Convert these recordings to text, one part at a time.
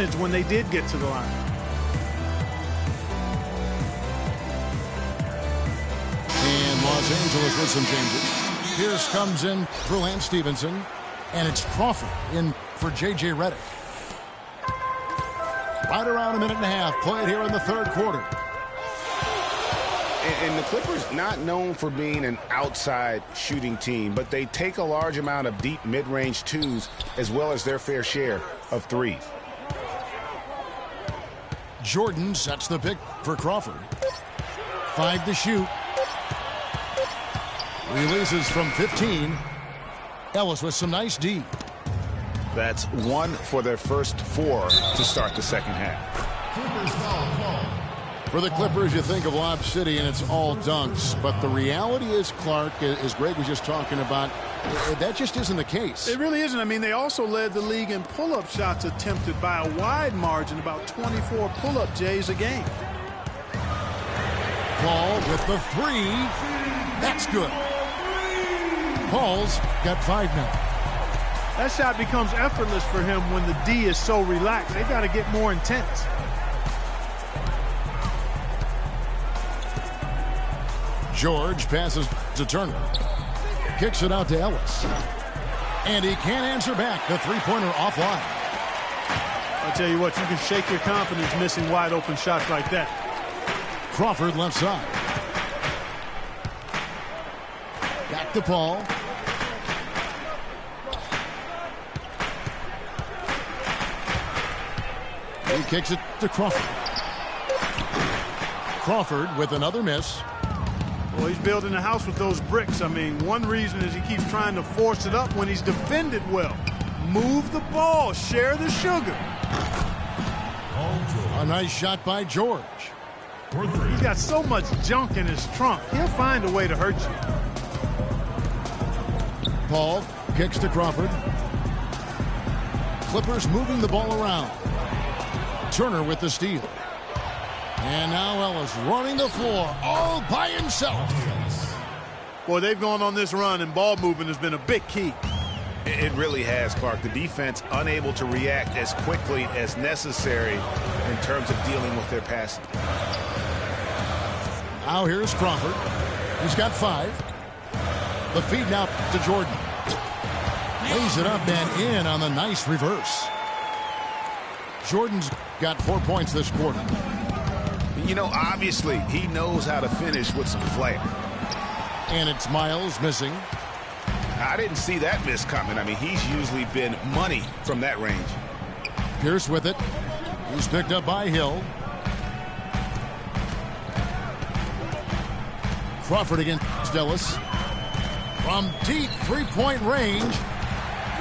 percentage when they did get to the line. And Los Angeles with some changes. Pierce comes in for Lance Stevenson, and it's Crawford in for J.J. Redick. Right around a minute and a half played here in the third quarter. And the Clippers not known for being an outside shooting team, but they take a large amount of deep mid-range twos as well as their fair share of threes. Jordan sets the pick for Crawford. 5 to shoot. Releases from 15. Ellis with some nice D. That's 1 for their first 4 to start the second half. For the Clippers, you think of Lob City, and it's all dunks. But the reality is, Clark, as Greg was just talking about, that just isn't the case. It really isn't. I mean, they also led the league in pull-up shots attempted by a wide margin, about 24 pull-up Jays a game. Paul with the 3. That's good. Paul's got 5 now. That shot becomes effortless for him when the D is so relaxed. They got to get more intense. George passes to Turner. Kicks it out to Ellis. And he can't answer back. The three-pointer offline. I'll tell you what, you can shake your confidence missing wide-open shots like that. Crawford left side. Back to Paul. He kicks it to Crawford. Crawford with another miss. Well, he's building a house with those bricks. I mean, one reason is he keeps trying to force it up when he's defended well. Move the ball. Share the sugar. A nice shot by George. He's got so much junk in his trunk. He'll find a way to hurt you. Paul kicks to Crawford. Clippers moving the ball around. Turner with the steal. And now Ellis running the floor all by himself. Boy, they've gone on this run, and ball movement has been a big key. It really has, Clark. The defense unable to react as quickly as necessary in terms of dealing with their passing. Now here's Crawford. He's got 5. The feed now to Jordan. Lays it up and in on the nice reverse. Jordan's got 4 points this quarter. You know, obviously, he knows how to finish with some flair. And it's Miles missing. I didn't see that miss coming. I mean, he's usually been money from that range. Pierce with it. He's picked up by Hill. Crawford against Ellis. From deep three-point range.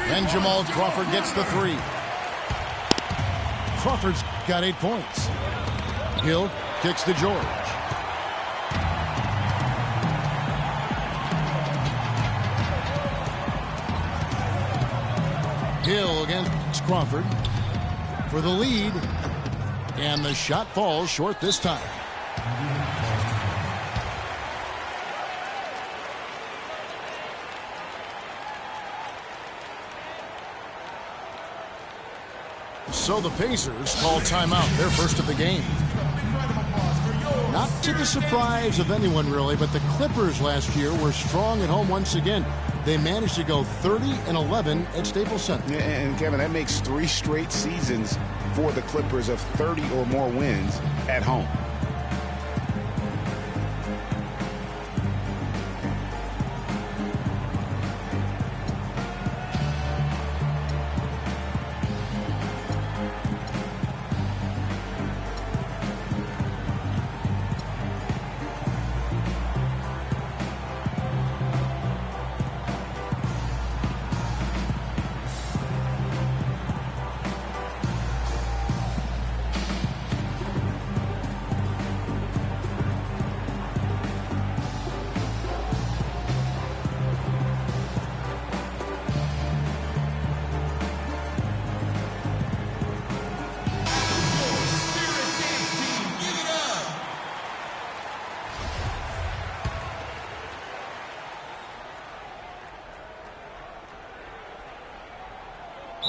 And Jamal Crawford gets the 3. Crawford's got 8 points. Hill kicks to George. Hill against Crawford for the lead. And the shot falls short this time. So the Pacers call timeout, their first of the game. Not to the surprise of anyone, really, but the Clippers last year were strong at home once again. They managed to go 30-11 at Staples Center. Yeah, and Kevin, that makes 3 straight seasons for the Clippers of 30 or more wins at home.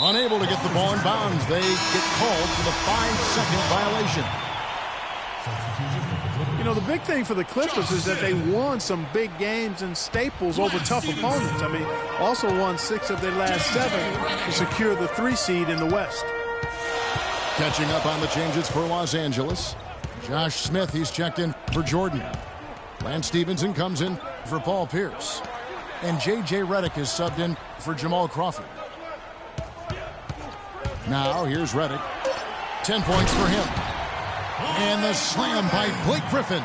Unable to get the ball in bounds. They get called for the 5-second violation. You know, the big thing for the Clippers is that they won some big games and staples over tough opponents. I mean, also won 6 of their last 7 to secure the 3 seed in the West. Catching up on the changes for Los Angeles. Josh Smith, he's checked in for Jordan. Lance Stevenson comes in for Paul Pierce. And J.J. Redick is subbed in for Jamal Crawford. Now, here's Redick. 10 points for him. And the slam by Blake Griffin.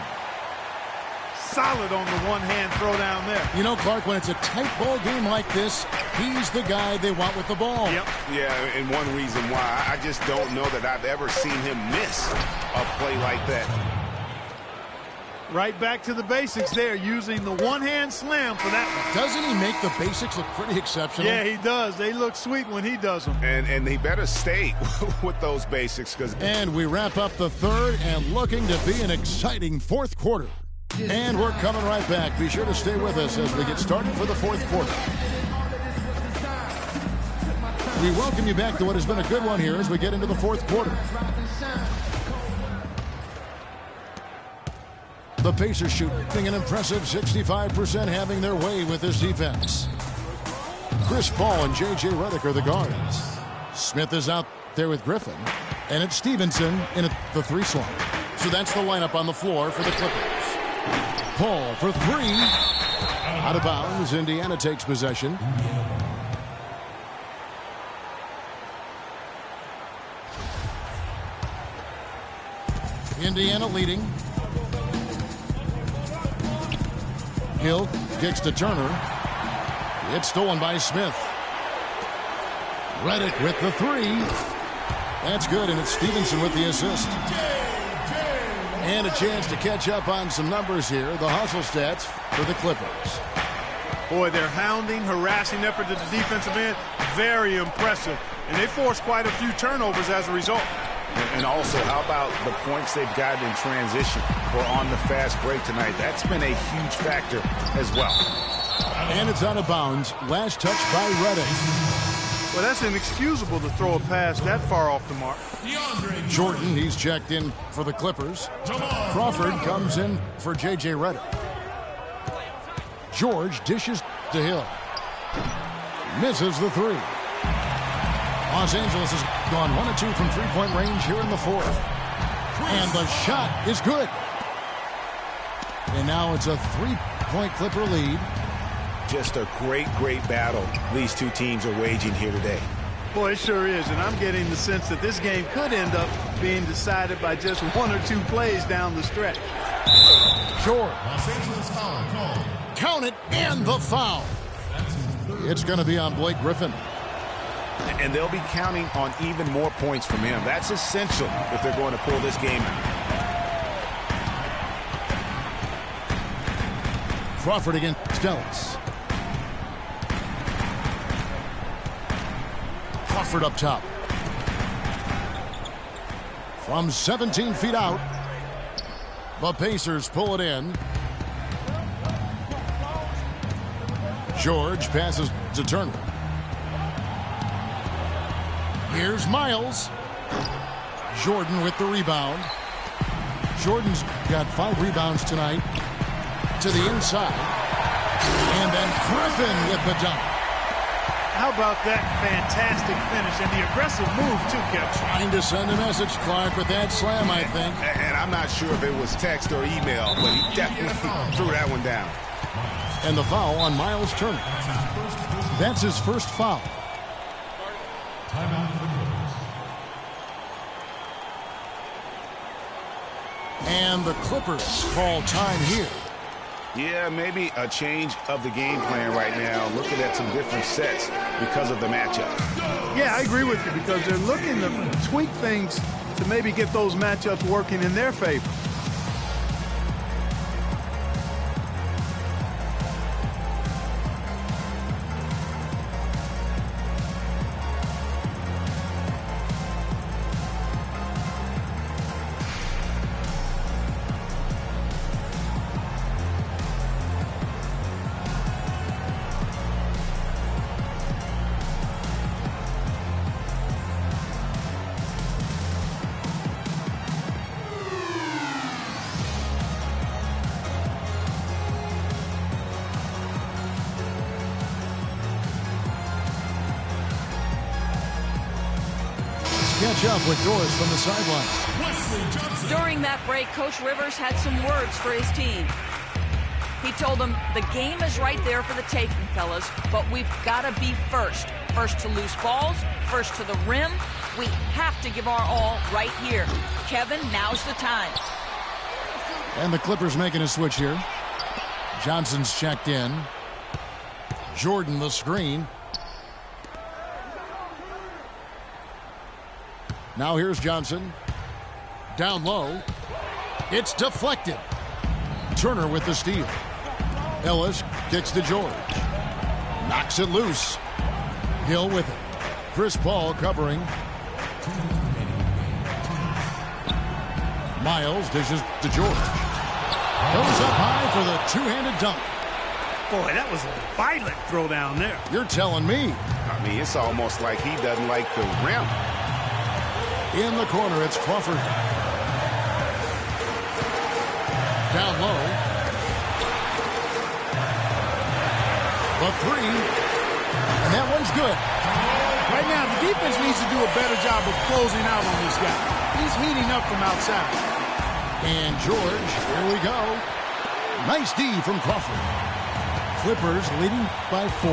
Solid on the one-hand throw down there. You know, Clark, when it's a tight ball game like this, he's the guy they want with the ball. Yep. Yeah, and one reason why, I just don't know that I've ever seen him miss a play like that. Right back to the basics there, using the one-hand slam for that one. Doesn't he make the basics look pretty exceptional? Yeah, he does. They look sweet when he does them. And he better stay with those basics. And we wrap up the third and looking to be an exciting fourth quarter. And we're coming right back. Be sure to stay with us as we get started for the fourth quarter. We welcome you back to what has been a good one here as we get into the fourth quarter. The Pacers shooting an impressive 65%, having their way with this defense. Chris Paul and J.J. Redick are the guards. Smith is out there with Griffin. And it's Stevenson in the 3 slot. So that's the lineup on the floor for the Clippers. Paul for 3. Out of bounds. Indiana takes possession. Indiana leading. Hill kicks to Turner. It's stolen by Smith. Redick with the 3. That's good, and it's Stevenson with the assist. And a chance to catch up on some numbers here. The hustle stats for the Clippers. Boy, their hounding, harassing effort at the defensive end, very impressive. And they forced quite a few turnovers as a result. And also, how about the points they've gotten in transition or on the fast break tonight? That's been a huge factor as well. And it's out of bounds. Last touch by Redick. Well, that's inexcusable to throw a pass that far off the mark. Jordan, he's checked in for the Clippers. Crawford comes in for J.J. Redick. George dishes to Hill. Misses the 3. Los Angeles has gone 1 of 2 from three-point range here in the fourth. And the shot is good. And now it's a 3-point Clipper lead. Just a great battle these two teams are waging here today. Boy, it sure is. And I'm getting the sense that this game could end up being decided by just 1 or 2 plays down the stretch. George. Los Angeles foul call. Count it, and the foul. It's going to be on Blake Griffin. And they'll be counting on even more points from him. That's essential if they're going to pull this game out. Crawford against Ellis. Crawford up top. From 17 feet out. The Pacers pull it in. George passes to Turner. Here's Miles. Jordan with the rebound. Jordan's got 5 rebounds tonight. To the inside. And then Griffin with the dunk. How about that fantastic finish and the aggressive move, too, Kevin? Trying to send a message, Clark, with that slam, I think. And I'm not sure if it was text or email, but he definitely threw that one down. And the foul on Miles Turner. That's his first foul. And the Clippers call time here. Yeah, maybe a change of the game plan right now, looking at some different sets because of the matchup. Yeah, I agree with you because they're looking to tweak things to maybe get those matchups working in their favor. catch up with Doris from the sideline. During that break, Coach Rivers had some words for his team. He told them, the game is right there for the taking, fellas, but we've got to be first. First to loose balls, first to the rim. We have to give our all right here. Kevin, now's the time. And the Clippers making a switch here. Johnson's checked in. Jordan the screen. Now here's Johnson. Down low. It's deflected. Turner with the steal. Ellis kicks to George. Knocks it loose. Hill with it. Chris Paul covering. Miles dishes to George. Goes up high for the two-handed dunk. Boy, that was a violent throw down there. You're telling me. I mean, it's almost like he doesn't like the rim. In the corner, it's Crawford. Down low. The three. And that one's good. Right now, the defense needs to do a better job of closing out on this guy. He's heating up from outside. And George, here we go. Nice D from Crawford. Clippers leading by 4.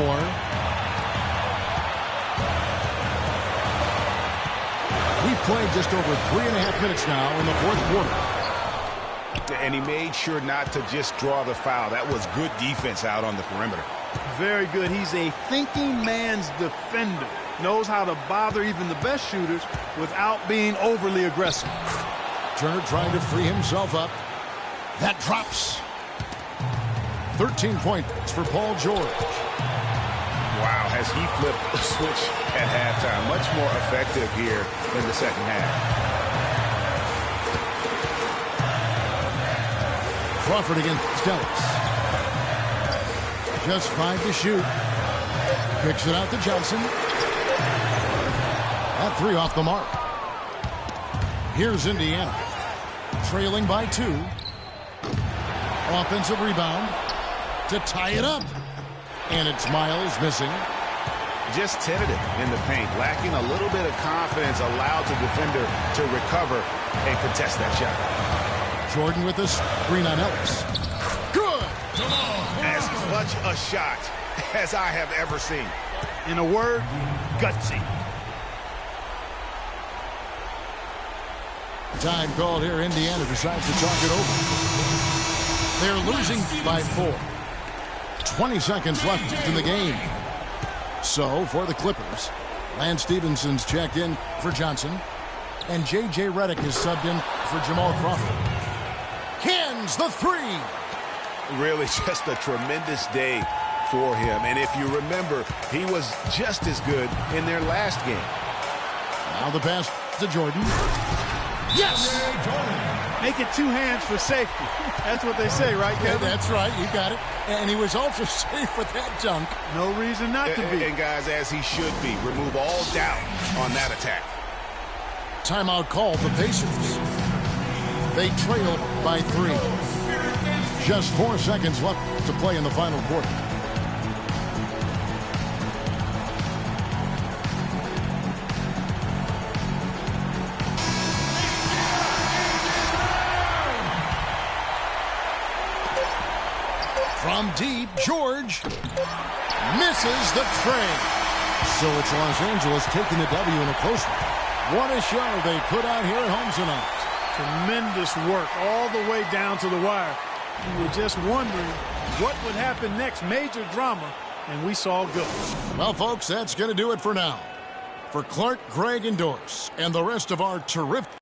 We've played just over 3.5 minutes now in the fourth quarter. And he made sure not to just draw the foul. That was good defense out on the perimeter. Very good. He's a thinking man's defender. Knows how to bother even the best shooters without being overly aggressive. Turner trying to free himself up. That drops. 13 points for Paul George. Wow, has he flipped the switch at halftime. Much more effective here in the second half. Crawford against Ellis. Just 5 to shoot. Kicks it out to Johnson. That 3 off the mark. Here's Indiana. Trailing by 2. Offensive rebound to tie it up. And it's Miles missing. Just tentative in the paint. Lacking a little bit of confidence. Allowed the defender to recover and contest that shot. Jordan with the screen on Ellis. Good! As clutch a shot as I have ever seen. In a word, gutsy. Time called here. Indiana decides to talk it over. They're losing by 4. 20 seconds left in the game. So, for the Clippers, Lance Stephenson's checked in for Johnson. And J.J. Redick is subbed in for Jamal Crawford. Cans the 3. Really just a tremendous day for him. And if you remember, he was just as good in their last game. Now the pass to Jordan. Yes! Make it 2 hands for safety. That's what they say, right, Kevin? Yeah, that's right. You got it. And he was also safe with that dunk. No reason not to be. And guys, as he should be, remove all doubt on that attack. Timeout called the Pacers. They trail by 3. Just 4 seconds left to play in the final quarter. From deep, George misses the tray. So it's Los Angeles taking the W in a close one. What a show they put out here at home tonight. Tremendous work all the way down to the wire. We were just wondering what would happen next. Major drama, and we saw good. Well, folks, that's going to do it for now. For Clark, Greg, and Doris, and the rest of our terrific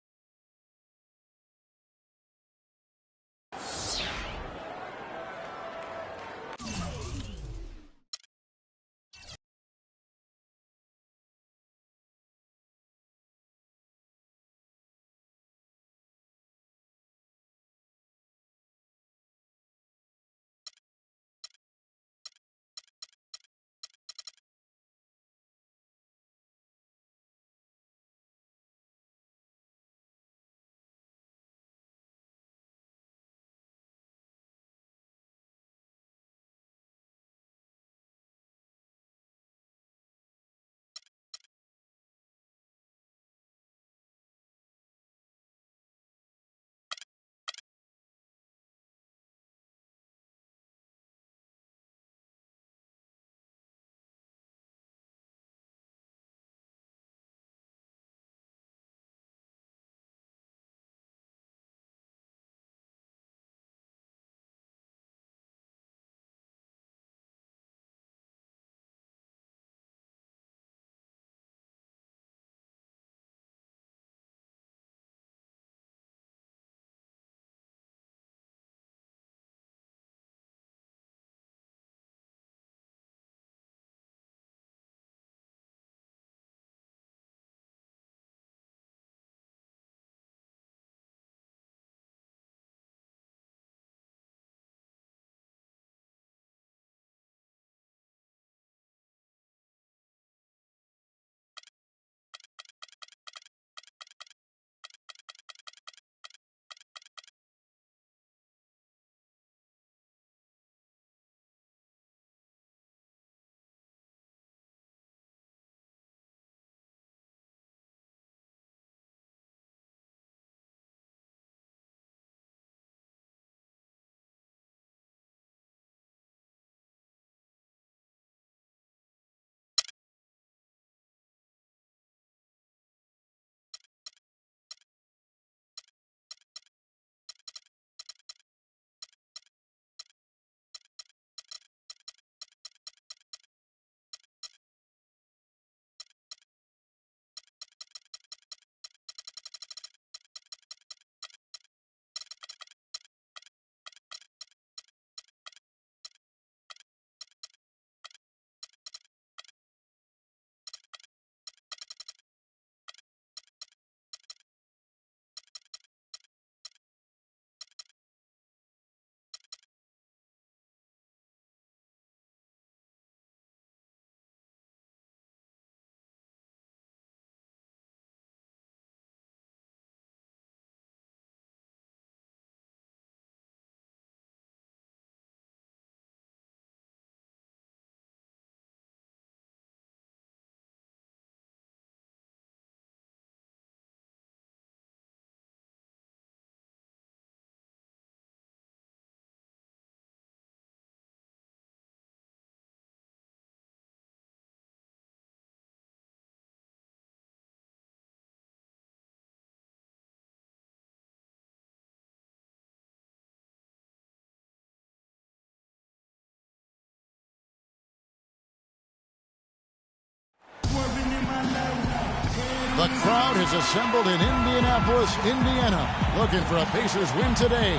The crowd has assembled in Indianapolis, Indiana, looking for a Pacers win today.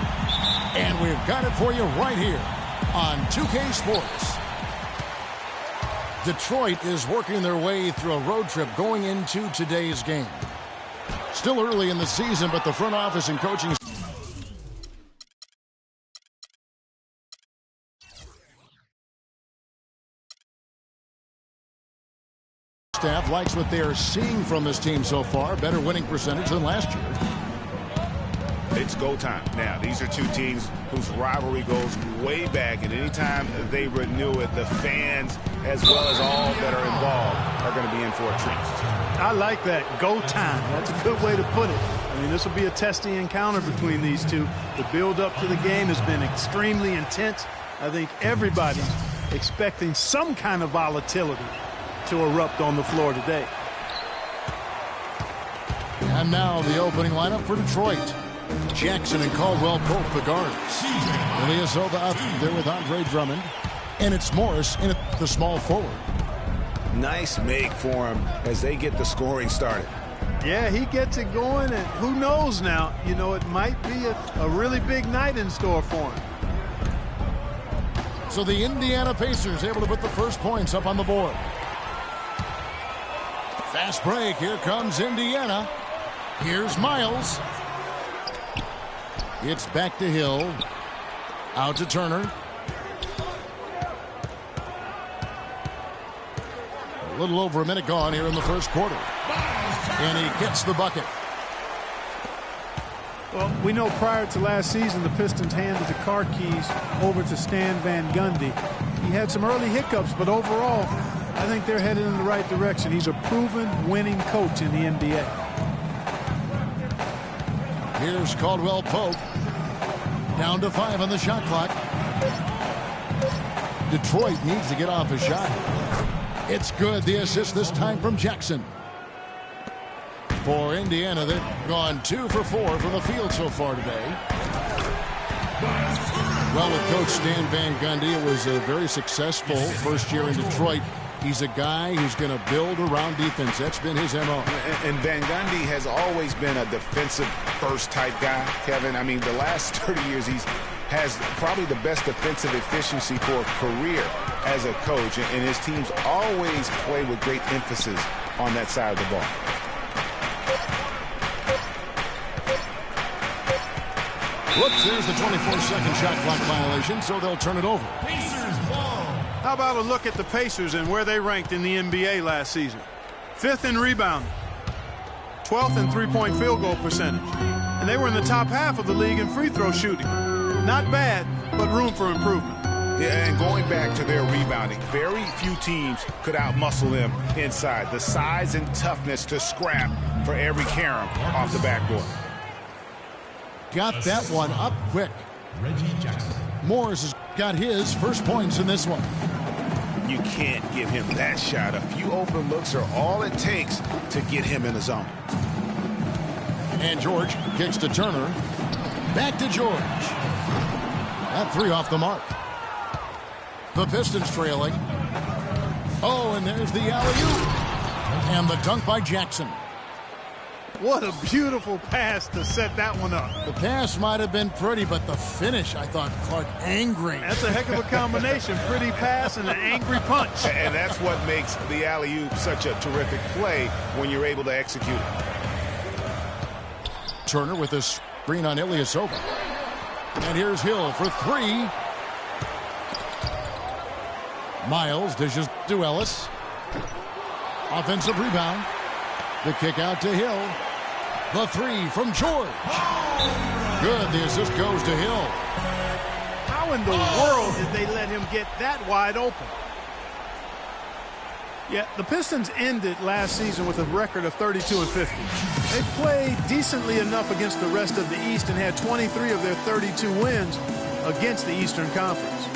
And we've got it for you right here on 2K Sports. Detroit is working their way through a road trip going into today's game. Still early in the season, but the front office and coaching staff likes what they are seeing from this team so far. Better winning percentage than last year. It's go time. Now, these are two teams whose rivalry goes way back, and anytime they renew it, the fans, as well as all that are involved, are going to be in for a treat. I like that. Go time. That's a good way to put it. I mean, this will be a testy encounter between these two. The build-up to the game has been extremely intense. I think everybody's expecting some kind of volatility to erupt on the floor today. And now the opening lineup for Detroit. Jackson and Caldwell Pope, the guards. Ilyasova out there with Andre Drummond. And it's Morris in at the small forward. Nice make for him as they get the scoring started. Yeah, he gets it going, and who knows now, you know, it might be a really big night in store for him. So the Indiana Pacers able to put the first points up on the board. Fast break. Here comes Indiana. Here's Miles. It's back to Hill. Out to Turner. A little over a minute gone here in the first quarter. And he gets the bucket. Well, we know prior to last season, the Pistons handed the car keys over to Stan Van Gundy. He had some early hiccups, but overall, I think they're headed in the right direction. He's a proven winning coach in the NBA. Here's Caldwell Pope. Down to 5 on the shot clock. Detroit needs to get off a shot. It's good. The assist this time from Jackson. For Indiana, they've gone 2 for 4 from the field so far today. Well, with Coach Stan Van Gundy, it was a very successful first year in Detroit. He's a guy who's going to build around defense. That's been his MO. And Van Gundy has always been a defensive-first type guy, Kevin. I mean, the last 30 years, has probably the best defensive efficiency for a career as a coach. And his teams always play with great emphasis on that side of the ball. Whoops, there's the 24-second shot clock violation, so they'll turn it over. How about a look at the Pacers and where they ranked in the NBA last season? 5th in rebounding, 12th in three-point field goal percentage, and they were in the top half of the league in free throw shooting. Not bad, but room for improvement. Yeah, and going back to their rebounding, very few teams could outmuscle them inside. The size and toughness to scrap for every carom off the backboard. Got that one up quick. Morris has got his first points in this one. You can't give him that shot. A few open looks are all it takes to get him in the zone. And George kicks to Turner. Back to George. That 3 off the mark. The Pistons trailing. Oh, and there's the alley-oop. And the dunk by Jackson. What a beautiful pass to set that one up. The pass might have been pretty, but the finish, I thought, Clark, angry. That's a heck of a combination. Pretty pass and an angry punch. And that's what makes the alley-oop such a terrific play when you're able to execute it. Turner with a screen on Ilyasova. And here's Hill for 3. Miles dishes to Ellis. Offensive rebound. The kick out to Hill. The 3 from George. Good. The assist goes to Hill. How in the world did they let him get that wide open? Yeah, the Pistons ended last season with a record of 32-50. They played decently enough against the rest of the East and had 23 of their 32 wins against the Eastern Conference.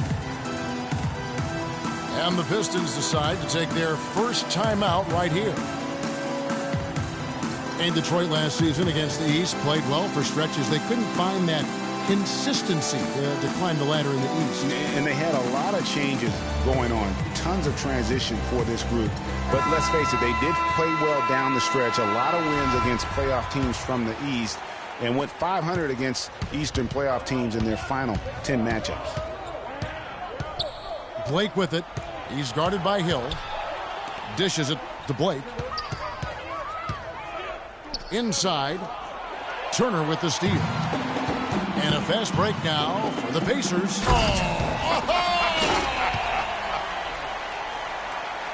And the Pistons decide to take their first timeout right here. In Detroit last season against the East, played well for stretches. They couldn't find that consistency to climb the ladder in the East. And they had a lot of changes going on. Tons of transition for this group. But let's face it, they did play well down the stretch. A lot of wins against playoff teams from the East. And went 500 against Eastern playoff teams in their final 10 matchups. Blake with it. He's guarded by Hill. Dishes it to Blake. Inside. Turner with the steal. And a fast break now for the Pacers.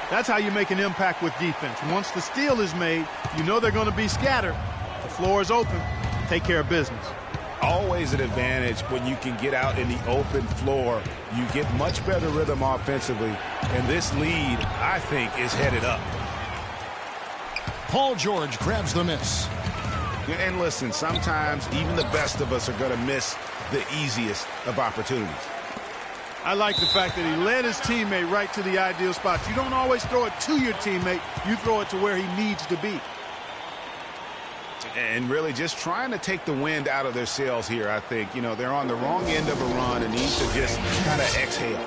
That's how you make an impact with defense. Once the steal is made, you know they're going to be scattered. The floor is open. Take care of business. Always an advantage when you can get out in the open floor. You get much better rhythm offensively. And this lead, I think, is headed up. Paul George grabs the miss. And listen, sometimes even the best of us are going to miss the easiest of opportunities. I like the fact that he led his teammate right to the ideal spot. You don't always throw it to your teammate. You throw it to where he needs to be. And really just trying to take the wind out of their sails here, I think. You know, they're on the wrong end of a run and need to just kind of exhale.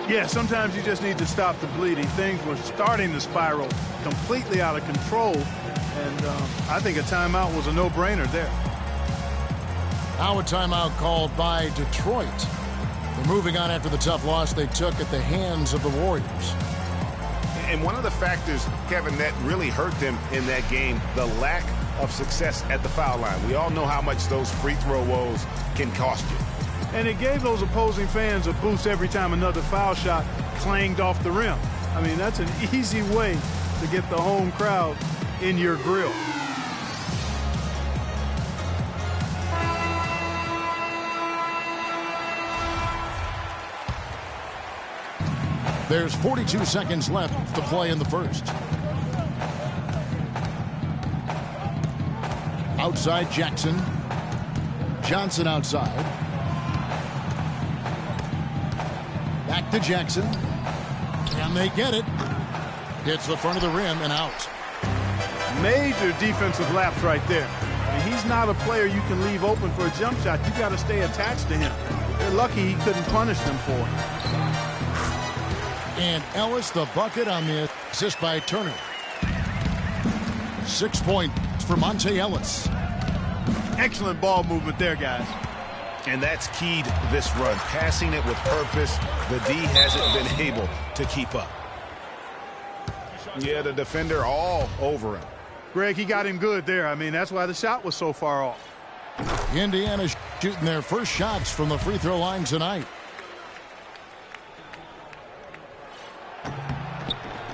Yeah, sometimes you just need to stop the bleeding. Things were starting to spiral completely out of control. And I think a timeout was a no-brainer there. Now a timeout called by Detroit. They're moving on after the tough loss they took at the hands of the Warriors. And one of the factors, Kevin, that really hurt them in that game, the lack of success at the foul line. We all know how much those free throw woes can cost you. And it gave those opposing fans a boost every time another foul shot clanged off the rim. I mean, that's an easy way to get the home crowd in your grill. There's 42 seconds left to play in the first. Outside Jackson. Johnson outside. Back to Jackson. And they get it. Hits the front of the rim and out. Major defensive lapse right there. I mean, he's not a player you can leave open for a jump shot. You got to stay attached to him. They're lucky he couldn't punish them for it. And Ellis the bucket on the assist by Turner. 6 points for Monte Ellis. Excellent ball movement there, guys. And that's keyed this run. Passing it with purpose. The D hasn't been able to keep up. Yeah, the defender all over him. Greg, he got him good there. I mean, that's why the shot was so far off. Indiana shooting their first shots from the free throw line tonight.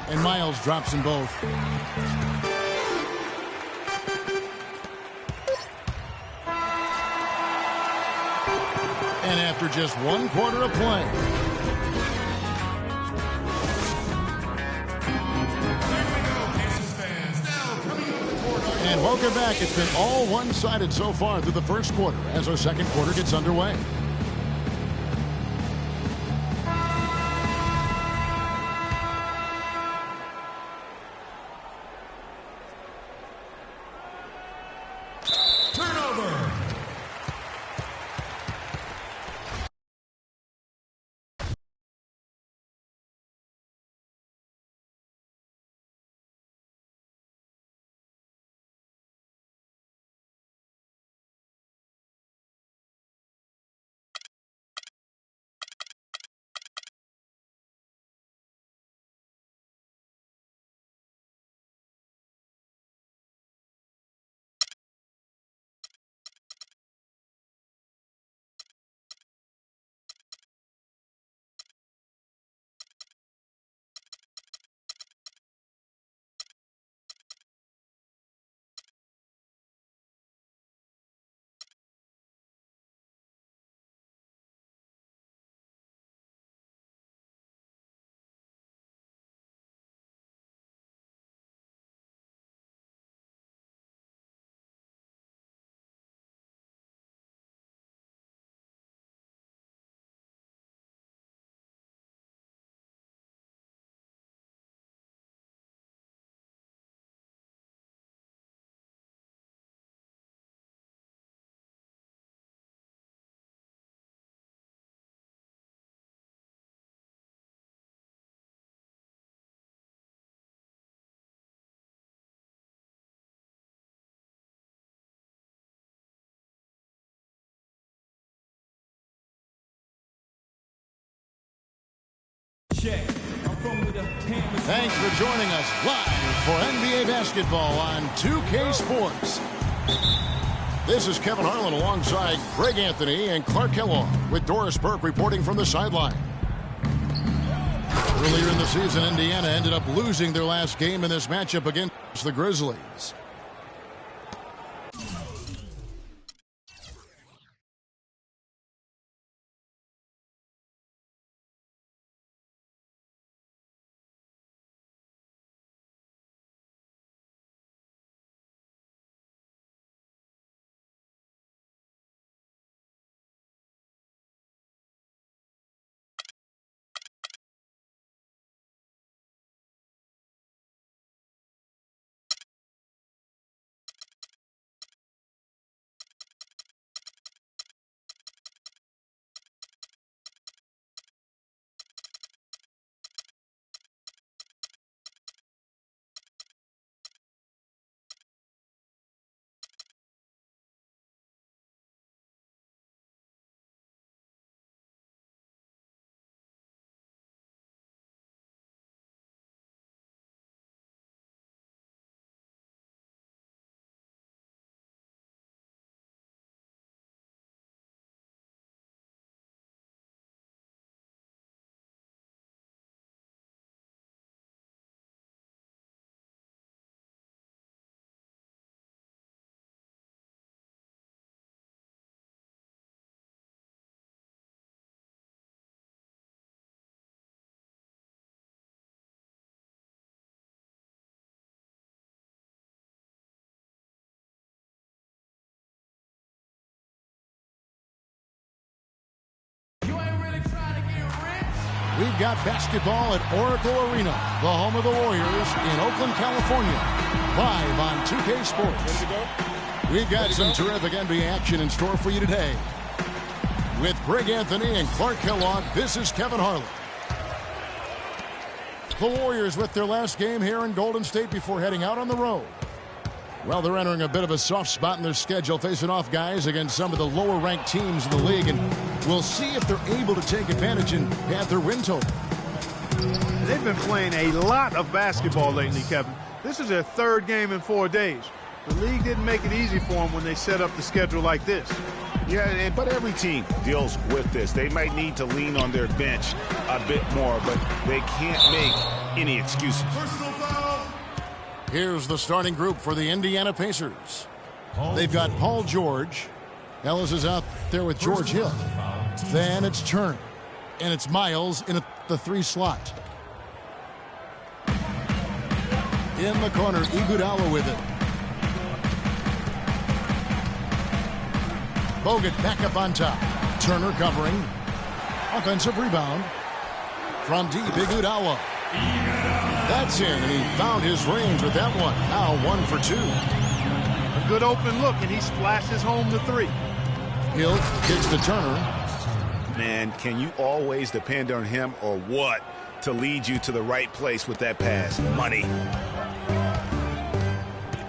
And Miles drops them both. And after just 1 quarter of play. And welcome back. It's been all one-sided so far through the first quarter as our second quarter gets underway. Thanks for joining us live for NBA basketball on 2K Sports. This is Kevin Harlan alongside Greg Anthony and Clark Kellogg with Doris Burke reporting from the sideline. Earlier in the season, Indiana ended up losing their last game in this matchup against the Grizzlies. We've got basketball at Oracle Arena, the home of the Warriors in Oakland, California. Live on 2K Sports. We've got some terrific NBA action in store for you today. With Greg Anthony and Clark Kellogg, this is Kevin Harlan. The Warriors with their last game here in Golden State before heading out on the road. Well, they're entering a bit of a soft spot in their schedule, facing off guys against some of the lower-ranked teams in the league, and we'll see if they're able to take advantage and add their win total. They've been playing a lot of basketball lately, Kevin. This is their third game in 4 days. The league didn't make it easy for them when they set up the schedule like this. Yeah, but every team deals with this. They might need to lean on their bench a bit more, but they can't make any excuses. Here's the starting group for the Indiana Pacers. They've got Paul George. Ellis is out there with George Hill. Then it's Turner. And it's Miles in the 3 slot. In the corner, Iguodala with it. Bogut back up on top. Turner covering. Offensive rebound. From deep, Iguodala. That's in, and he found his range with that one. Now 1 for 2. A good open look, and he splashes home the 3. Hill kicks to Turner. Man, can you always depend on him or what to lead you to the right place with that pass? Money.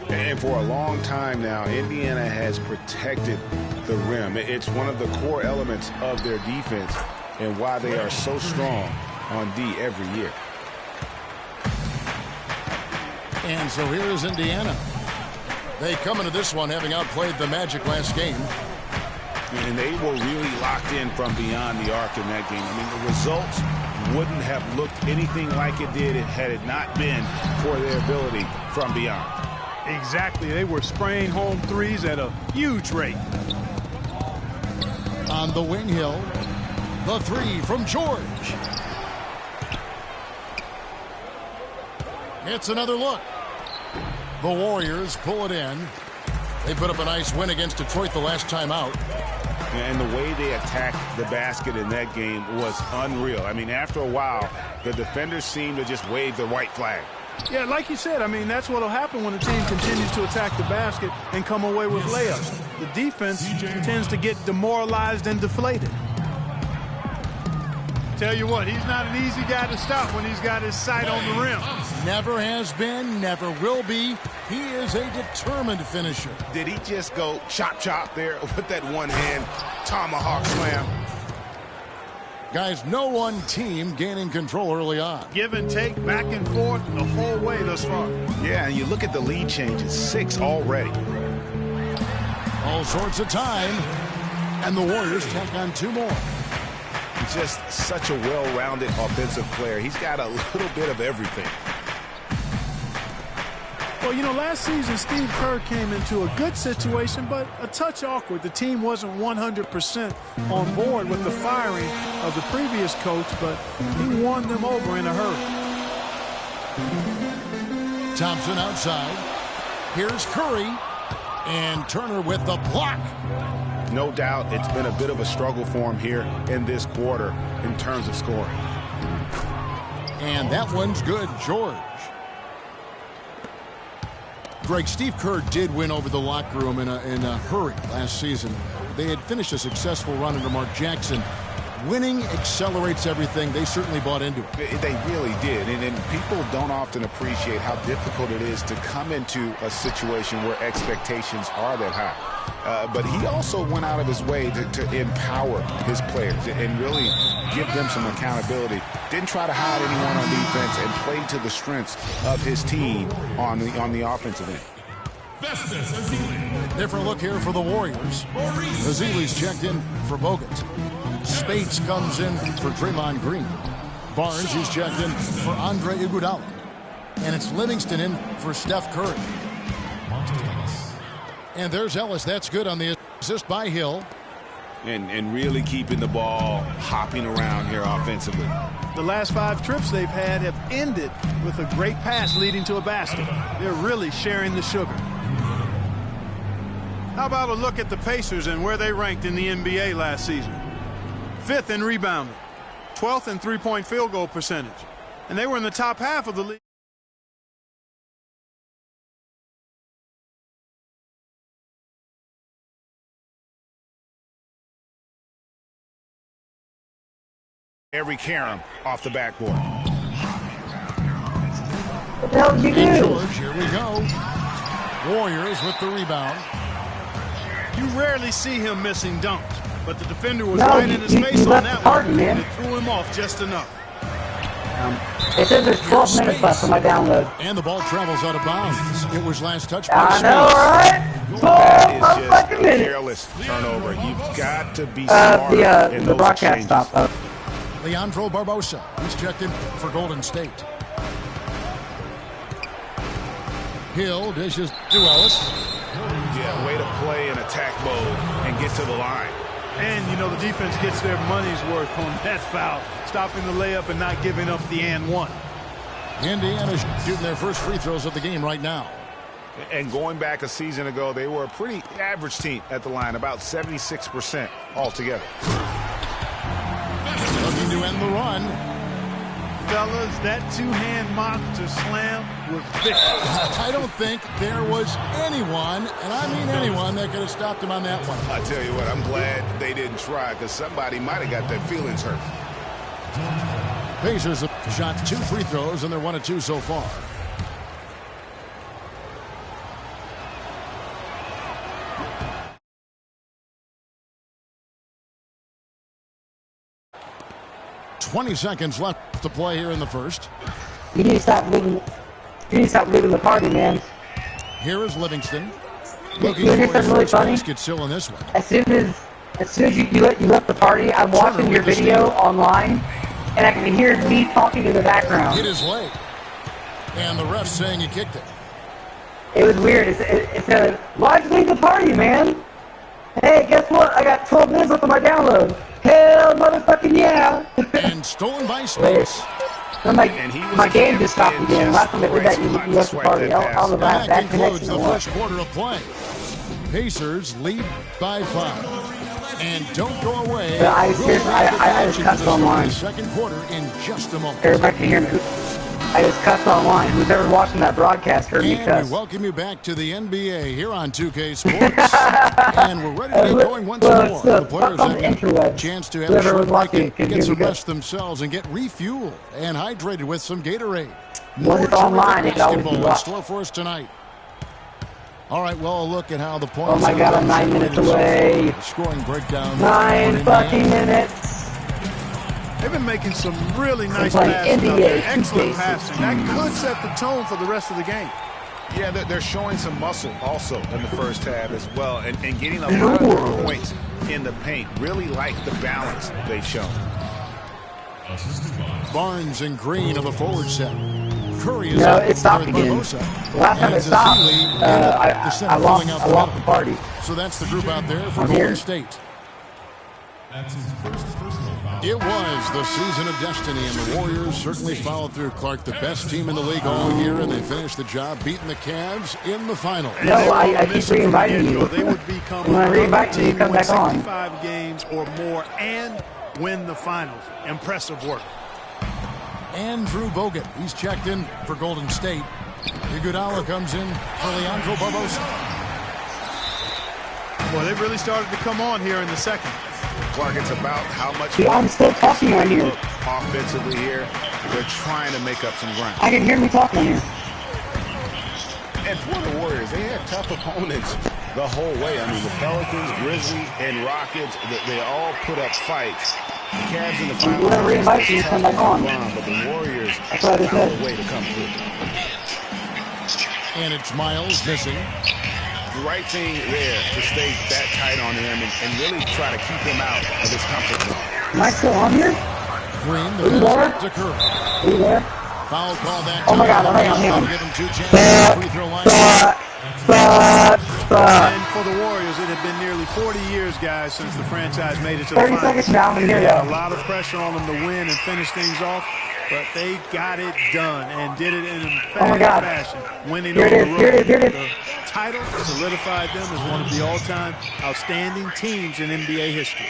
And for a long time now, Indiana has protected the rim. It's one of the core elements of their defense and why they are so strong on D every year. And so here is Indiana. They come into this one having outplayed the Magic last game. And they were really locked in from beyond the arc in that game. I mean, the results wouldn't have looked anything like it did had it not been for their ability from beyond. Exactly. They were spraying home 3s at a huge rate. On the wing, Hill. The 3 from George. It's another look. The Warriors pull it in. They put up a nice win against Detroit the last time out. And the way they attacked the basket in that game was unreal. I mean, after a while, the defenders seemed to just wave the white flag. Yeah, like you said, I mean, that's what will happen when a team continues to attack the basket and come away with layups. The defense tends to get demoralized and deflated. Tell you what, he's not an easy guy to stop when he's got his sight on the rim. Never has been, never will be. He is a determined finisher. Did he just go chop there with that one-hand tomahawk slam? Guys, no one team gaining control early on. Give and take, back and forth, the whole way thus far. Yeah, and you look at the lead changes, 6 already. All sorts of time, and the Warriors tack on 2 more. He's just such a well-rounded offensive player. He's got a little bit of everything. Well, you know, last season, Steve Kerr came into a good situation, but a touch awkward. The team wasn't 100% on board with the firing of the previous coach, but he won them over in a hurry. Thompson outside. Here's Curry. And Turner with the block. No doubt it's been a bit of a struggle for him here in this quarter in terms of scoring. And that one's good, George. Greg, Steve Kerr did win over the locker room in a hurry last season. They had finished a successful run under Mark Jackson. Winning accelerates everything. They certainly bought into it. They really did. And people don't often appreciate how difficult it is to come into a situation where expectations are that high. But he also went out of his way to empower his players and really give them some accountability. Didn't try to hide anyone on defense and played to the strengths of his team on the offensive end. Different look here for the Warriors. Ezeli's checked in for Bogut. Spates comes in for Draymond Green. Barnes is checked in for Andre Iguodala. And it's Livingston in for Steph Curry. And there's Ellis. That's good on the assist by Hill. And really keeping the ball hopping around here offensively. The last 5 trips they've had have ended with a great pass leading to a basket. They're really sharing the sugar. How about a look at the Pacers and where they ranked in the NBA last season? 5th in rebounding, 12th in three-point field goal percentage, and they were in the top half of the league. Every carom off the backboard. What the hell did you do? And George, here we go. Warriors with the rebound. You rarely see him missing dunks, but the defender was right in his face on that one, and it threw him off just enough. It says there's 12 minutes left on my download. And the ball travels out of bounds. It was last touched by I know, right? That is just a careless turnover. You've got to be smart in The those broadcast exchanges. stopped. Leandro Barbosa. He's checked in for Golden State. Hill dishes to Ellis. Yeah, way to play in attack mode and get to the line. And, you know, the defense gets their money's worth on that foul, stopping the layup and not giving up the and one. Indiana shooting their first free throws of the game right now. And going back a season ago, they were a pretty average team at the line, about 76% altogether. Looking to end the run. Fellas, that two-hand monster slam was vicious. I don't think there was anyone, and I mean anyone, that could have stopped him on that one. I tell you what, I'm glad they didn't try because somebody might have got their feelings hurt. Pacers have shot 2 free throws, and they're 1 of 2 so far. $20 seconds left to play here in the first. You need to stop leaving the party, man. Here is Livingston. You Looking know for something his really first funny? basket still in this one. As soon as you left the party, I'm watching your video online, and I can hear me talking in the background. It is late. And the ref saying he kicked it. It was weird. It said, why'd you leave the party, man? Hey, guess what? I got 12 minutes left on my download. Hell motherfucking yeah. And stolen by Space. My game just stopped again. Last time I did that, you left the party. I'll have That that concludes connection. the first quarter of play. Pacers lead by 5. And don't go away. Yeah, I just cussed online. Second quarter in just a moment. Everybody can hear me. I just cussed online. Who's ever watching that broadcast heard me And cuss. we welcome you back to the NBA here on 2K Sports. And we're ready to get going once more. The players have a chance to have a short break and get some rest themselves and get refueled and hydrated with some Gatorade. Once it's online, it can always be basketball in watched. store for us tonight. All right, well, a look at how the points. Oh my God, I'm 9 minutes away. Scoring breakdown. 9 fucking minutes. They've been making some really nice like passes. NBA Excellent 2K16. passing. That could set the tone for the rest of the game. Yeah, they're showing some muscle also in the first half as well, and getting a lot of points in the paint. Really like the balance they've shown. Barnes and Green of the forward set. Curry is No, up it stopped with again. Barbosa. Last time And it stopped, Zazili I lost the party. So that's the group out there for I'm Golden here. State. It was the season of destiny, and the Warriors certainly followed through. Clark, the best team in the league all year, and they finished the job beating the Cavs in the final. No, I keep re-inviting you. They would become When I re-invite you, you come back on. 65 games or more and win the finals. Impressive work. Andrew Bogut, he's checked in for Golden State. Iguodala comes in for Leandro Barbosa. Well, they really started to come on here in the second. Clark, it's about how much See, I'm still talking right here. look offensively here. They're trying to make up some ground. I can hear me talking here. And for the Warriors, they had tough opponents the whole way. I mean, the Pelicans, Grizzlies, and Rockets, they all put up fights. The Cavs in the finals. We're gonna re-invite you, come back on. But the Warriors That's what I found said. a way to come through. And it's Miles missing. The right thing there to stay that tight on him and really try to keep him out of his comfort zone. Am I still on here? Green, Are you the there? pass to Curry. Are you there? Foul call that Oh my time. God, hang on. Give him 2 chances. Free throw line. And for the Warriors, it had been nearly 40 years, guys, since the franchise made it to the 30 finals. seconds now, and here you A go. lot of pressure on them to win and finish things off, but they got it done and did it in an Oh my emphatic God. fashion, winning Here on it the is, road. here it is, here it is. The title solidified them as one of the all-time outstanding teams in NBA history.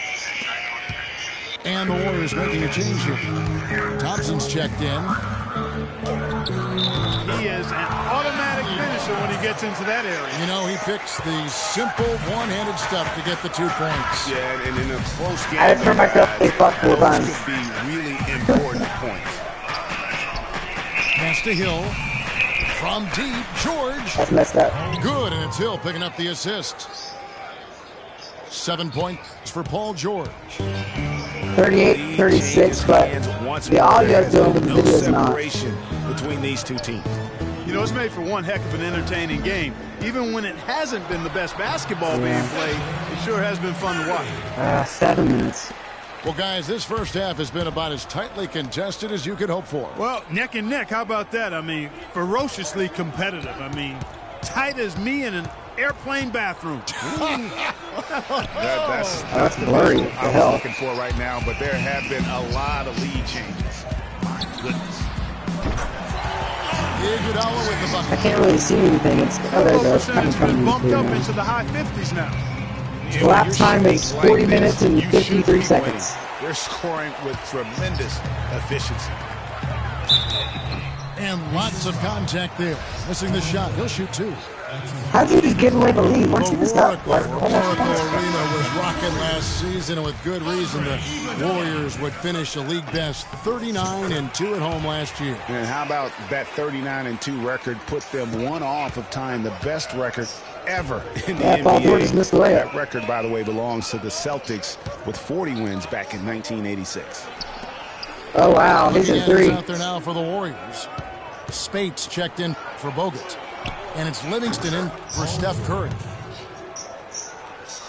And the Warriors making a change here. Thompson's checked in. He is an automatic finisher when he gets into that area. You know, he picks the simple one-handed stuff to get the 2 points. Yeah, and in a close game, I just heard myself say fuck 4 those times. could be really important points. Pass to Hill. From deep, George. That's messed up. Good, and it's Hill picking up the assist. 7 points for Paul George. 38, 36, but the audio's doing what the no video's not. separation between these two teams. You know, it's made for one heck of an entertaining game. Even when it hasn't been the best basketball being played, it sure has been fun to watch. 7 minutes. Well, guys, this first half has been about as tightly contested as you could hope for. Well, neck and neck, how about that? I mean, ferociously competitive. I mean, tight as me in an airplane bathroom. That's the blurry. visual The I was hell? looking for right now, but there have been a lot of lead changes. My goodness. Iguodala with the I bucket. can't really see anything. It's, oh, there it Field goal goes. percentage has been bumped up into the high 50s now. Elapsed time is 40 minutes and 53 seconds. They're scoring with tremendous efficiency. And lots of contact there. Missing the shot. He'll shoot 2. How'd you just give away the lead? Weren't you just up? Like, Oracle Arena was rocking last season, and with good reason. The Warriors would finish a league best 39-2 at home last year. And how about that 39-2 record put them one off of tying the best record ever in the Yeah, Paul George just missed the NBA. layup. That record, by the way, belongs to the Celtics with 40 wins back in 1986. Oh, wow. He's Looking at at who's 3. out there now for the Warriors. Spates checked in for Bogut. And it's Livingston in for Steph Curry.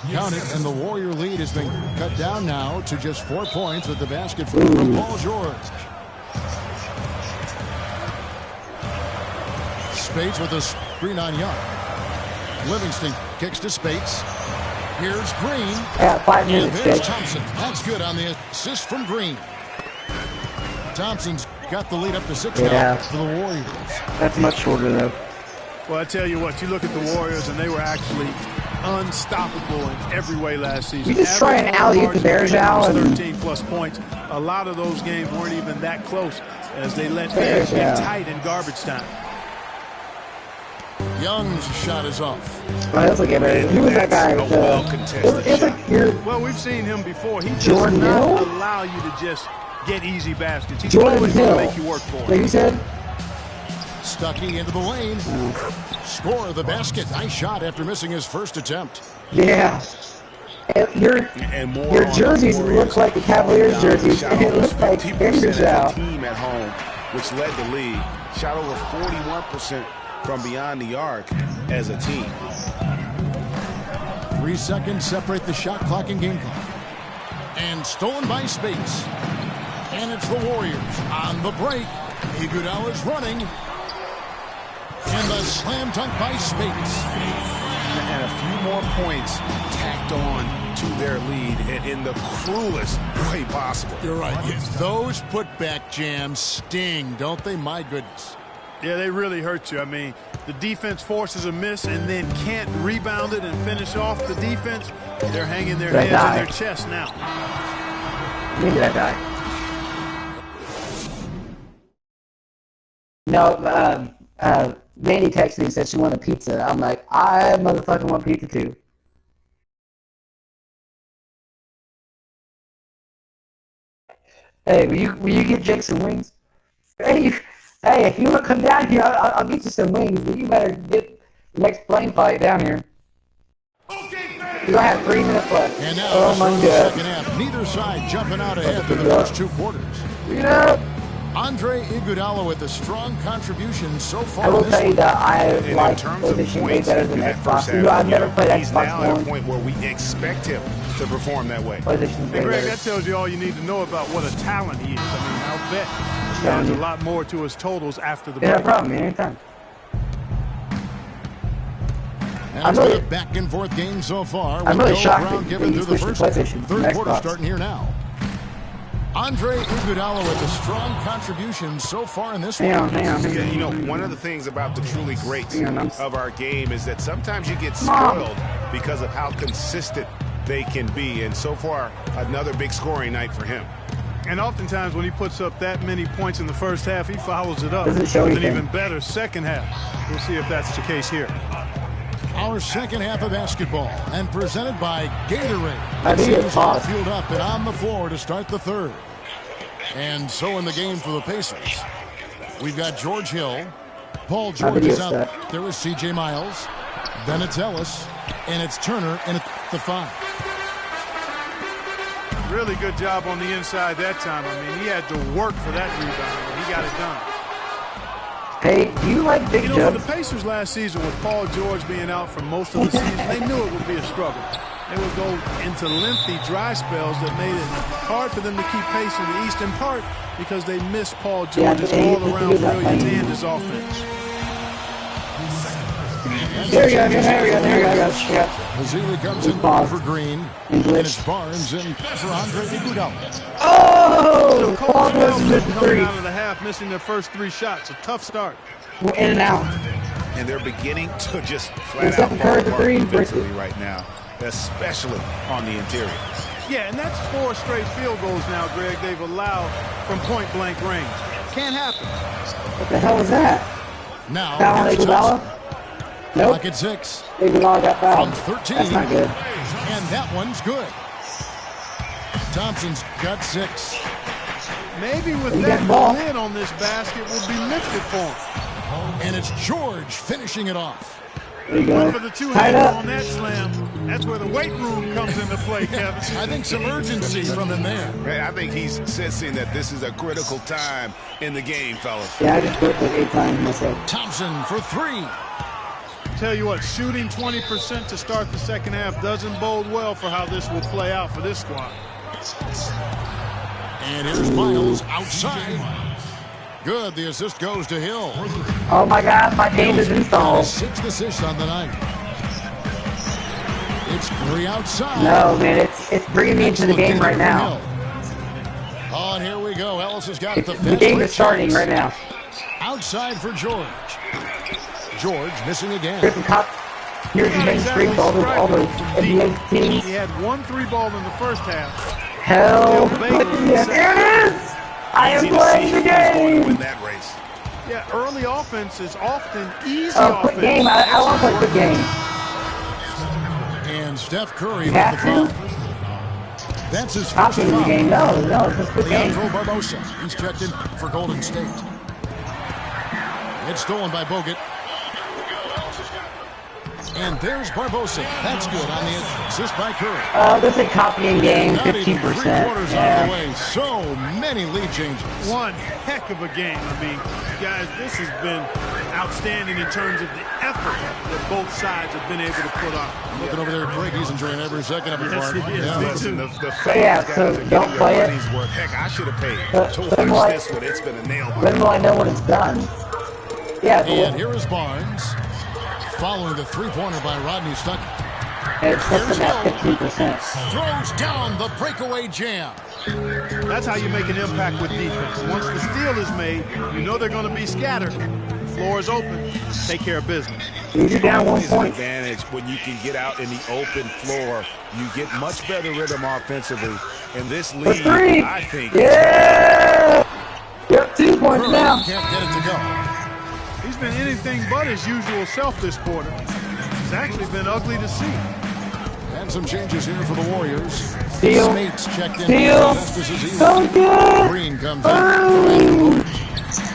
Count it, and the Warrior lead has been cut down now to just 4 points with the basket from Paul George. Spates with a screen on Young. Livingston kicks to Spates. Here's Green. Yeah, 5 And minutes, there's Jake. Thompson. That's good on the assist from Green. Thompson's got the lead up to 6 Yeah. now for the Warriors. That's much shorter, though. Well, I tell you what, you look at the Warriors, and they were actually unstoppable in every way last season. You just try and alley-oop the Bears out and- 13-plus points. A lot of those games weren't even that close as they let Bears, things get yeah. tight in garbage time. Young's shot is off. Oh, that's like who was that guy? A well-contested It's like you're Well, we've seen him before. He does Jordan not Hill? allow you to just get easy baskets. He's Jordan always going Hill. to make you work for Like it. you said? Stuckey into the lane. Score the basket. Nice shot after missing his first attempt. Yeah. Your jerseys look like the Cavaliers jerseys. It looks like fingers out. Team at home, which led the league, shot over 41% from beyond the arc as a team. 3 seconds separate the shot clock and game clock. And stolen by Spates. And it's the Warriors on the break. Iguodala's running. And the slam dunk by Spates. And a few more points tacked on to their lead in the cruelest way possible. You're right. Yes, those putback jams sting, don't they? My goodness. Yeah, they really hurt you. I mean, the defense forces a miss and then can't rebound it and finish off the defense. They're hanging their heads in their chest now. When did I die? No, Mandy texted me and said she wanted pizza. I'm like, I motherfucking want pizza too. Hey, will you get Jake some wings? Hey, if you want to come down here, I'll get you some wings, but you better get the next plane flight down here. We don't have 3 minutes left. And now, oh my God. Second half, neither side jumping out ahead in the first 2 quarters. Yeah. Andre Iguodala with a strong contribution so far. I will tell you that I like terms the of position way points better than in that Xbox. first half, I've never played he's Xbox now at a point where we expect him to perform that way. Hey, Greg, that tells you all you need to know about what a talent he is. I mean, I'll bet he adds a lot more to his totals after the break. Yeah, no problem, man. Anytime. And it's been a back and forth game so far. I'm really shocked round given through the first third quarter starting here now. Andre Iguodala with a strong contribution so far in this one. Yeah, you know, one of the things about the truly greats of our game is that sometimes you get spoiled because of how consistent they can be. And so far, another big scoring night for him. And oftentimes when he puts up that many points in the first half, he follows it up with an even better second half. We'll see if that's the case here. Our second half of basketball and presented by Gatorade. I think it's all fueled up and on the floor to start the third. And so in the game for the Pacers, we've got George Hill. Paul George is out. There is C.J. Miles. Then it's Ellis. And it's Turner in at the 5. Really good job on the inside that time. I mean, he had to work for that rebound, but he got it done. Hey, do you like big jugs? For the Pacers last season, with Paul George being out for most of the season, they knew it would be a struggle. They would go into lengthy dry spells that made it hard for them to keep pace in the East, in part because they missed Paul George's all-around brilliance and his offense. There we go. Mazzilli comes in for Green. And it's Barnes in for Andre Iguodala. Oh! Paul George missed 3. Out of the half, missing their first 3 shots. A tough start. We're in and out. And they're beginning to just flat out fall apart defensively right now, especially on the interior. Yeah, and that's 4 straight field goals now, Greg, they've allowed from point-blank range. Can't happen. What the hell was that? Now, Iguodala? Nope. Like at 6. Iguodala got fouled. From 13. That's not good. And that one's good. Thompson's got 6. Maybe with that lid on this basket would be lifted for him. And it's George finishing it off. There you go. But for the 2-handed on that slam, that's where the weight room comes into play, Kevin. I think some urgency from him there. I think he's sensing that this is a critical time in the game, fellas. Yeah, I just put like 8 times myself. Thompson for 3. Tell you what, shooting 20% to start the second half doesn't bode well for how this will play out for this squad. And here's Miles outside. Good, the assist goes to Hill. Oh my God, my game is installed. 6th assist on the night. It's 3 outside. No, man, it's bringing me into the game right now. Oh, and here we go. Ellis has got the game is starting right now. Outside for George. George missing again. Here's the main streak for all the NBA teams. He had 1 3-ball in the first half. Hell, yeah, there it is! I am playing the game! Win that race. Yeah, early offense is often easy quick offense. Game. I want to play quick game. And Steph Curry with the foul. That's his first foul. Game. No, it's just quick game. Leandro Barbosa. He's checked in for Golden State. It's stolen by Bogut. And there's Barbosa. That's good on the assist by Curry. This is a copying game, Not even 15%. three-quarters out of the way. So many lead changes. One heck of a game. I mean, guys, this has been outstanding in terms of the effort that both sides have been able to put on. Looking over there at Greg, he's enjoying every second of it. Yes, he is. Yeah. Me Listen, too. the Yeah, fans so guys are don't getting play their it. money's worth. Heck, I should have paid to When will watch I- this one. It's been a nail biter. When will I know when it's done? Yeah, And here is Barnes following the three-pointer by Rodney Stuckey. it's less than that 15%. Throws down the breakaway jam. That's how you make an impact with defense. Once the steal is made, you know they're going to be scattered. The floor is open. Take care of business. You're down 1 It's an point. advantage when you can get out in the open floor. You get much better rhythm offensively. In this For league, three. I think. Yeah! Yep, 2 points now. Can't get it to go. He's been anything but his usual self this quarter. It's actually been ugly to see. And some changes here for the Warriors. Steal. Spates checked in. Steal. Justice is easy. So good. Green comes in.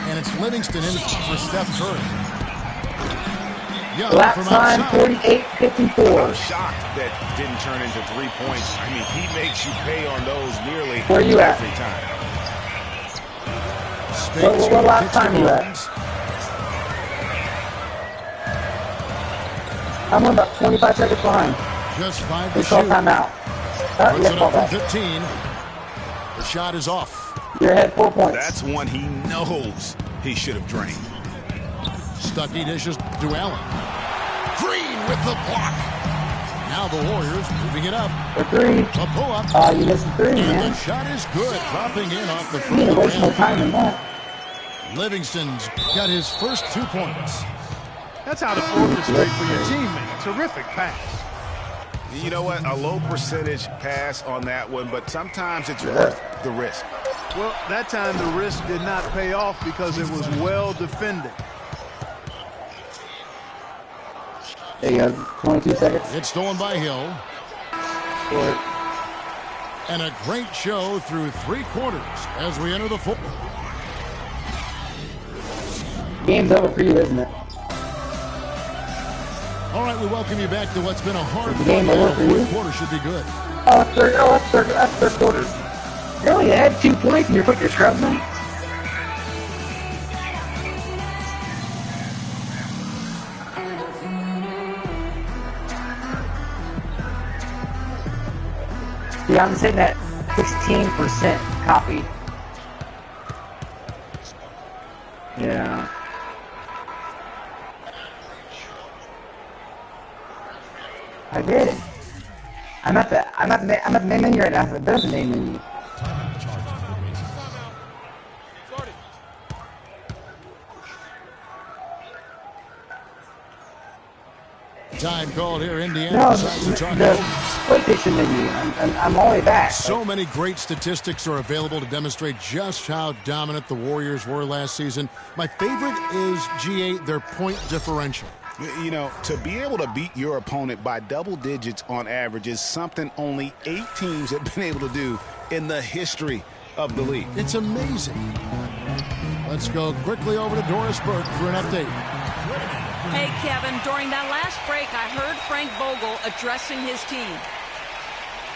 And it's Livingston in for Steph Curry. Young Lap from time outside. 48-54. I'm shocked that didn't turn into 3 points. I mean, he makes you pay on those nearly Where you at? every time. Spates What lap kicks to time you at? Barnes. I'm about 25 seconds behind. Just 5 to They call shoot. timeout. Puts Yeah, it call up from back. 15. The shot is off. You're ahead 4 points. That's one he knows he should have drained. Stuckey dishes to Allen. Green with the block. Now the Warriors moving it up. For 3. A pull-up. You missed the 3, And the man. shot is good. Dropping in off the You front need of to the waste more rim. time than that. Livingston's got his first 2 points. That's how to orchestrate for your teammate. Terrific pass. You know what? A low percentage pass on that one, but sometimes it's worth the risk. Well, that time the risk did not pay off because it was well defended. There you go. 22 seconds. It's stolen by Hill. Short. And a great show through 3 quarters as we enter the fourth. Game's over for you, isn't it? All right, we welcome you back to what's been a hard The game one. over for The you? fourth quarter should be good. That's third quarter. Really? You had 2 points and you're putting your scrubs in? Yeah, I'm sitting at 16% copy. Yeah. I did. I'm at the main menu right now. There's the main menu. Time called here. Indiana No, decides to talk the over. PlayStation menu. I'm all the way back. So many great statistics are available to demonstrate just how dominant the Warriors were last season. My favorite is G8, their point differential. You know, to be able to beat your opponent by double digits on average is something only 8 teams have been able to do in the history of the league. It's amazing. Let's go quickly over to Doris Burke for an update. Hey, Kevin, during that last break, I heard Frank Vogel addressing his team.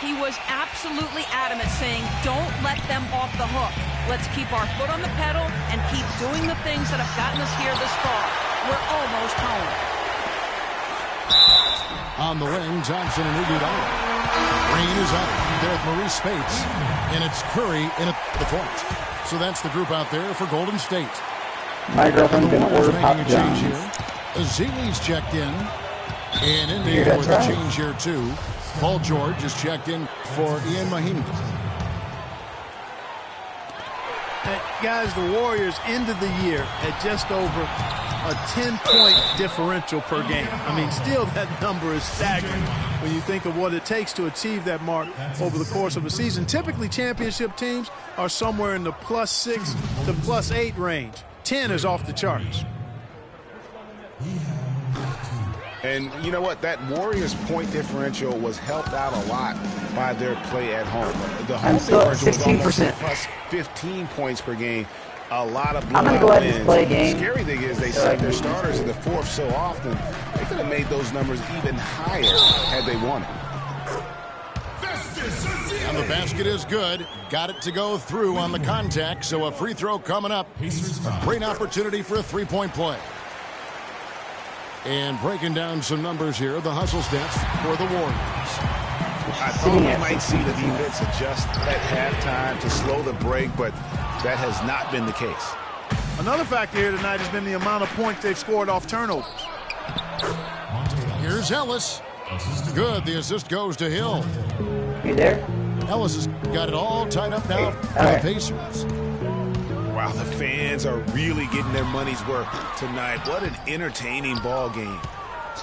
He was absolutely adamant, saying, don't let them off the hook. Let's keep our foot on the pedal and keep doing the things that have gotten us here this far. We're almost home. On the wing, Johnson and Iguodala. Green is up there with Maurice Spates, and it's Curry in at the point. So that's the group out there for Golden State. My girlfriend's The gonna Warriors order making Papa a change John's. here. Azili's checked in. And Yeah, Indiana that's with right. a change here, too. Paul George is checked in for Ian Mahinmi. Guys, the Warriors ended the year at just over a 10-point differential per game. I mean, still that number is staggering when you think of what it takes to achieve that mark over the course of a season. Typically, championship teams are somewhere in the +6 to +8 range. 10 is off the charts. And you know what? That Warriors point differential was helped out a lot by their play at home. The home I'm still at differential was almost 16%. plus 15 points per game. A lot of I'm gonna blowout go ahead and wins. play a game. The scary thing is they set their starters in the fourth so often. It could have made those numbers even higher had they wanted. And the basket is good. Got it to go through on the contact, so a free throw coming up. A great opportunity for a three-point play. And breaking down some numbers here, the hustle stats for the Warriors. I thought we might see the defense adjust at halftime to slow the break, but that has not been the case. Another factor here tonight has been the amount of points they've scored off turnovers. Here's Ellis. Good. The assist goes to Hill. You there? Ellis has got it all tied up now for the Pacers. Wow, the fans are really getting their money's worth tonight. What an entertaining ball game.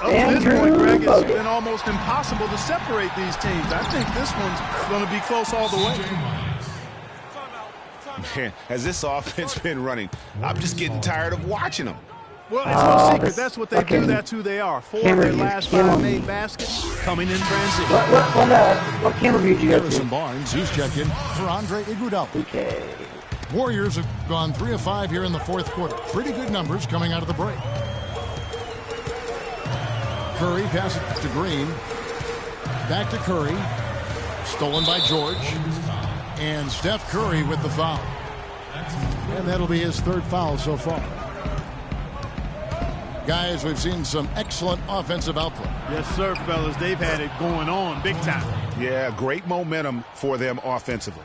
Up to this point, Greg, it's been almost impossible to separate these teams. I think this one's going to be close all the way. Man, has this offense been running? I'm just getting tired of watching them. Well, it's no secret. That's what they do. That's who they are. 4 of their last 5 made baskets coming in transition. What camera view did you go Harrison to? Barnes, he's checked in for Andre Iguodala. Okay. Warriors have gone 3 of 5 here in the fourth quarter. Pretty good numbers coming out of the break. Curry passes it to Green. Back to Curry. Stolen by George. And Steph Curry with the foul. And that'll be his 3rd foul so far. Guys, we've seen some excellent offensive output. Yes, sir, fellas. They've had it going on big time. Yeah, great momentum for them offensively.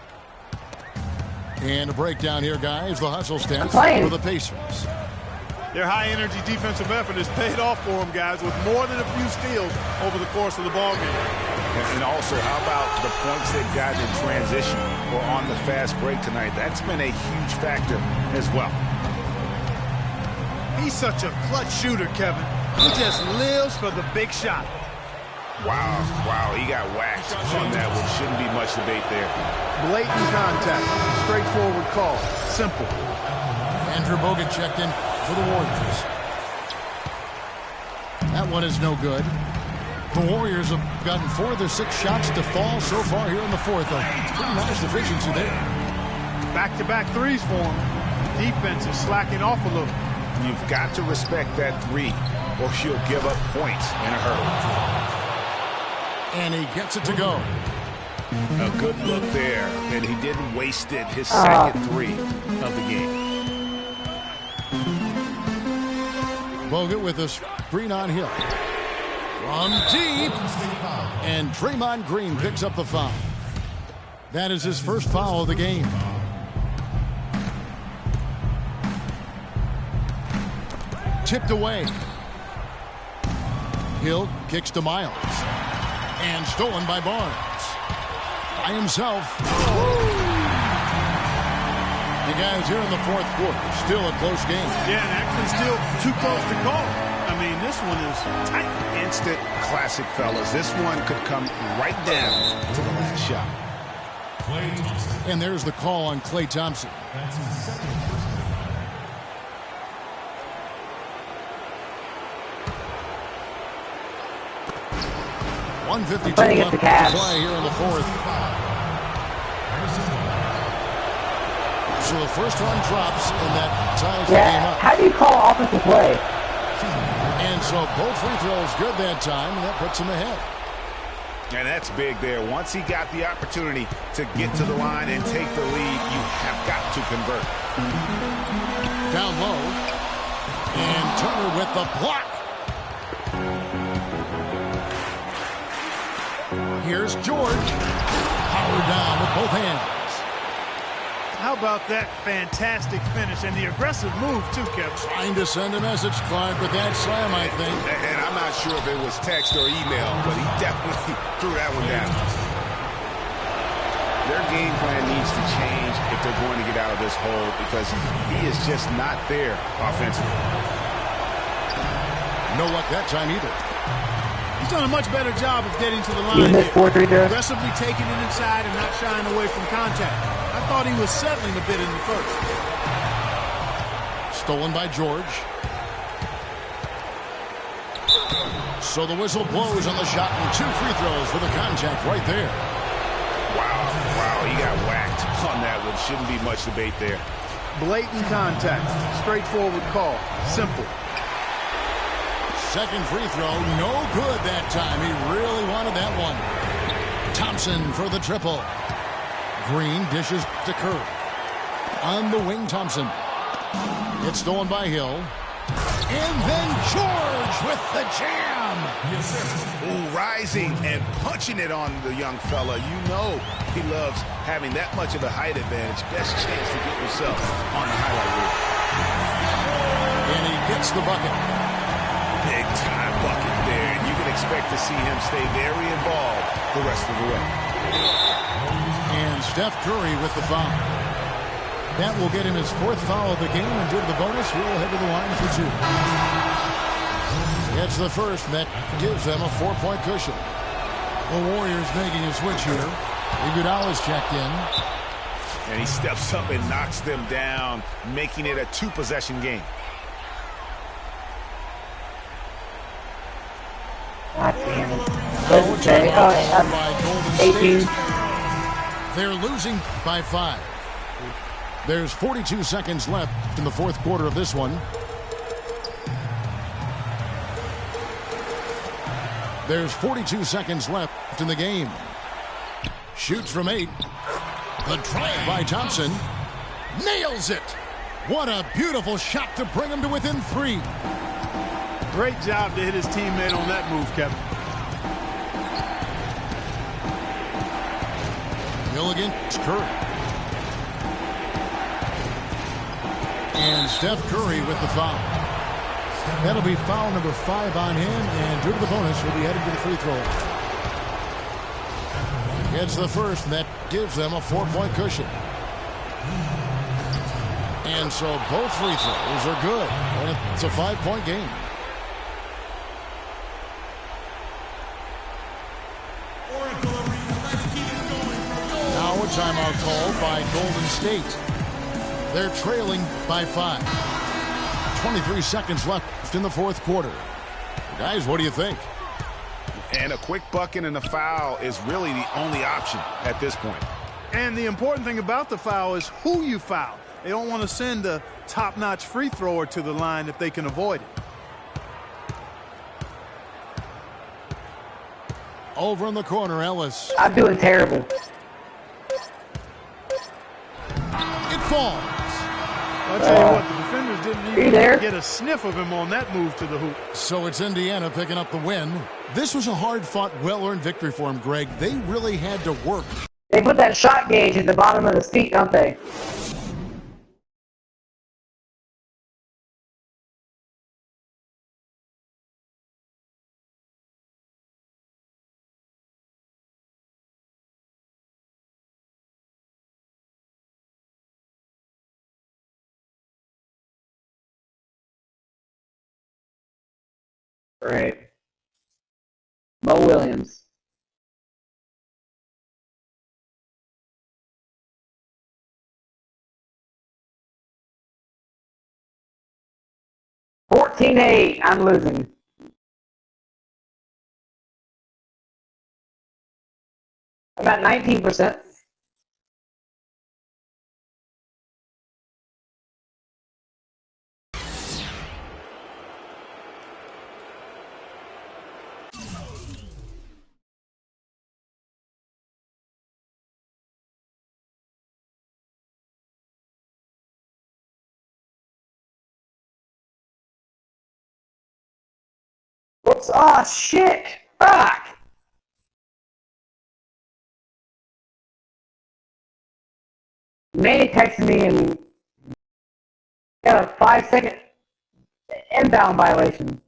And a breakdown here, guys. The hustle stats for the Pacers. Their high-energy defensive effort has paid off for them, guys, with more than a few steals over the course of the ballgame. And also, how about the points they've gotten in transition or on the fast break tonight? That's been a huge factor as well. He's such a clutch shooter, Kevin. He just lives for the big shot. Wow, he got whacked on that one. Shouldn't be much debate there. Blatant contact. Straightforward call. Simple. Andrew Bogut checked in for the Warriors. That one is no good. The Warriors have gotten 4 of their 6 shots to fall so far here in the fourth. Pretty nice efficiency there. Back-to-back threes for him. Defense is slacking off a little. You've got to respect that 3, or she'll give up points in a hurry. And he gets it to go. A good look there, and he didn't waste it. His second 3 of the game. Bogut with a screen on Hill. From deep. And Draymond Green picks up the foul. That is his first foul of the game. Tipped away. Hill kicks to Miles. And stolen by Barnes. By himself. The guys here in the fourth quarter. Still a close game. Yeah, and actually still too close to call. I mean, this one is tight. Instant classic, fellas. This one could come right down to the last shot. And there's the call on Klay Thompson. .152 left to play here in the fourth. So the first one drops, and that ties the game up. How do you call offensive play? And so both free throws good that time, and that puts him ahead. And that's big there. Once he got the opportunity to get to the line and take the lead, you have got to convert. Down low. And Turner with the block. Here's George. Powered down with both hands. How about that fantastic finish and the aggressive move, too, Kevin? Trying to send a message, Clark, with that slam, I think. And I'm not sure if it was text or email, but he definitely threw that one down. Their game plan needs to change if they're going to get out of this hole because he is just not there offensively. No luck that time either. He's done a much better job of getting to the line here. Aggressively taking it inside and not shying away from contact. I thought he was settling a bit in the first. Stolen by George. So the whistle blows on the shot and 2 free throws for the contact right there. Wow, he got whacked on that one. Shouldn't be much debate there. Blatant contact. Straightforward call. Simple. Second free throw, no good that time. He really wanted that one. Thompson for the triple. Green dishes to Curry. On the wing, Thompson. It's stolen by Hill. And then George with the jam. Ooh, rising and punching it on the young fella. You know he loves having that much of a height advantage. Best chance to get yourself on the highlight reel. And he gets the bucket. Big time bucket there. And you can expect to see him stay very involved the rest of the way. And Steph Curry with the foul. That will get him his fourth foul of the game, and due to the bonus, he'll head to the line for 2. Gets the first, and that gives them a 4-point cushion. The Warriors making a switch here. Iguodala's checked in. And he steps up and knocks them down, making it a 2-possession game. God damn it. Let's say, 18. They're losing by 5. There's 42 seconds left in the fourth quarter of this one. There's 42 seconds left in the game. Shoots from 8. The drive by Thompson. Nails it. What a beautiful shot to bring him to within 3. Great job to hit his teammate on that move, Kevin. Hill against Curry. And Steph Curry with the foul. That'll be foul number 5 on him, and due to the bonus, he'll be headed to the free throw. Gets the first, and that gives them a 4-point cushion. And so both free throws are good, and it's a 5-point game. Now a timeout called by Golden State. They're trailing by 5. 23 seconds left in the fourth quarter. Guys, what do you think? And a quick bucket and a foul is really the only option at this point. And the important thing about the foul is who you foul. They don't want to send a top-notch free thrower to the line if they can avoid it. Over in the corner, Ellis. I'm doing terrible. It falls. I'll tell you what, the defenders didn't even get a sniff of him on that move to the hoop. So it's Indiana picking up the win. This was a hard-fought, well-earned victory for him, Greg. They really had to work. They put that shot gauge at the bottom of the seat, don't they? Right. Mo Williams. $14-8. I'm losing. About 19%. Whoops. Oh, shit. Fuck. Manny texted me and got a 5-second inbound violation.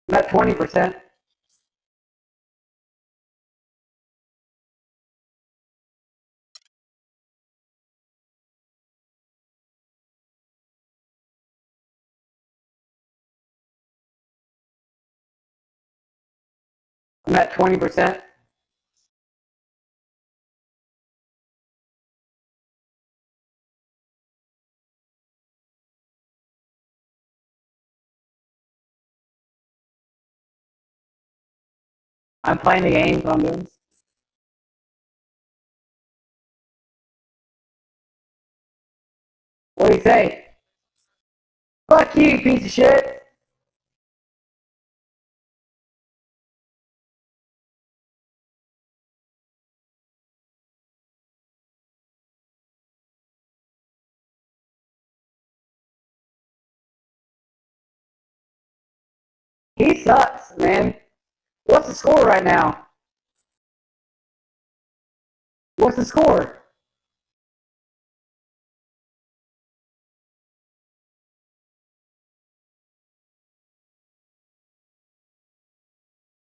About 20%. I'm at 20%. I'm playing the game, so I'm doing. What do you say? Fuck you, piece of shit. He sucks, man. What's the score right now? What's the score?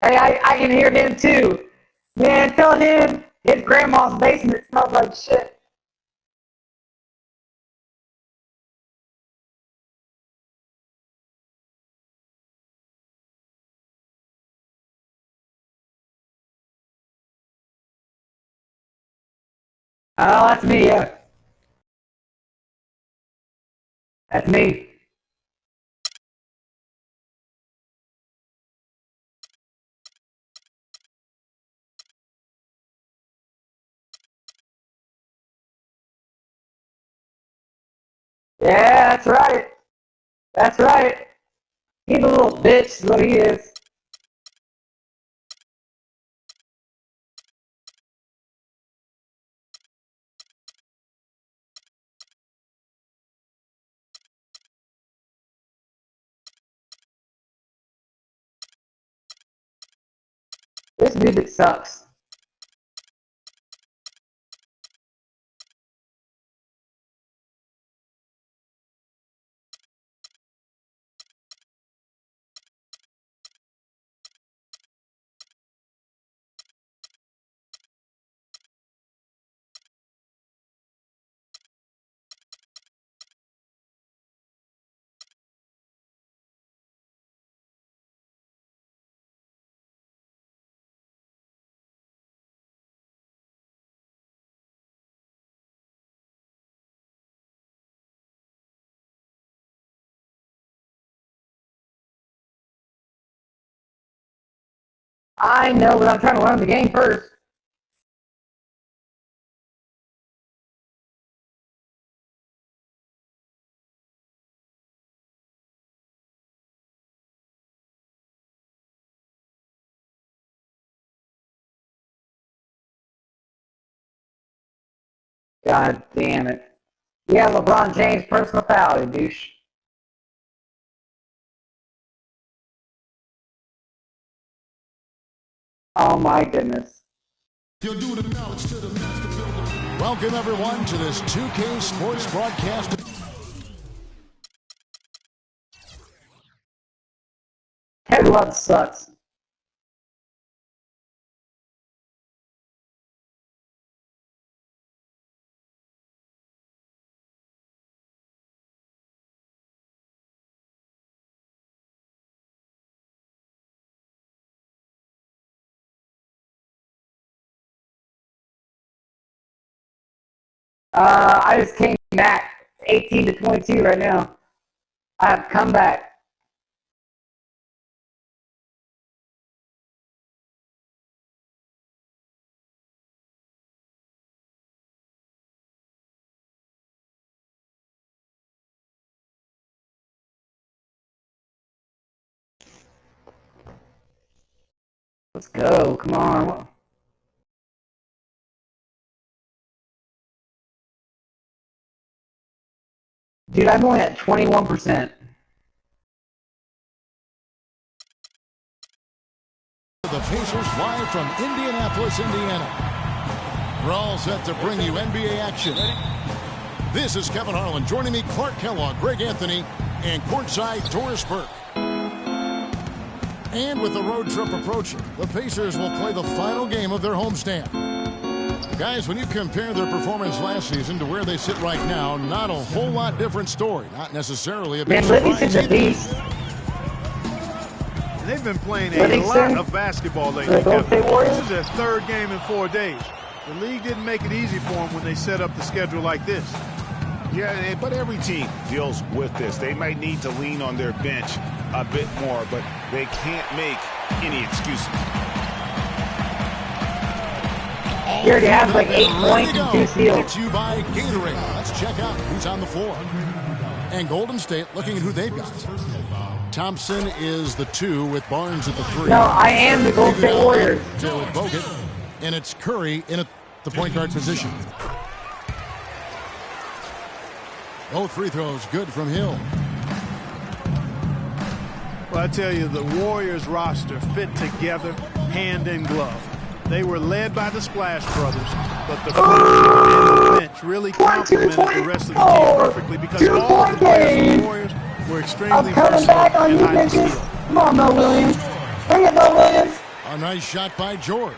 Hey, I can hear him too. Man, tell him his grandma's basement smells like shit. Oh, that's me, yeah. That's me. Yeah, that's right. That's right. He's a little bitch, is what he is. This music sucks. I know, but I'm trying to learn the game first. God damn it. Yeah, LeBron James personal foul, you douche. Oh my goodness. Welcome, everyone, to this 2K Sports broadcast. Head Love sucks. I just came back. It's 18 to 22 right now. I have come back. Let's go. Come on. Dude, I'm only at 21%. The Pacers live from Indianapolis, Indiana. We're all set to bring you NBA action. This is Kevin Harlan. Joining me, Clark Kellogg, Greg Anthony, and courtside Doris Burke. And with the road trip approaching, the Pacers will play the final game of their homestand. Guys, when you compare their performance last season to where they sit right now, not a whole lot different story. Not necessarily a big surprise either. And they've been playing What a they lot say? of basketball lately, The Golden Kevin. State Warriors? This is their third game in 4 days. The league didn't make it easy for them when they set up the schedule like this. Yeah, but every team deals with this. They might need to lean on their bench a bit more, but they can't make any excuses. He already has like 8 points and 2 steals. Brought to you by Gatorade. Let's check out who's on the floor. And Golden State looking at who they've got. Thompson is the 2 with Barnes at the 3. No, I am the Golden State Warriors. To Bogut, and it's Curry in at the point guard position. Both free throws good from Hill. Well, I tell you, the Warriors roster fit together hand in glove. They were led by the Splash Brothers, but the friendship and the bench really complemented the rest of the team perfectly because all of the players of the Warriors were extremely I'm coming back on you, and high bitches. skill. Come on, Mo Williams. Bring it, Mo Williams. A nice shot by George.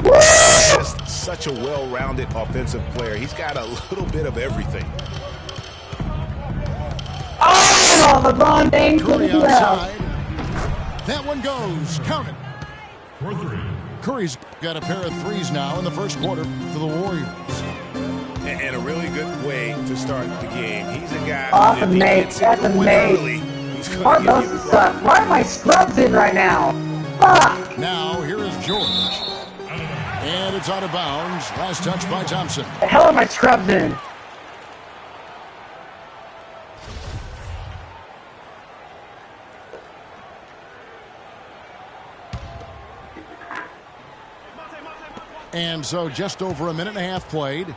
Just such a well-rounded offensive player. He's got a little bit of everything. Oh, LeBron James. Curry Well. outside. That one goes. Count it. Curry's got a pair of threes now in the first quarter for the Warriors. And a really good way to start the game. He's a guy Awesome, who, if he mate. gets That's it going amazing. early, he's going Why to give you those the suck? Why are my scrubs in right now? Fuck. Now here is George. And it's out of bounds. Last touch by Thompson. The hell are my scrubs in? And so just over a minute and a half played.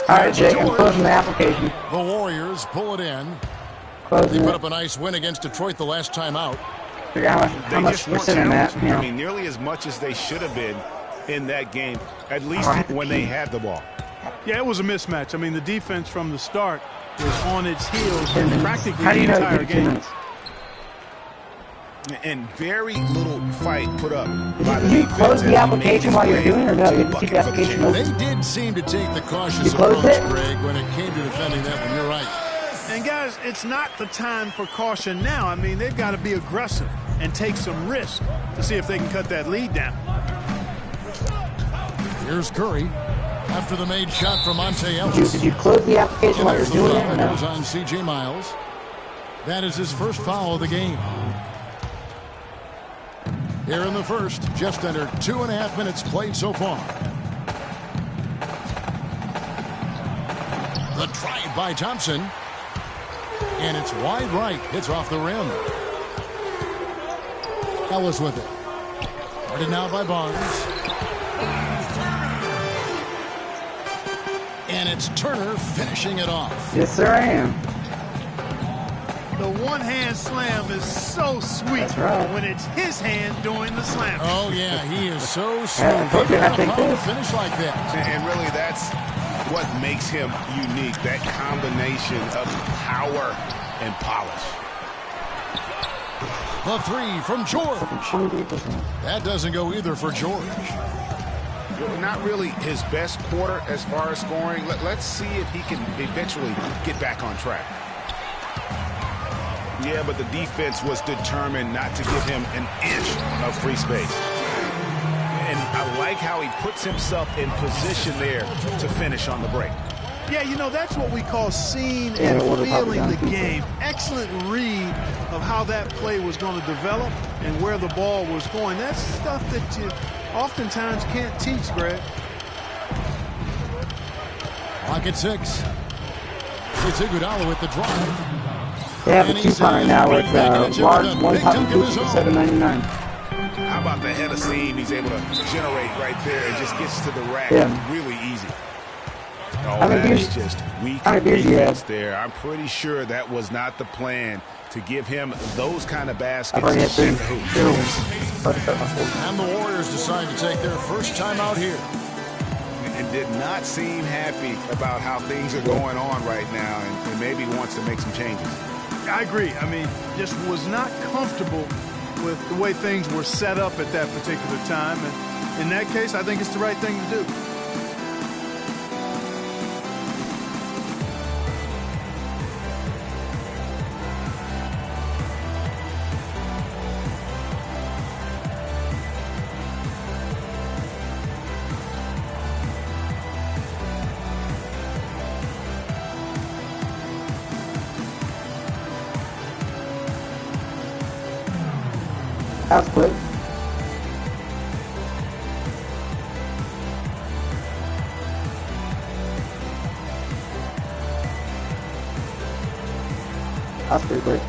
All right, Jake, I'm closing the application. The Warriors pull it in. They Closing put it. up a nice win against Detroit the last time out. Figure out They how much just weren't percent in that. challenged. You know. I mean, nearly as much as they should have been in that game, at least when they had the ball. Yeah, it was a mismatch. I mean, the defense from the start was on its heels practically How do you the know entire you game. And very little fight put up by the Did you defense. close as the he application made while his you're doing it, or no? way You to have to keep bucket the for the application championship. They did seem to take the cautious You closed approach, it? Greg, when it came to defending that one. You're right. And guys, it's not the time for caution now. I mean, they've got to be aggressive and take some risk to see if they can cut that lead down. Here's Curry after the made shot from Monte Ellis. Did you close the application And while you're there's the doing foul. it, or That no? was on C.J. Miles. That is his first foul of the game. Here in the first, just under 2.5 minutes played so far. The drive by Thompson. And it's wide right. Hits off the rim. Ellis with it. Guarded now by Barnes. And it's Turner finishing it off. Yes, sir, I am. The one-hand slam is so sweet That's right. when it's his hand doing the slam. Oh, yeah, he is so smooth. I told you, I think How to this. finish like that. And really, that's what makes him unique, that combination of power and polish. The three from George. 28%. That doesn't go either for George. Not really his best quarter as far as scoring. Let's see if he can eventually get back on track. Yeah, but the defense was determined not to give him an inch of free space. And I like how he puts himself in position there to finish on the break. Yeah, you know, that's what we call seeing Yeah, and it would've probably feeling the done. game. Excellent read of how that play was going to develop and where the ball was going. That's stuff that you oftentimes can't teach, Greg. Clock at 6. It's Iguodala with the drive. They have a And he's coupon right now with right large back one into top the big dunk of his for own. $7.99. How about the head of steam he's able to generate right there and just gets to the rack Yeah. really easy. Oh, How many that is beers- just weak how many beers you defense had? there. I'm pretty sure that was not the plan to give him those kind of I've baskets. already had 3. at the hoop. And the Warriors decide to take their first time out here. And did not seem happy about how things are going on right now and maybe wants to make some changes. I agree. I mean, just was not comfortable with the way things were set up at that particular time. And in that case, I think it's the right thing to do. That was quick. That's pretty quick.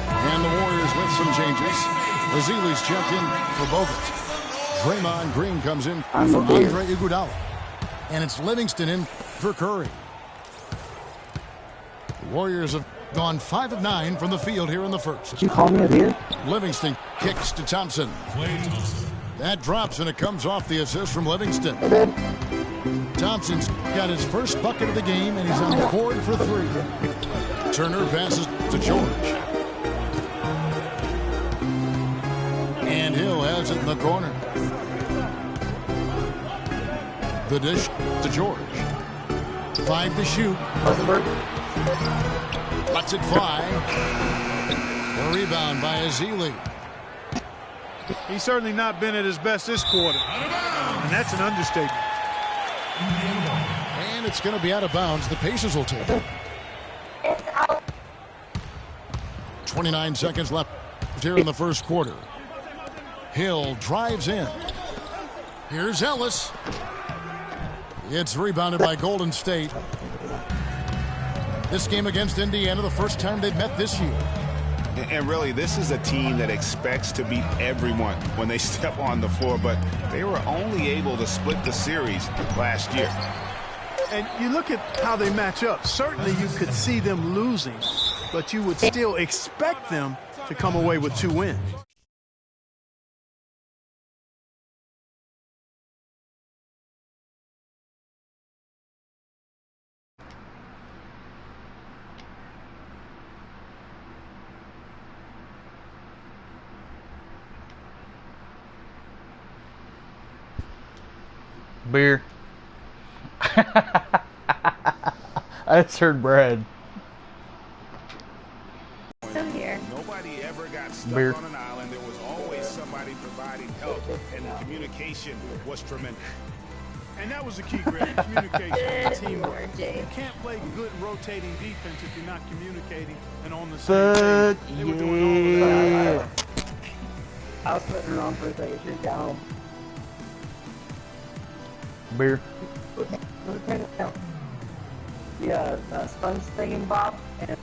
And the Warriors with some changes. Lazili's checked in for Bogut. Draymond Green comes in for Andre Iguodala. And it's Livingston in for Curry. The Warriors have gone 5 of 9 from the field here in the first. Did you call me up here? Livingston kicks to Thompson. That drops and it comes off the assist from Livingston. Thompson's got his first bucket of the game and he's on the board for 3. Turner passes to George. And Hill has it in the corner. The dish to George. 5 to shoot. Lets it fly. A rebound by Azili. He's certainly not been at his best this quarter. And that's an understatement. And it's going to be out of bounds. The Pacers will take it. 29 seconds left here in the first quarter. Hill drives in. Here's Ellis. It's rebounded by Golden State. This game against Indiana, the first time they've met this year. And really, this is a team that expects to beat everyone when they step on the floor, but they were only able to split the series last year. And you look at how they match up. Certainly you could see them losing, but you would still expect them to come away with 2 wins. Beer. I just heard bread. Still here. Nobody ever got stuck Beer. on an island. There was always somebody providing help, and the communication was tremendous. And that was the key, Greg. Communication and teamwork. Jay. You can't play good rotating defense if you're not communicating and on the same page. They were doing all of that. I was putting her on for a second. She's down. Beer. Yeah, sponge thing, Bob. And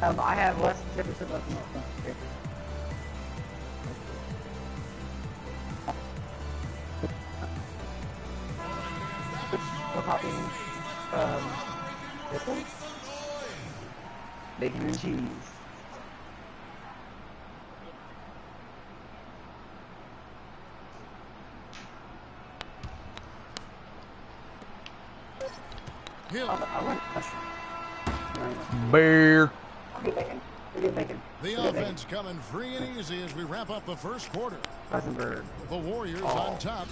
I have less than 10% left in my phone. We're popping this one. Bacon and cheese. Hill. I want mushroom. Beer. I'll get bacon. I'll get bacon. The offense coming free and easy as we wrap up the first quarter. Rosenberg. The Warriors on top,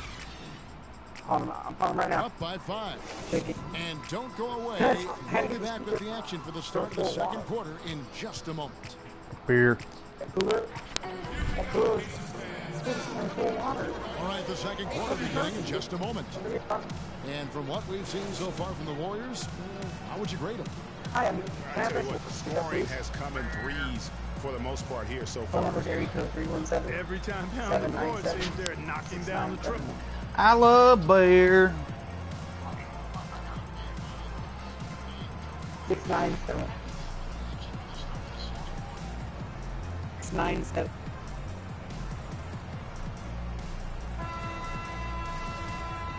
I'm calling right now. up by 5. Chicken. And don't go away. We'll be back with the action for the start of the second quarter in just a moment. Beer. Cooler. Cooler. Water. All right, the second quarter beginning in just a moment. And from what we've seen so far from the Warriors, how would you grade them? I am. I tell you what, the scoring has come in threes for the most part here so far. Area code 317. Every time down the floor, it seems they're knocking down the triple. I love beer. 697. 697.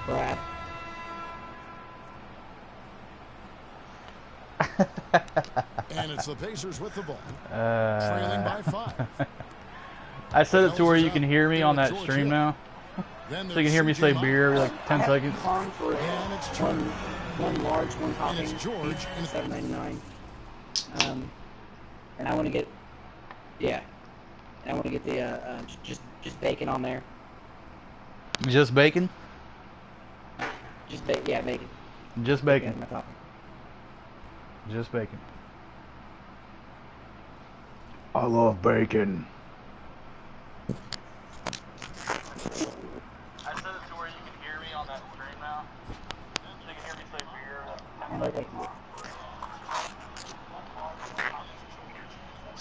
Brad. And it's the Pacers with the ball. Trailing by 5. I set it to where you can hear me on that stream now. So you can hear me say beer every like 10 seconds. And it's Turner. One large, one And topping. it's George. And it's $7.99. And I want to get, yeah. And I want to get the just bacon on there. Just bacon? Yeah, bacon. Just Bacon bacon. on my topping. Just bacon. I love bacon. I set it to where you can hear me on that stream now. So you can hear me say beer. I like bacon.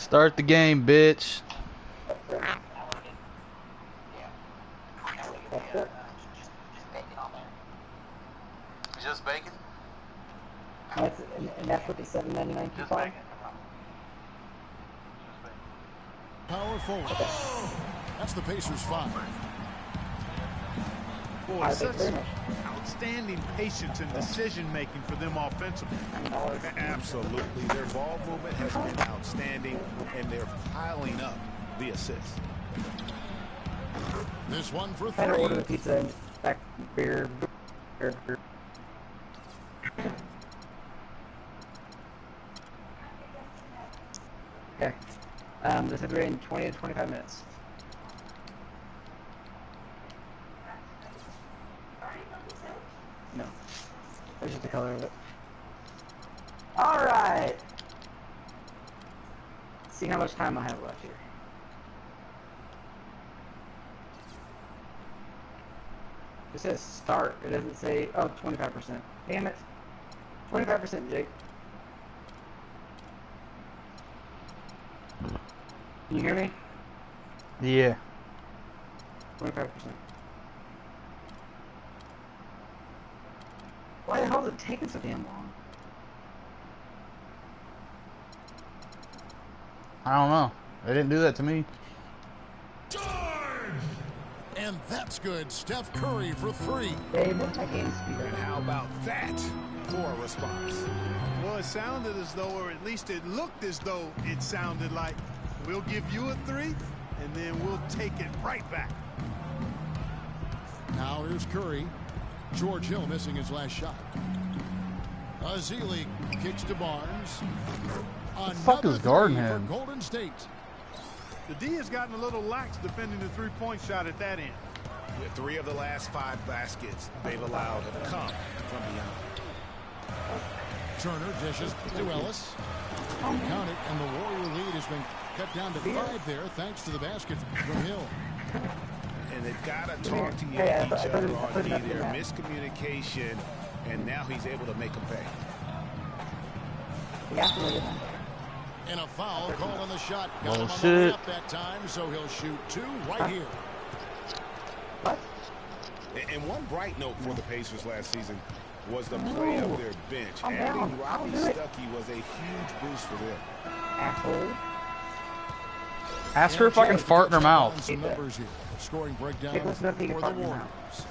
Start the game, bitch. Just bacon? And that's what the $7.99 coupon. Power forward. That's the Pacers' 5. Boy, such outstanding patience and decision-making for them offensively. Absolutely. Their ball movement has been outstanding, and they're piling up the assists. This one for I order the 3. pizza and back beer. Okay. This will be in 20 to 25 minutes. No. That's just the color of it. Alright! See how much time I have left here. It says start. It doesn't say, oh, 25%. Damn it. 25%, Jake. Can you hear me? Yeah. 25%. Why the hell is it taking so damn long? I don't know. They didn't do that to me. And that's good. Steph Curry for 3. Babe, what's my game speed? And how about that for a response? Well, it sounded as though, or at least it looked as though it sounded like, we'll give you a 3, and then we'll take it right back. Now here's Curry. George Hill missing his last shot. Azili kicks to Barnes. The fuck is guarding him? For Golden State. The D has gotten a little lax defending the three-point shot at that end. Yeah, 3 of the last 5 baskets they've allowed have come from beyond. Turner dishes to Ellis. Count it, and the Warrior lead has been cut down to 5 there thanks to the basket from Hill. And they've got to talk to each other on D there. Miscommunication, and now he's able to make a pay. And a foul call on the shot. Oh, Got him on the shit. way up that time, so he'll shoot 2 right here. What? And one bright note for the Pacers last season was the play of their bench. Adding Robbie Stuckey was a huge boost for them. Asshole. Ask her if I can fart in her mouth. Some numbers here. Scoring breakdown It was nothing for to the fart in your Warriors.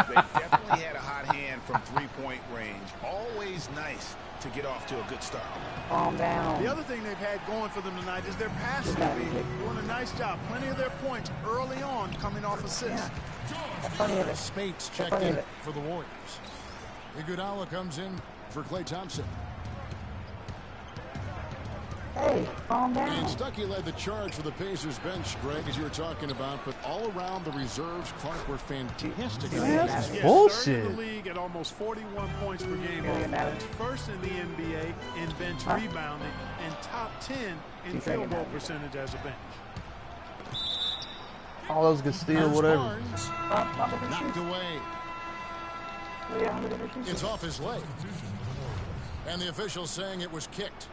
They definitely had a hot hand from three-point range. Always nice to get off to a good start. Calm down. The other thing they've had going for them tonight is their passing. Doing a nice job. Plenty of their points early on coming off assists. Plenty of it. Spates checked in for the Warriors. Iguodala comes in for Klay Thompson. Hey, calm And down. Stuckey led the charge for the Pacers bench, Greg, as you were talking about, but all around the reserves, Clark were fantastic. That's Third bullshit. in the league at almost 41 points per game. First in the NBA in bench rebounding and top 10 in field goal percentage as a bench. All those can steal, Here's whatever. Barnes. Knocked away. It's off his leg. And the official saying it was kicked.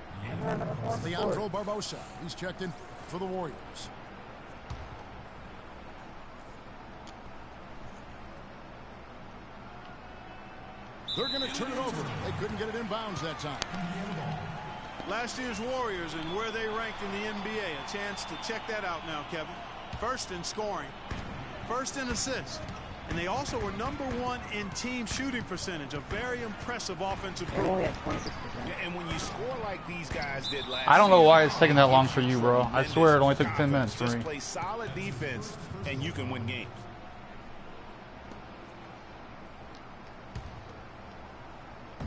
Leandro Barbosa. He's checked in for the Warriors. They're going to turn it over. They couldn't get it in bounds that time. Last year's Warriors and where they ranked in the NBA. A chance to check that out now, Kevin. First in scoring. First in assists. And they also were #1 in team shooting percentage. A very impressive offensive group. And when you score like these guys did last I don't know year, why it's taking that long for you, bro. I swear it only took 10 minutes for just me. play solid defense, and you can win games.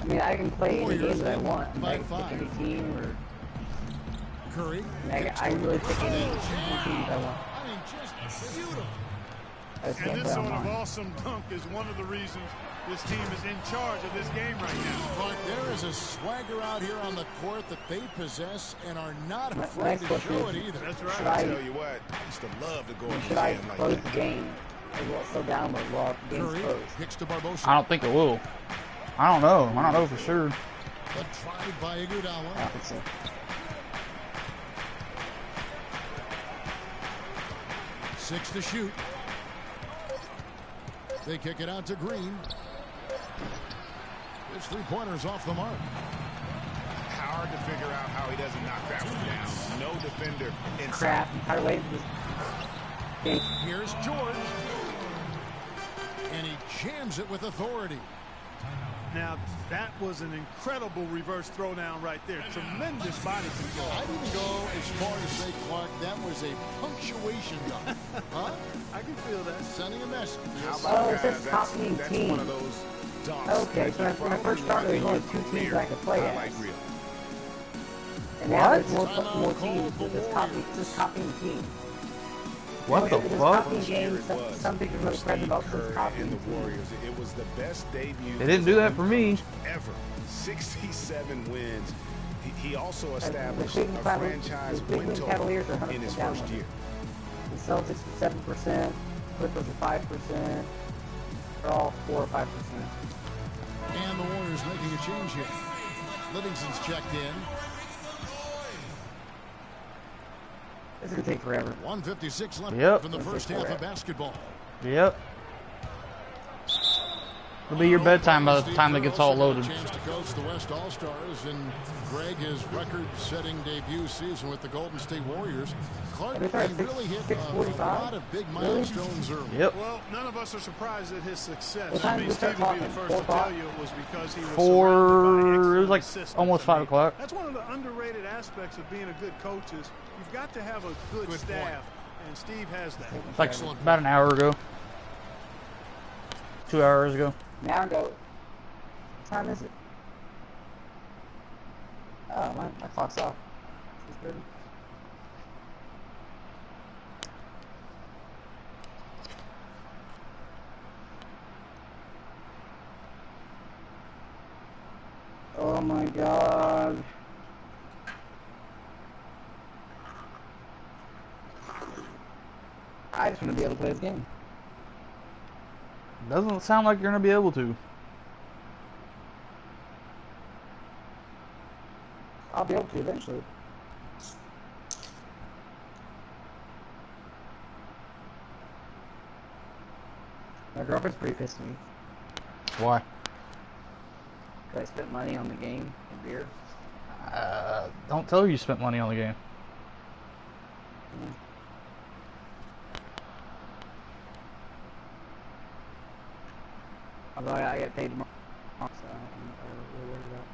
I mean, I can play any game that I want. I By can pick 5. any team, or Curry. I really pick any team I want. I mean, just beautiful. I just And can't this play sort of online. awesome dunk is one of the reasons this team is in charge of this game right now. But there is a swagger out here on the court that they possess and are not afraid Next to question show is, it either. That's Should right. I, I tell you what, I used to love to go in the should I gym like close that. the game? Or will it slow down while the game's Curry closed? kicks to Barbosa. I don't think it will. I don't know. I don't know for sure. But tried by I Iguodala. don't think so. 6 to shoot. They kick it out to Green. His three-pointer's off the mark. Hard to figure out how he doesn't knock that one down. No defender inside. Crap. I'm waiting for this. Here's George. And he jams it with authority. Now, that was an incredible reverse throwdown right there. Tremendous body control. I'd even go as far as say, Clark, that was a punctuation dunk. Huh? I can feel that. Sending a message. Oh, it says copying That's team. one of those dunks. Okay, so when I first started, there was only 2 teams I could play Highlight as. reel. And now there's more teams. It's just copying teams. What the fuck? First year it Some, was some people really spread Steve about this Kerr copying and the teams. Warriors. It was the best debut. They didn't do that for me. Ever. 67 wins. He also The established Cleveland a Cavaliers- franchise the win Cleveland total Cavaliers are 100% in his down first with year. it. The Celtics are 7%, Clippers are 5%. They're all 4 or 5%. And the Warriors making a change here. Livingston's checked in. This is going to take forever. 1:56 left Yep. in the first half of basketball. Yep. It'll be your bedtime by the time it gets all loaded. Chance to coach the West All-Stars, and Greg, his record-setting debut season with the Golden State Warriors. Clark, he really hit a lot of big milestones early. Yep. Well, none of us are surprised at his success. What I time mean, did we start Steve will be the talking? first to 4 o'clock? tell you it was because he was 4, surrounded by it was like excellent assistants. almost 5 o'clock. That's one of the underrated aspects of being a good coach is you've got to have a good staff, and Steve has that. It's like about an hour ago. 2 hours ago. Now go. What time is it? Oh, my clock's off. It's good. Oh my god. I just want to be able to play this game. Doesn't sound like you're gonna be able to. I'll be able to eventually. My girlfriend's pretty pissed at me. Why? 'Cause I spent money on the game and beer. Don't tell her you spent money on the game. Although I get paid tomorrow, so I'm not really worried about it.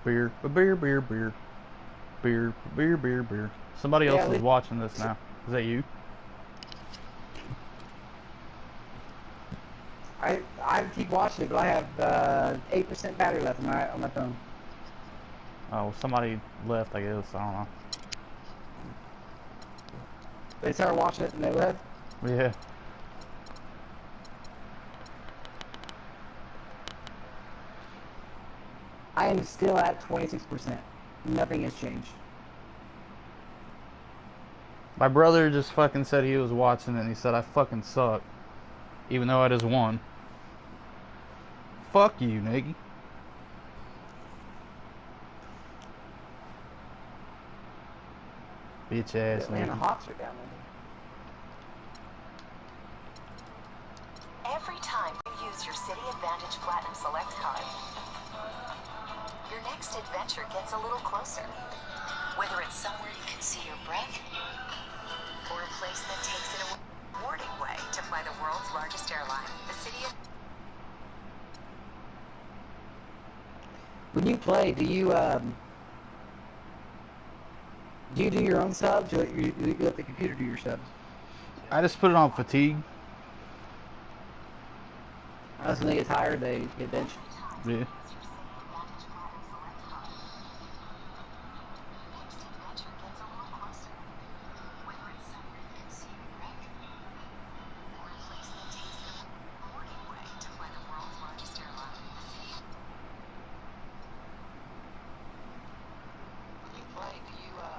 Beer, beer, beer, beer. Beer, beer, beer, beer. Somebody else is watching this now. Is that you? I keep watching it, but I have 8% battery left on my phone. Oh, somebody left, I guess. I don't know. They started watching it and they left. Yeah. I am still at 26%. Nothing has changed. My brother just fucking said he was watching it and he said I fucking suck. Even though I just won. Fuck you, Niggy. Bitch ass The Atlanta nigga. Hawks are down there. Every time you use your City Advantage Platinum Select card, your next adventure gets a little closer. Whether it's somewhere you can see your breath, or a place that takes it a rewarding way to fly the world's largest airline, the City of... When you play, do you do your own subs, or you let the computer do your subs? I just put it on fatigue. Unless when they get tired, they get benched. Yeah.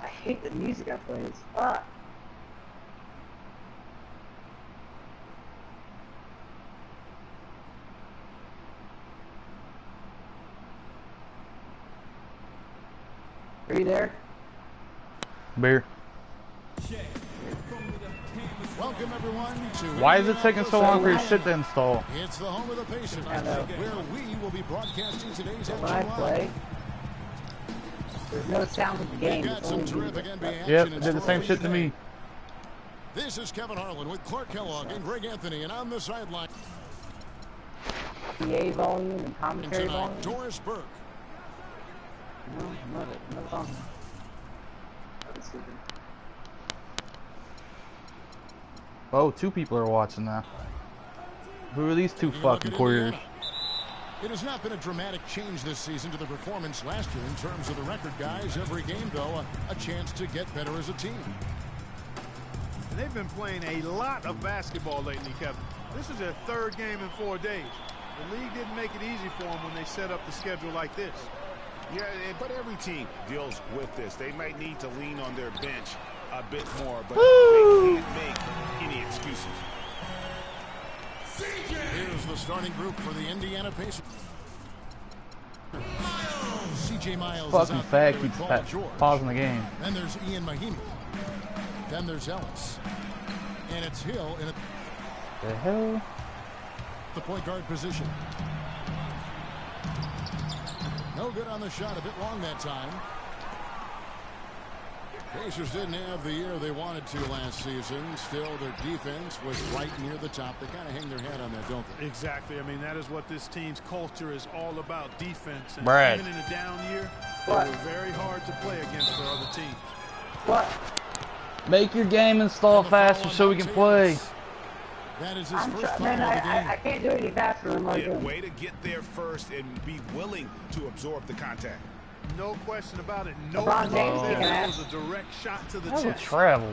I hate the music I play. It's fuck. Are you there? Beer. Welcome everyone to Why is it taking so long for your shit to install? It's the home of the Pacers, where we will be broadcasting today's action When I play, live. there's no sound of the game. We've got some terrific NBA action. Yep, in it did the store same for shit to you me. today. This is Kevin Harlan with Clark Kellogg and Greg Anthony, and on the sideline PA volume and and commentary tonight, volume. Doris Burke. No song. Oh, 2 people are watching now. Who are these 2 fucking queers? It has not been a dramatic change this season to the performance last year in terms of the record, guys. Every game, though, a chance to get better as a team. And they've been playing a lot of basketball lately, Kevin. This is their 3rd game in 4 days. The league didn't make it easy for them when they set up the schedule like this. Yeah, but every team deals with this. They might need to lean on their bench a bit more, but they can't make any excuses. Here's the starting group for the Indiana Pacers. C.J. Miles Fucking is out fag there keeps with Paul George. pausing the game. Then there's Ian Mahinmi. Then there's Ellis. And it's Hill in The hell? the point guard position. No good on the shot, a bit long that time. Pacers didn't have the year they wanted to last season. Still, their defense was right near the top. They kind of hang their head on that, don't they? Exactly. I mean, that is what this team's culture is all about, defense. And Brad. even in a down year, What? they were very hard to play against for other teams. What? Make your game install faster so we can play. That is his I'm first trying, foul man. of the game. I can't do any faster than like Yeah, this. way to get there first and be willing to absorb the contact. No question about it. No LeBron James there. kicking That ass. was a direct shot to the That was a chest. travel.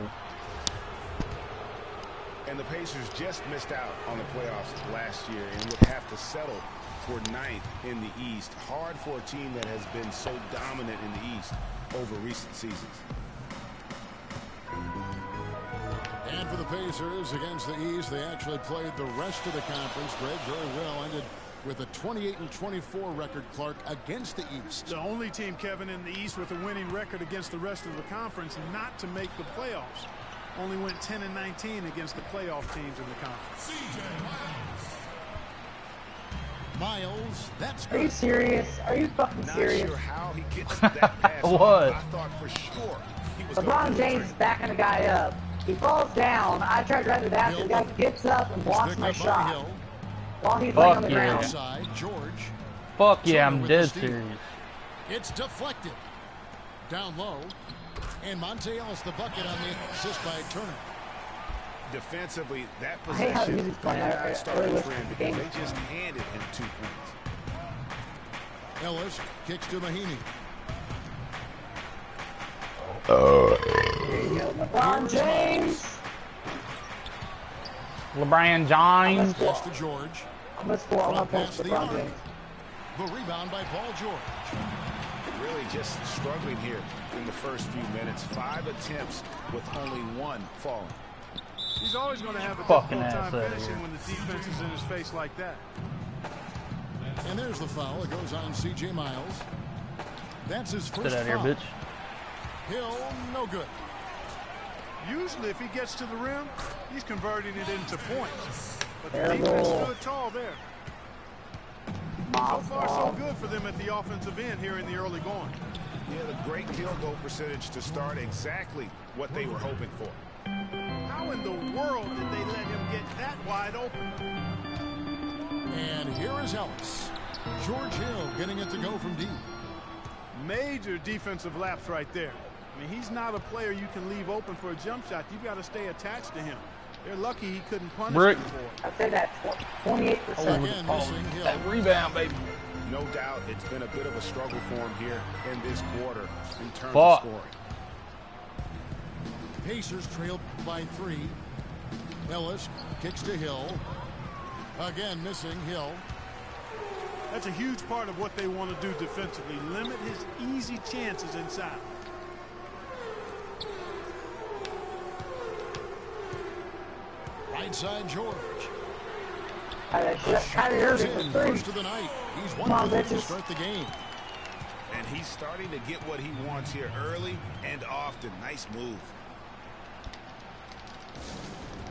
And the Pacers just missed out on the playoffs last year and would have to settle for 9th in the East. Hard for a team that has been so dominant in the East over recent seasons. And for the Pacers against the East, they actually played the rest of the conference. Greg, very well. Ended with a 28-24 record, Clark, against the East. The only team, Kevin, in the East with a winning record against the rest of the conference not to make the playoffs. Only went 10-19 against the playoff teams in the conference. Miles, that's Are good. you serious? Are you fucking Not serious? sure how he gets that pass. What? I thought for sure he was LeBron going James is backing the guy up. He falls down. I tried to run it after. The guy gets up and blocks Picked my up by shot Hill. while he's laying on the Fuck yeah. ground. Outside, George. Fuck yeah, Turner I'm with dead the steal. serious. It's deflected. Down low. And Monte Ellis the bucket on the assist by Turner. defensively, that I hate how the possession music's playing. did I not start really the wish trend the because game they was just playing. handed him 2 points. Ellis kicks to Mahinmi. LeBron James. LeBron James. Pass to George. I'm gonna score all my Front points pass for to the LeBron arc. James. The rebound by Paul George. Really just struggling here in the first few minutes. 5 attempts with only 1 falling. He's always going to have a Fucking difficult ass time outta finishing here. when the defense is in his face like that. And there's the foul. It goes on C.J. Miles. That's his first Get out of here, foul. bitch. Hill, no good. Usually, if he gets to the rim, he's converting it into points. But the Terrible. defense stood tall there. So far, so good for them at the offensive end here in the early going. Yeah, the great field goal percentage to start exactly what they were hoping for. How in the world did they let him get that wide open? And here is Ellis. George Hill getting it to go from deep. Major defensive lapse right there. I mean, he's not a player you can leave open for a jump shot. You've got to stay attached to him. They're lucky he couldn't punish Brick. them for it. I said that 28%. Again, missing Hill. That rebound, baby. No doubt it's been a bit of a struggle for him here in this quarter in terms Fuck. of scoring. Pacers trail by 3. Ellis kicks to Hill. Again, missing Hill. That's a huge part of what they want to do defensively. Limit his easy chances inside. Right side, George. Kyrie Irving In for three. first of the night. He's 1 Come on, for 3 to bitches. start the game. And he's starting to get what he wants here early and often. Nice move.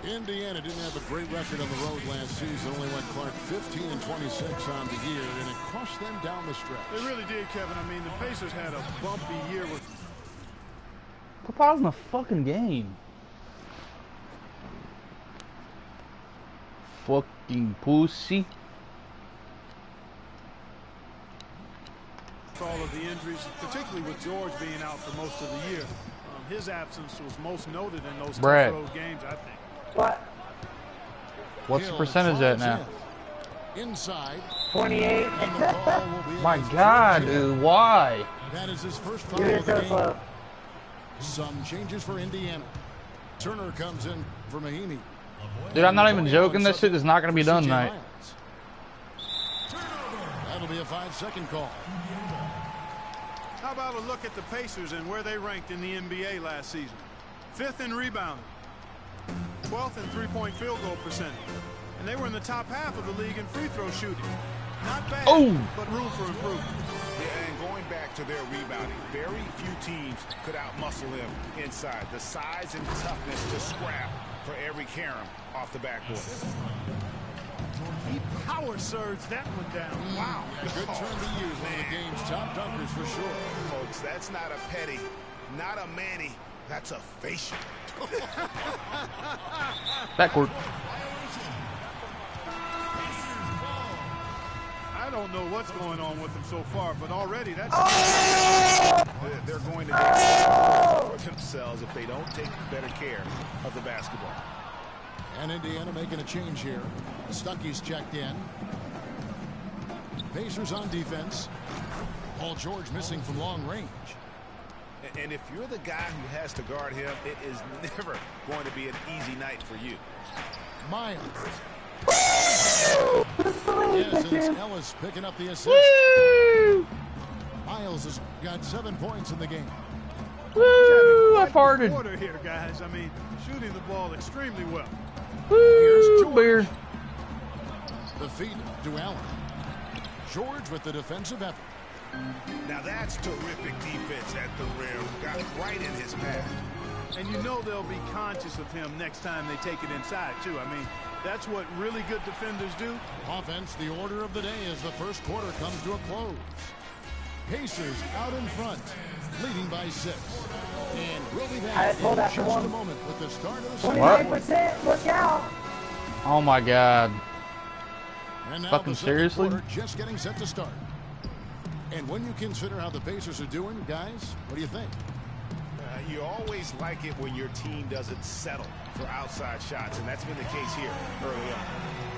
Indiana didn't have a great record on the road last season. Only went Clark 15-26 on the year, and it crushed them down the stretch. They really did, Kevin. I mean, the Pacers had a bumpy year with... Quit pausing the fucking game. Fucking pussy. all of the injuries, particularly with George being out for most of the year. His absence was most noted in those tough road games, I think. What? What's the percentage at now? Inside 28. My God, dude, why? That is his first foul of the game. Some changes for Indiana. Turner comes in for Mahimi. Dude, I'm not even joking. This shit is not going to be done tonight. That'll be a 5-second call. How about a look at the Pacers and where they ranked in the NBA last season? 5th in rebounding, 12th in three-point field goal percentage, and they were in the top half of the league in free throw shooting. Not bad, but room for improvement. Yeah, and going back to their rebounding, very few teams could outmuscle them inside. The size and toughness to scrap for every carom off the backboard. He power surged that one down. Wow. Yeah, good turn to use. One of the game's top dunkers for sure. Folks, that's not a petty, not a Manny. That's a facial. Backward. I don't know what's going on with them so far, but already that's... They're going to get for themselves if they don't take better care of the basketball. And Indiana making a change here. Stuckey's checked in. Pacers on defense. Paul George missing from long range. And if you're the guy who has to guard him, it is never going to be an easy night for you. Miles. Yes, it's Ellis picking up the assist. Woo! Miles has got 7 points in the game. Woo! I farted. Quarter here, guys. I mean, shooting the ball extremely well. Woo! Beer. The feed to Allen. George with the defensive effort. Now that's terrific defense at the rim. Got right in his path. And you know they'll be conscious of him next time they take it inside, too. I mean, that's what really good defenders do. Offense, the order of the day as the first quarter comes to a close. Pacers out in front, leading by 6. And we'll be back in just a moment with the start of the second quarter. 28%, look out. Oh my God. And now Fucking the second seriously? quarter just getting set to start. And when you consider how the Pacers are doing, guys, what do you think? You always like it when your team doesn't settle for outside shots, and that's been the case here early on.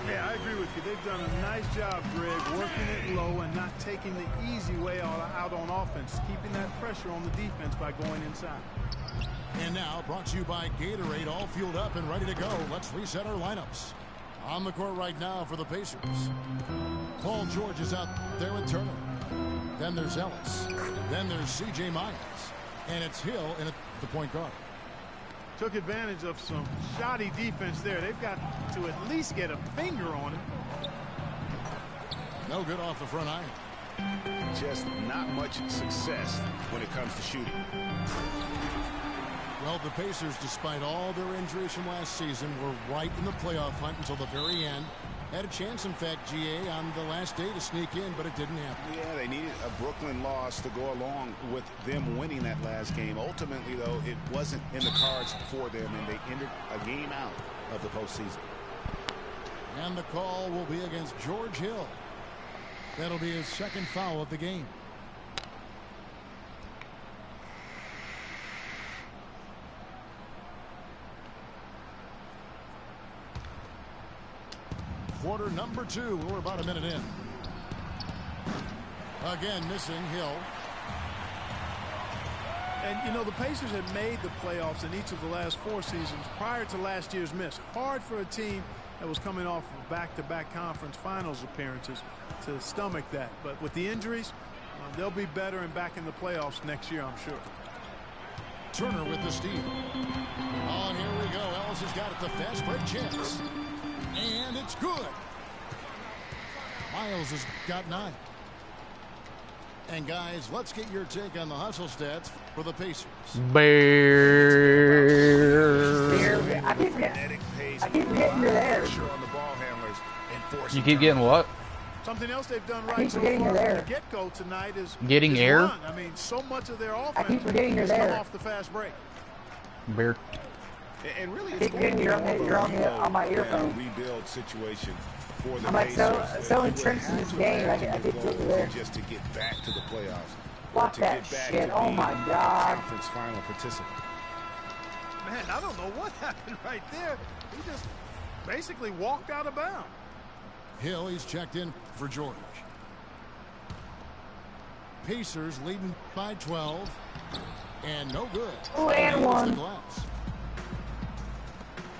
Yeah, I agree with you. They've done a nice job, Greg, working it low and not taking the easy way out on offense, keeping that pressure on the defense by going inside. And now, brought to you by Gatorade, all fueled up and ready to go. Let's reset our lineups. On the court right now for the Pacers. Paul George is out there with Turner. Then there's Ellis. Then there's C.J. Myers. And it's Hill in at the point guard. Took advantage of some shoddy defense there. They've got to at least get a finger on it. No good off the front iron. Just not much success when it comes to shooting. Well, the Pacers, despite all their injuries from last season, were right in the playoff hunt until the very end. Had a chance, in fact, GA, on the last day to sneak in, but it didn't happen. Yeah, they needed a Brooklyn loss to go along with them winning that last game. Ultimately, though, it wasn't in the cards for them, and they entered a game out of the postseason. And the call will be against George Hill. That'll be his second foul of the game. Quarter number 2. We're about a minute in. Again, missing Hill. And, you know, the Pacers had made the playoffs in each of the last 4 seasons prior to last year's miss. Hard for a team that was coming off of back-to-back conference finals appearances to stomach that. But with the injuries, they'll be better and back in the playoffs next year, I'm sure. Turner with the steal. Oh, and here we go. Ellis has got it. The fast break chance. And it's good. Miles has got 9. And guys, let's get your take on the hustle stats for the Pacers. Bear. I keep getting you there. You keep getting what? Something else they've done right so far from the get-go tonight is getting air. Run. I mean, so much of their offense has come off the fast break. Bear. And really, it's you're on my earphone. Rebuild situation for the I'm like so entrenched in this game. I get there. Just to get back to the playoffs. What that shit? Oh my God! Conference final participant. Man, I don't know what happened right there. He just basically walked out of bounds. Hill, he's checked in for George. Pacers leading by 12. And no good. Oh, and one.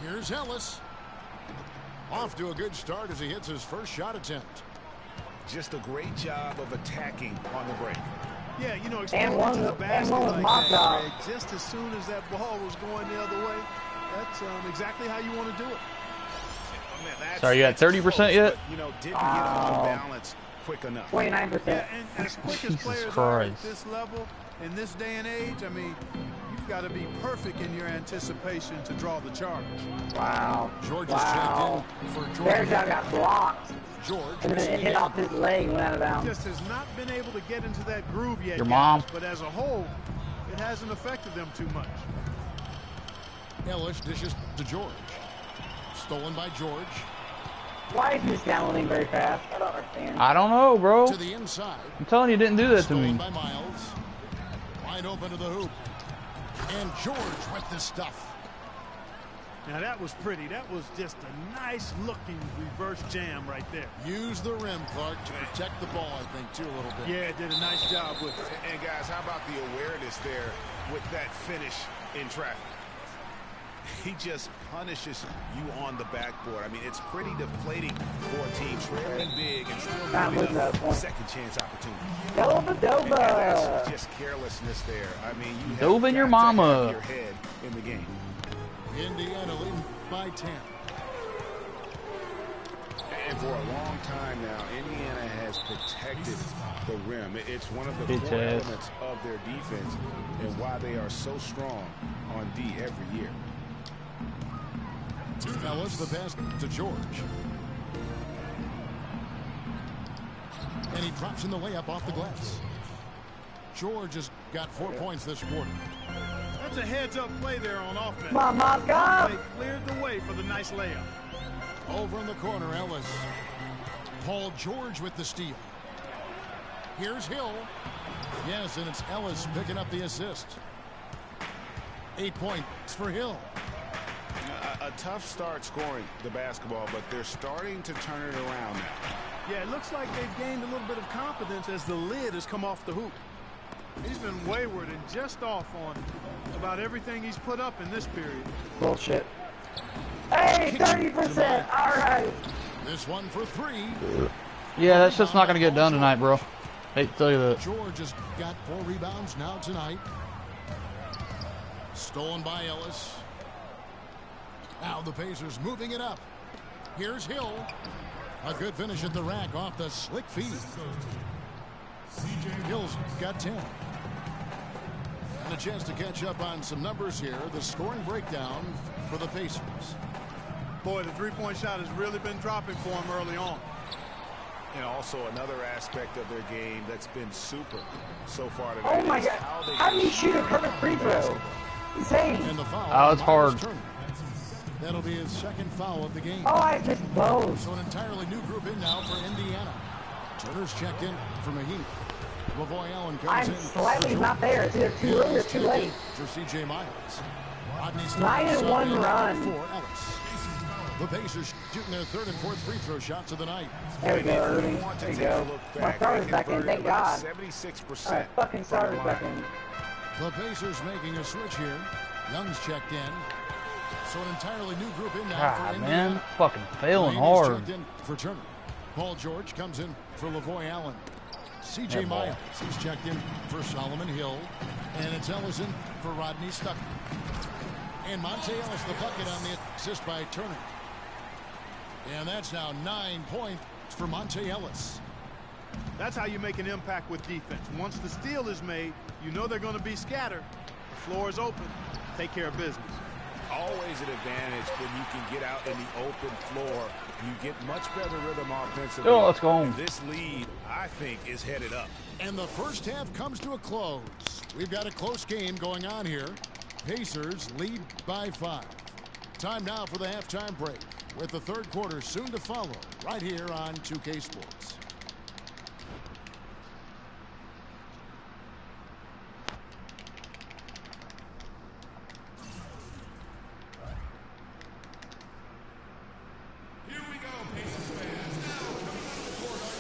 Here's Ellis. Off to a good start as he hits his first shot attempt. Just a great job of attacking on the break. Yeah, you know, exploding to the basket like that, Greg, just as soon as that ball was going the other way. That's exactly how you want to do it. So are you at 30% yet? You know, didn't get on balance quick enough. 29%. Yeah, and as quick as players are at this level, in this day and age, I mean, you've got to be perfect in your anticipation to draw the charge. Wow. George is checked in for George. Bear shot got blocked. George. And then it hit off his leg and went out of bounds. Just has not been able to get into that groove yet. Your mom. But as a whole, it hasn't affected them too much. Ellis dishes to George. Stolen by George. Why is this downloading very fast? I don't understand. I don't know, bro. To the inside. I'm telling you, didn't do that to me. Stolen by Miles. Wide open to the hoop. And George with the stuff. Now that was pretty. That was just a nice looking reverse jam right there. Use the rim, Clark, to protect the ball, I think, too, a little bit. Yeah, did a nice job with it. And guys, how about the awareness there with that finish in traffic? He just punishes you on the backboard. I mean, it's pretty deflating for a team trailing big and still giving up second chance opportunities. Doba. That's just carelessness there. I mean, you Dove in your mama. Your head in the game. Indiana leading by 10. And for a long time now, Indiana has protected the rim. It's one of the core elements of their defense and why they are so strong on D every year. Ellis, the pass to George. And he drops in the layup off the glass. George has got 4 points this quarter. That's a heads-up play there on offense. They cleared the way for the nice layup. Over in the corner, Ellis. Paul George with the steal. Here's Hill. Yes, and it's Ellis picking up the assist. 8 points for Hill. A tough start scoring the basketball, but they're starting to turn it around now. Yeah, it looks like they've gained a little bit of confidence as the lid has come off the hoop. He's been wayward and just off on about everything he's put up in this period. Bullshit. Hey, 30%. All right. This one for 3. Yeah, that's just not going to get done tonight, bro. Hate to tell you that. George has got 4 rebounds now tonight. Stolen by Ellis. Now the Pacers moving it up. Here's Hill. A good finish at the rack off the slick feed. Hill's got 10. And a chance to catch up on some numbers here. The scoring breakdown for the Pacers. Boy, the three-point shot has really been dropping for him early on. And also another aspect of their game that's been super so far today. Oh my God. How do you shoot a perfect free throw? Insane. And the foul. Oh, it's hard. That'll be his second foul of the game. Oh, I missed both. So an entirely new group in now for Indiana. Turner's checked in for Mahimi. Lavoy Allen comes in. I'm slightly not there. It's either too early or too late. For C.J. Miles. 9-1 run. For Ellis. The Pacers shooting their third and fourth free throw shots of the night. There we go, Irving. There you go. My starter's back in, thank God. 76%. All right, fucking starter's back in. The Pacers making a switch here. Young's checked in. So an entirely new group in now for Indiana. Man, fucking failing hard. Checked in for Turner. Paul George comes in for Lavoy Allen. C.J. Miles, he's checked in for Solomon Hill. And it's Ellison for Rodney Stuckey. And Monte Ellis the bucket on the assist by Turner. And that's now 9 points for Monte Ellis. That's how you make an impact with defense. Once the steal is made, you know they're going to be scattered. The floor is open. Take care of business. Always an advantage when you can get out in the open floor. You get much better rhythm offensively. Oh, let's go. This lead, I think, is headed up. And the first half comes to a close. We've got a close game going on here. Pacers lead by 5. Time now for the halftime break, with the third quarter soon to follow, right here on 2K Sports.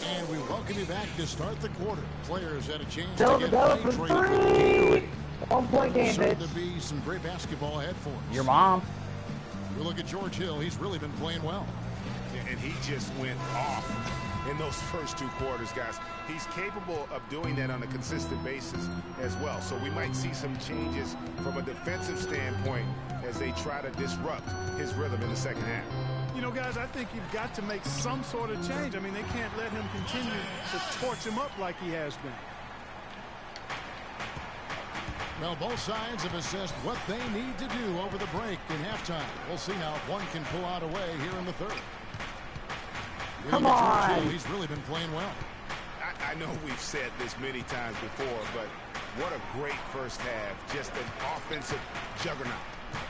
And we welcome you back to start the quarter. Players had a chance to get hydrated. 1 point game, Starting to be some great basketball ahead for us. Your mom. We look at George Hill. He's really been playing well. And he just went off in those first 2 quarters, guys. He's capable of doing that on a consistent basis as well. So we might see some changes from a defensive standpoint as they try to disrupt his rhythm in the second half. You know, guys, I think you've got to make some sort of change. I mean, they can't let him continue to torch him up like he has been. Well, both sides have assessed what they need to do over the break in halftime. We'll see now if one can pull out a way here in the third. Come on. He's really been playing well. I know we've said this many times before, but what a great first half. Just an offensive juggernaut.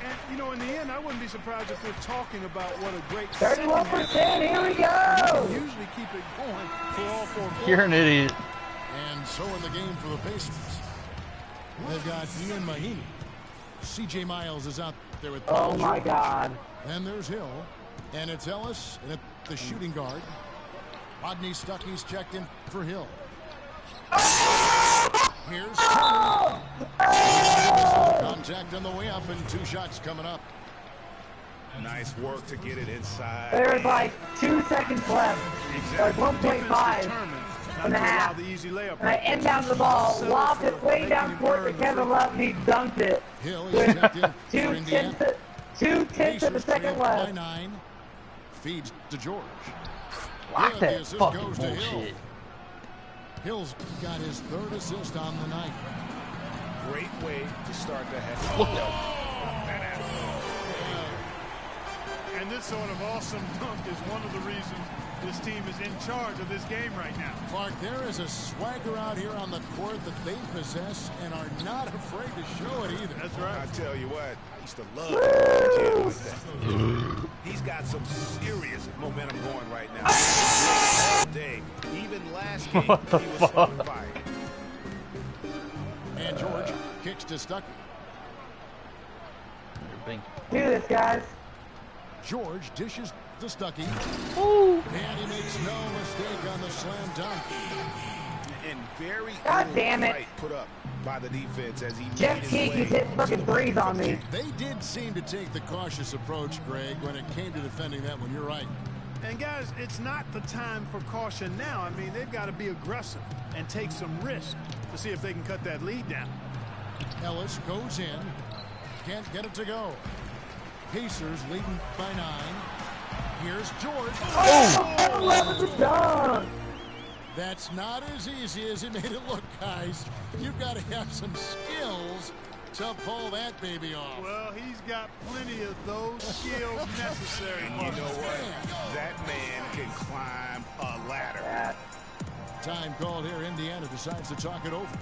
And, you know, in the end, I wouldn't be surprised if we're talking about what a great 31%. Here we go. Usually keep it going for all 4 quarters. You're an idiot. And so in the game for the Pacers, they've got Ian Mahinmi. C.J. Miles is out there with Paul Oh, my George. God. And there's Hill. And it's Ellis and the shooting guard. Rodney Stuckey's checked in for Hill. Here's Turner. Contact on the way up and 2 shots coming up. Nice work to get it inside. There's like 2 seconds left. Like 1.5 and a half. The easy layup. And I inbound the ball, lobbed it way down court to Kevin Love, and he dunked it. Hill is checked in for Indiana. 2:10 of the second left. By 9. Feeds to George. Lock Good, that the assist fucking goes to Hill. bullshit. Hill's got his 3rd assist on the night. Great way to start the half. And this sort of awesome dunk is one of the reasons this team is in charge of this game right now. Clark, there is a swagger out here on the court that they possess and are not afraid to show it either. That's right. I tell you what, I used to love that with that. He's got some serious momentum going right now. All day. Even last game, he was on fire. And George kicks to Stuckey. Do this, guys. George dishes to Stuckey. Ooh. And he makes no mistake on the slam dunk. And very God damn it. fight put up by the defense as he Jeff made his Keith way hit to fucking the threes on me. They did seem to take the cautious approach, Greg, when it came to defending that one. You're right. And guys, it's not the time for caution now. I mean, they've got to be aggressive and take some risk to see if they can cut that lead down. Ellis goes in. Can't get it to go. Pacers leading by 9. Here's George. Oh! That's not as easy as he made it look, guys. You've got to have some skills to pull that baby off. Well, he's got plenty of those skills necessary. And you know what? That man can climb a ladder. Time called here. Indiana decides to talk it over.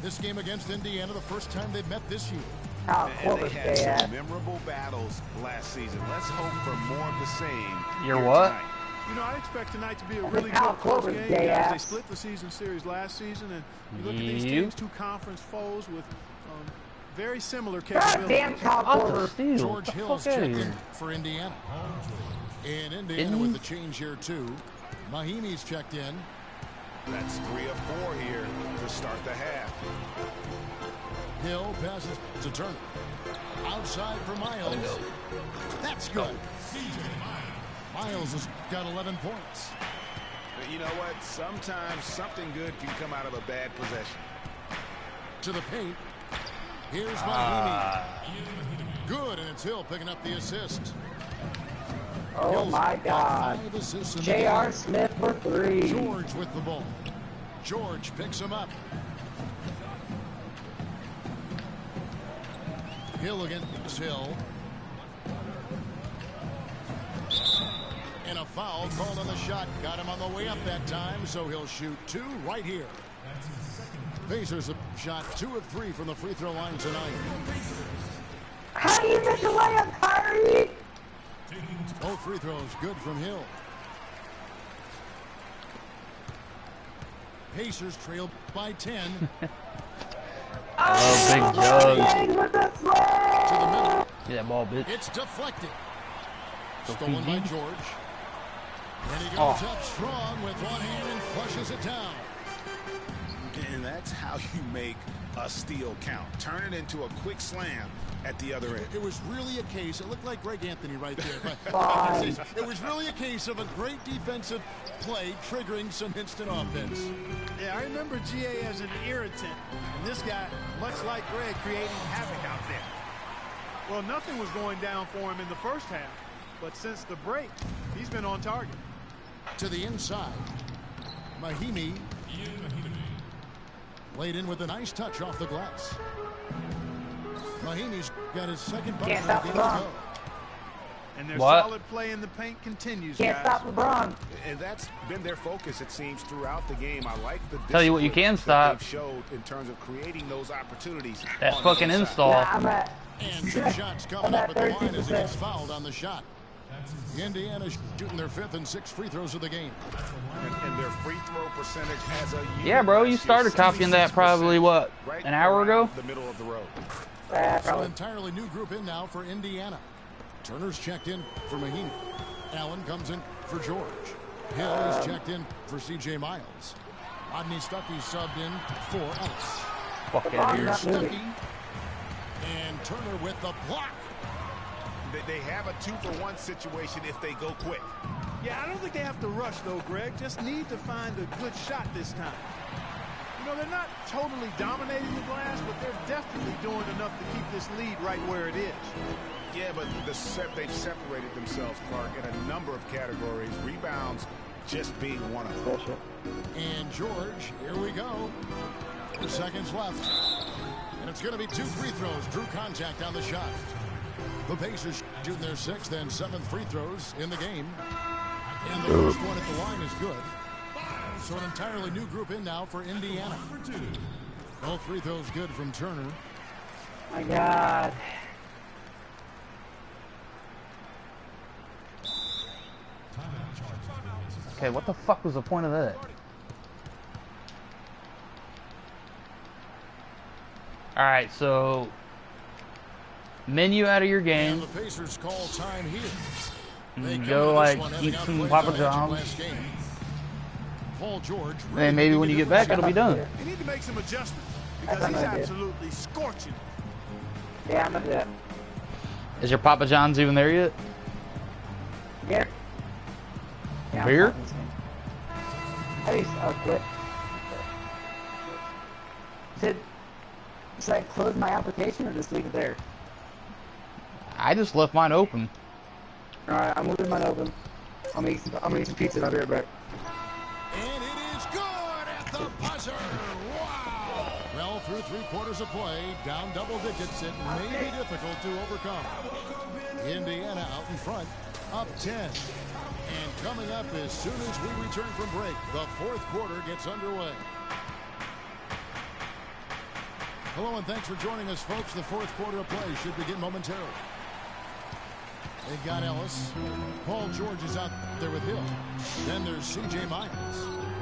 This game against Indiana, the first time they've met this year. And they had some memorable battles last season. Let's hope for more of the same. You're what? Tonight. You know, I expect tonight to be a really good close game. Guys, they split the season series last season, and you look at these teams, 2 conference foes with very similar capabilities. Damn Kyle George Hill's checked in for Indiana. And Indiana with the change here, too. Mahinmi's checked in. That's 3 of 4 here to start the half. Hill passes to Turner. Outside for Miles. That's good. Miles has got 11 points. But you know what? Sometimes something good can come out of a bad possession. To the paint. Here's Mahinmi. Good, and it's Hill picking up the assist. Oh my God. J.R. Smith for 3. George with the ball. George picks him up. Hill against Hill. And a foul called on the shot. Got him on the way up that time, so he'll shoot 2 right here. Pacers have shot 2 of 3 from the free throw line tonight. How do you miss a layup, Kyrie? Both free throws good from Hill. Pacers trail by 10. ILoveBigJugs317's. With the To the middle. Get that ball, bitch. It's deflected. Go Stolen by PG. George. And he goes up strong with one hand and flushes it down. And that's how you make a steal count. Turn it into a quick slam at the other end. It was really a case, it looked like Greg Anthony right there, but it was really a case of a great defensive play triggering some instant offense. Yeah, I remember GA as an irritant, and this guy, much like Greg, creating havoc out there. Well, nothing was going down for him in the first half, but since the break, he's been on target. To the inside, Mahimi laid in with a nice touch off the glass. Mahimi's got his second bucket of the game to go. And their solid play in the paint continues, Can't stop LeBron. And that's been their focus, it seems, throughout the game. I like the Tell you what you can stop. they've showed in terms of creating those opportunities. That on fucking the install. I'm at And 2 shots coming up at the line as he gets fouled on the shot. Indiana shooting their 5th and 6th free throws of the game. And their free throw percentage as a unit. Yeah, bro, you started copying that probably, what, an hour ago? The middle of the road. So an entirely new group in now for Indiana. Turner's checked in for Mahimi. Allen comes in for George. Hill is checked in for C.J. Miles. Rodney Stuckey subbed in for Ellis. Fuck out Here's here. Stuckey. And Turner with the block. They have a 2-for-1 situation if they go quick. Yeah, I don't think they have to rush, though, Greg. Just need to find a good shot this time. You know, they're not totally dominating the glass, but they're definitely doing enough to keep this lead right where it is. Yeah, but they've separated themselves, Clark, in a number of categories. Rebounds just being one of them. And George, here we go. 4 seconds left. And it's going to be 2 free throws. Drew contact on the shot. The Pacers shooting their 6th and 7th free throws in the game. And the first one at the line is good. So an entirely new group in now for Indiana. Both free throws good from Turner. My God. Okay, what the fuck was the point of that? Alright, so menu out of your game. And the Pacers call time here. They Go like eat some Papa John's. Paul George. And maybe when you get back it'll be done. They need to make some adjustments because he's absolutely scorching. Yeah, I'm gonna do that. Is your Papa John's even there yet? Here. Yeah, Beer? At least I'll quit. Should I close my application or just leave it there? I just left mine open. Alright, I'm leaving mine open. I'm gonna eat some pizza and I'll be right back. And it is good at the buzzer. Wow. Well, through 3 quarters of play, down double digits, it may be difficult to overcome. Indiana out in front, up 10. And coming up as soon as we return from break, the 4th quarter gets underway. Hello and thanks for joining us, folks. The 4th quarter of play should begin momentarily. They've got Ellis. Paul George is out there with Hill. Then there's C.J. Miles.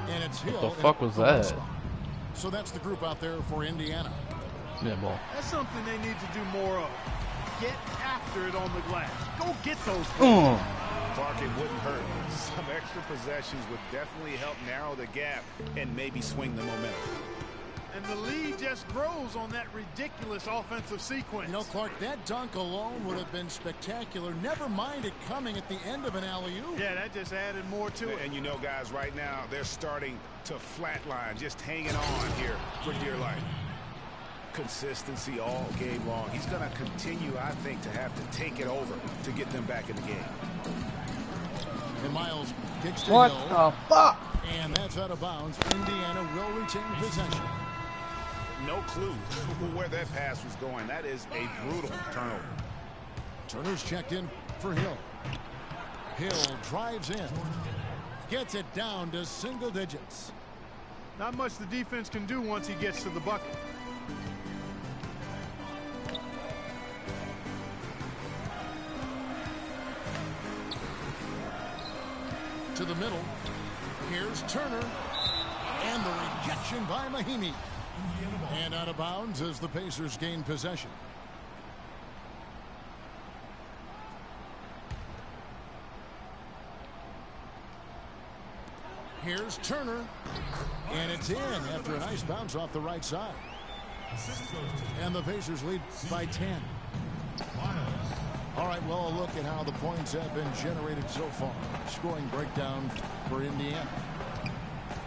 And it's Hill. What the fuck was that? So that's the group out there for Indiana. Yeah, ball. That's something they need to do more of. Get after it on the glass. Go get those. Clark, it wouldn't hurt. Some extra possessions would definitely help narrow the gap and maybe swing the momentum. And the lead just grows on that ridiculous offensive sequence. You know, Clark, that dunk alone would have been spectacular. Never mind it coming at the end of an alley-oop. Yeah, that just added more to it. And you know, guys, right now, they're starting to flatline, just hanging on here for dear life. Consistency all game long. He's going to continue, I think, to have to take it over to get them back in the game. And Miles kicks to What Hill. the fuck? And that's out of bounds. Indiana will retain possession. No clue where that pass was going. That is a brutal turnover. Turner's checked in for Hill. Hill drives in. Gets it down to single digits. Not much the defense can do once he gets to the bucket. To the middle. Here's Turner. And the rejection by Mahimi. And out of bounds as the Pacers gain possession. Here's Turner. And it's in after a nice bounce off the right side. And the Pacers lead by 10. All right, well, a look at how the points have been generated so far. Scoring breakdown for Indiana.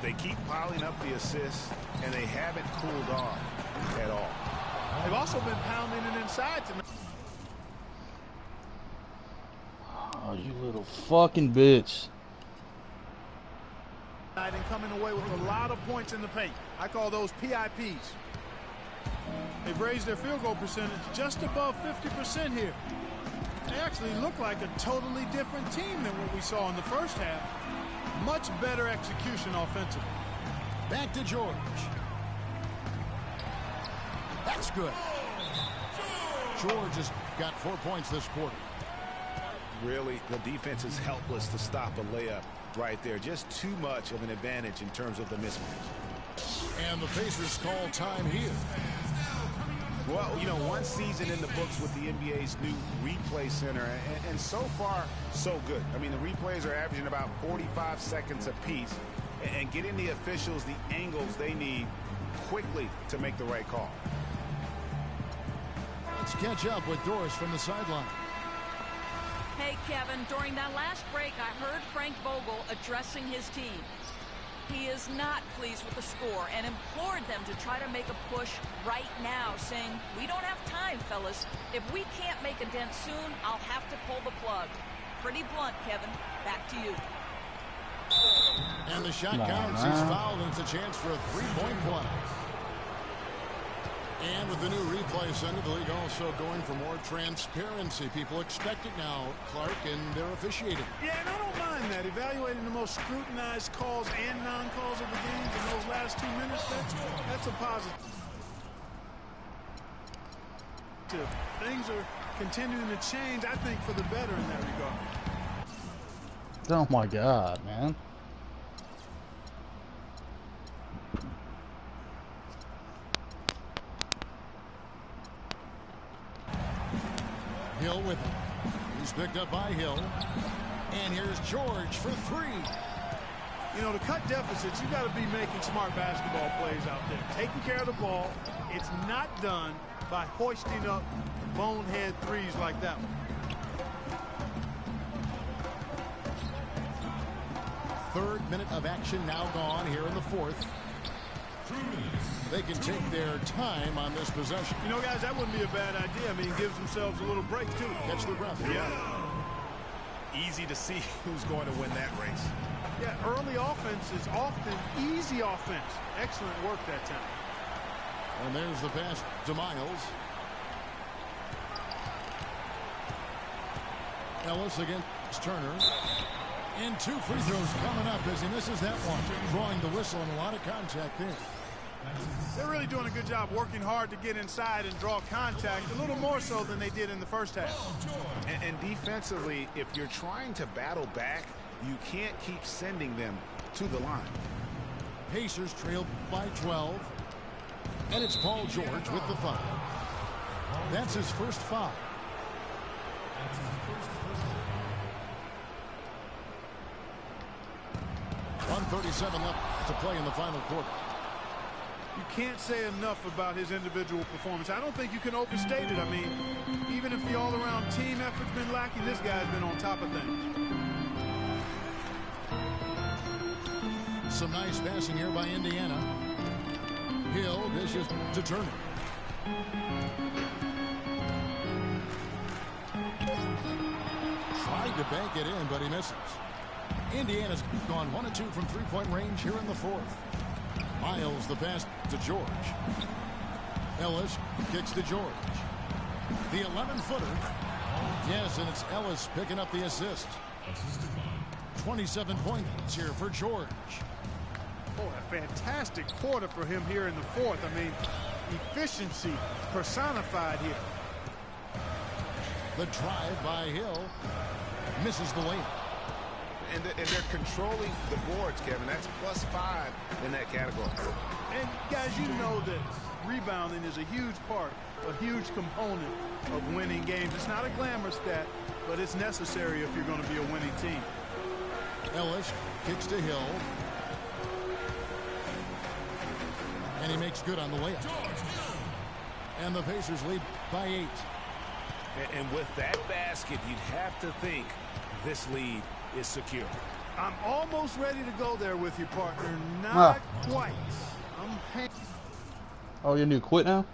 They keep piling up the assists, and they haven't cooled off at all. They've also been pounding it inside tonight. Oh, you little fucking bitch. And coming away with a lot of points in the paint. I call those PIPs. They've raised their field goal percentage just above 50% here. They actually look like a totally different team than what we saw in the first half. Much better execution offensively. Back to George. That's good. George has got 4 points this quarter. Really, the defense is helpless to stop a layup right there. Just too much of an advantage in terms of the mismatch. And the Pacers call time here. Well, you know, one season in the books with the NBA's new replay center, and so far, so good. I mean, the replays are averaging about 45 seconds apiece, and getting the officials the angles they need quickly to make the right call. Let's catch up with Doris from the sideline. Hey, Kevin, during that last break, I heard Frank Vogel addressing his team. He is not pleased with the score and implored them to try to make a push right now, saying, "We don't have time, fellas. If we can't make a dent soon, I'll have to pull the plug." Pretty blunt, Kevin. Back to you. And the shot counts. He's fouled, and it's a chance for a three-point play. And with the new replay center, the league also going for more transparency. People expect it now, Clark, and they're officiating. Yeah, and I don't mind that. Evaluating the most scrutinized calls and non-calls of the games in those last 2 minutes, that's a positive. Things are continuing to change, I think, for the better in that regard. Oh my God, man. Hill with it. He's picked up by Hill. And here's George for three. You know, to cut deficits, you got to be making smart basketball plays out there. Taking care of the ball. It's not done by hoisting up bonehead threes like that one. Third minute of action now gone here in the fourth. They can take their time on this possession. You know, guys, that wouldn't be a bad idea. I mean, it gives themselves a little break, too. Catch the breath. Yeah. Easy to see who's going to win that race. Yeah, early offense is often easy offense. Excellent work that time. And there's the pass to Miles. Ellis against Turner. And 2 free throws coming up as he misses that one. Drawing the whistle and a lot of contact there. They're really doing a good job working hard to get inside and draw contact, a little more so than they did in the first half. And defensively, if you're trying to battle back, you can't keep sending them to the line. Pacers trail by 12. And it's Paul George with the foul. That's his first foul. 1:37 left to play in the final quarter. You can't say enough about his individual performance. I don't think you can overstate it. I mean, even if the all-around team effort's been lacking, this guy's been on top of things. Some nice passing here by Indiana. Hill dishes to Turner. Tried to bank it in, but he misses. Indiana's gone 1 of 2 from three-point range here in the fourth. Miles the pass to George. Ellis kicks to George. The 11-footer. Yes, and it's Ellis picking up the assist. 27 points here for George. Oh, a fantastic quarter for him here in the fourth. I mean, efficiency personified here. The drive by Hill misses the layup. And they're controlling the boards, Kevin. That's +5 in that category. And guys, you know that rebounding is a huge part, a huge component of winning games. It's not a glamour stat, but it's necessary if you're going to be a winning team. Ellis kicks to Hill. And he makes good on the layup. And the Pacers lead by 8. And with that basket, you'd have to think this lead is secure. I'm almost ready to go there with you, partner. Not quite. Oh, you new quit now?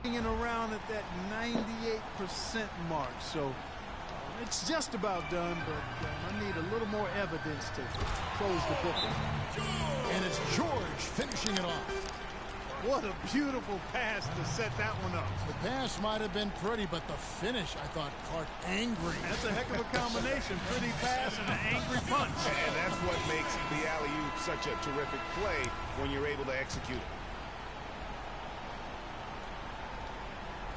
Hanging around at that 98% mark, so it's just about done, but I need a little more evidence to close the book. And it's George finishing it off. What a beautiful pass to set that one up. The pass might have been pretty, but the finish, I thought, Clark, angry. That's a heck of a combination. Pretty pass and an angry punch. And that's what makes the alley-oop such a terrific play when you're able to execute it.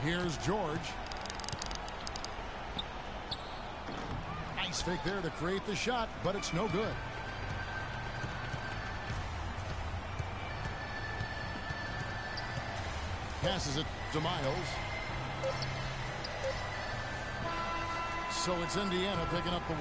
Here's George. Nice fake there to create the shot, but it's no good. Passes it to Miles. So it's Indiana picking up the...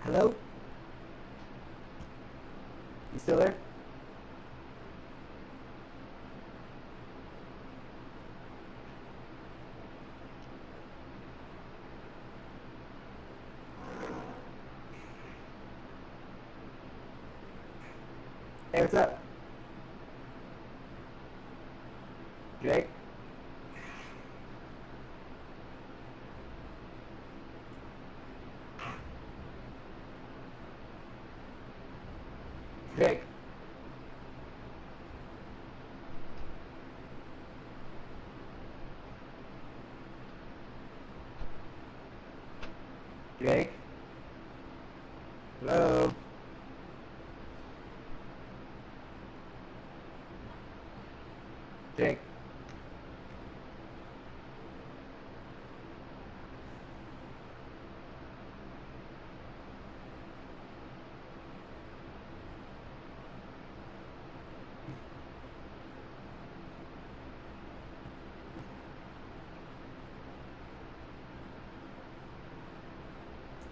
Hello? You still there? Hey, what's up? Jake? Jake? Jake? Hello? Jake?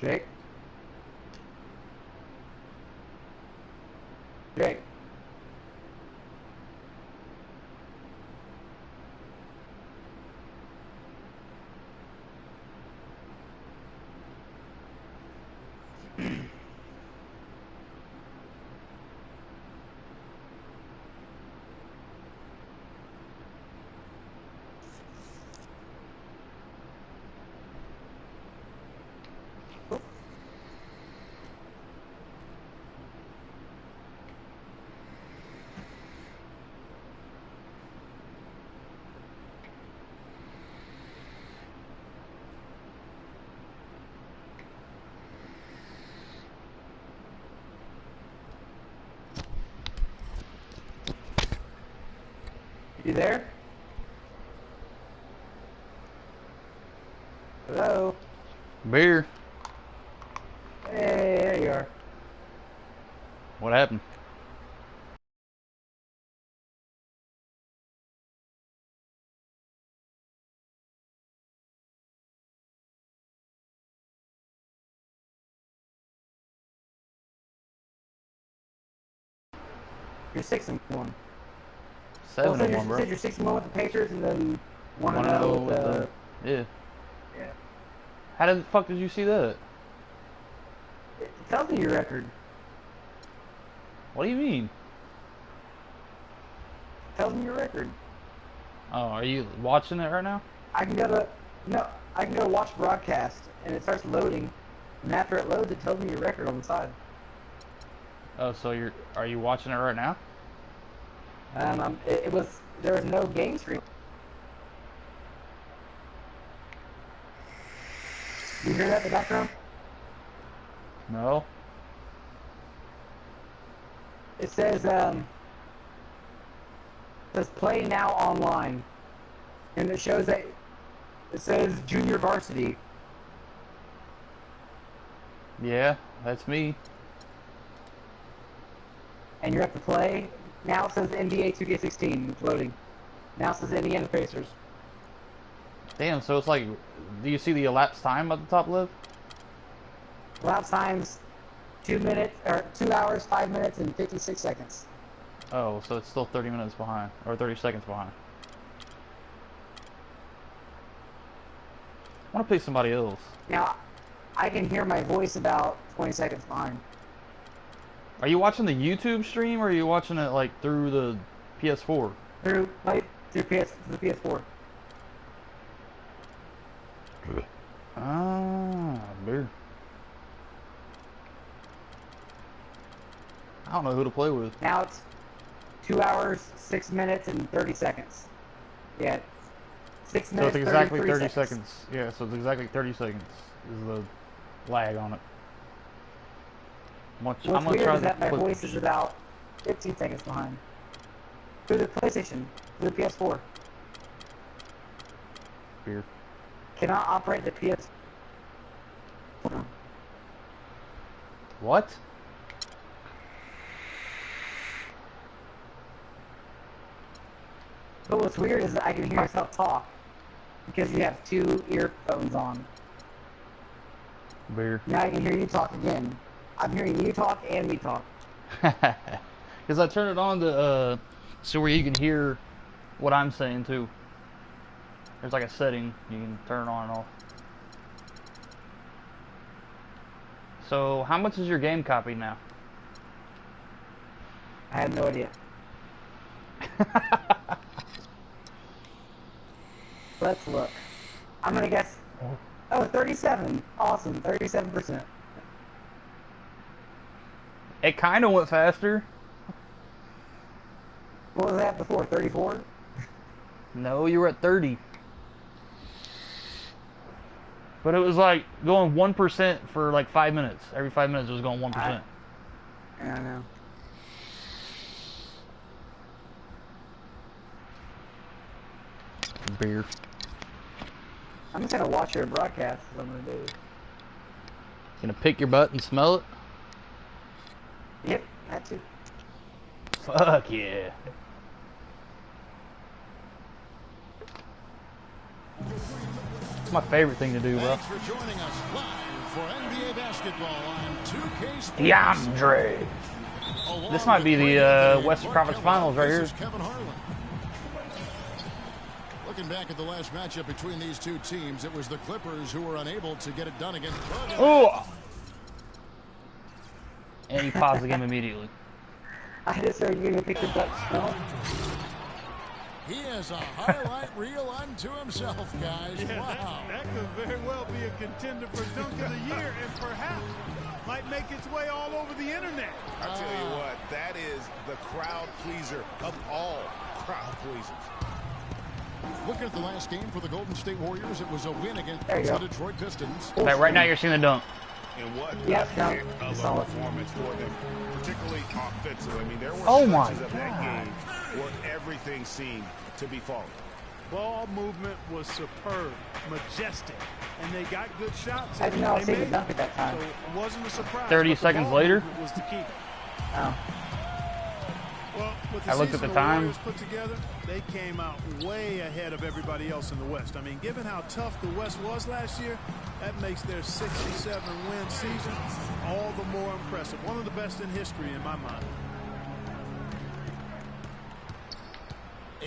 Jake? Jake? You there? Hello? Beer. Hey, there you are. What happened? You're 6-1. 7-1, bro. You said you're 6-1 with the Patriots and then 1-0 1-0 with the... Yeah. Yeah. How the fuck did you see that? It tells me your record. What do you mean? It tells me your record. Oh, are you watching it right now? I can go to... No, I can go watch broadcast and it starts loading. And after it loads, it tells me your record on the side. Oh, so are you watching it right now? There was no game stream. You hear that in the background? No. It says play now online. And it shows that it says junior varsity. Yeah, that's me. And you have to play. Now it says NBA 2K16. It's loading. Now it says Indiana Pacers. Damn, so it's like, do you see the elapsed time at the top left? Elapsed times 2 hours, 5 minutes, and 56 seconds. Oh, so it's still 30 minutes behind, or 30 seconds behind. I want to play somebody else. Now, I can hear my voice about 20 seconds behind. Are you watching the YouTube stream, or are you watching it like through the PS4? Through the PS4. Ah, beer. I don't know who to play with. Now it's 2 hours, 6 minutes, and 30 seconds. Yeah. 6 minutes, So it's exactly 30 seconds. Yeah, so it's exactly 30 seconds is the lag on it. What's I'm gonna weird try is that my flip voice is about 15 seconds behind. Through the PlayStation, through the PS4. beer. Cannot operate the PS4. What? But what's weird is that I can hear myself talk because you have 2 earphones on. Beer. Now I can hear you talk again. I'm hearing you talk and me talk. Because I turn it on to so where you can hear what I'm saying too. There's like a setting you can turn it on and off. So how much is your game copy now? I have no idea. Let's look. I'm gonna guess. Oh, 37. Awesome, 37%. It kind of went faster. What was that before? 34? No, you were at 30. But it was like going 1% for like 5 minutes. Every 5 minutes it was going 1%. Yeah, I know. Beer. I'm just gonna watch your broadcast. Is what I'm gonna do. Gonna pick your butt and smell it? Yep, that too. Fuck yeah. It's my favorite thing to do, bro. Thanks for joining us live For NBA basketball on 2K Sports. DeAndre. This might be the Western Conference Finals right here. Kevin Harlan. Looking back at the last matchup between these two teams, it was the Clippers who were unable to get it done against Brooklyn. Oh! And he paused the game immediately. I just heard you gonna pick the Bucks. No? He has a highlight reel unto himself, guys. Yeah, wow. that could very well be a contender for Dunk of the Year and perhaps might make its way all over the internet. I tell you what, that is the crowd pleaser of all crowd pleasers. Looking at the last game for the Golden State Warriors, it was a win against the Detroit Pistons. Okay, right now you're seeing the dunk. And what Yeah, a solid performance for them, particularly offensively. I mean, there were stretches of that game where everything seemed to be falling. Ball movement was superb, majestic, and they got good shots. I didn't know I was seeing the dunk at that time. So it wasn't a surprise. 30 but the seconds ball later. movement was the key. Oh. Well, with the I looked at the season time. Warriors put together, they came out way ahead of everybody else in the West. I mean, given how tough the West was last year, that makes their 67-win season all the more impressive. One of the best in history in my mind.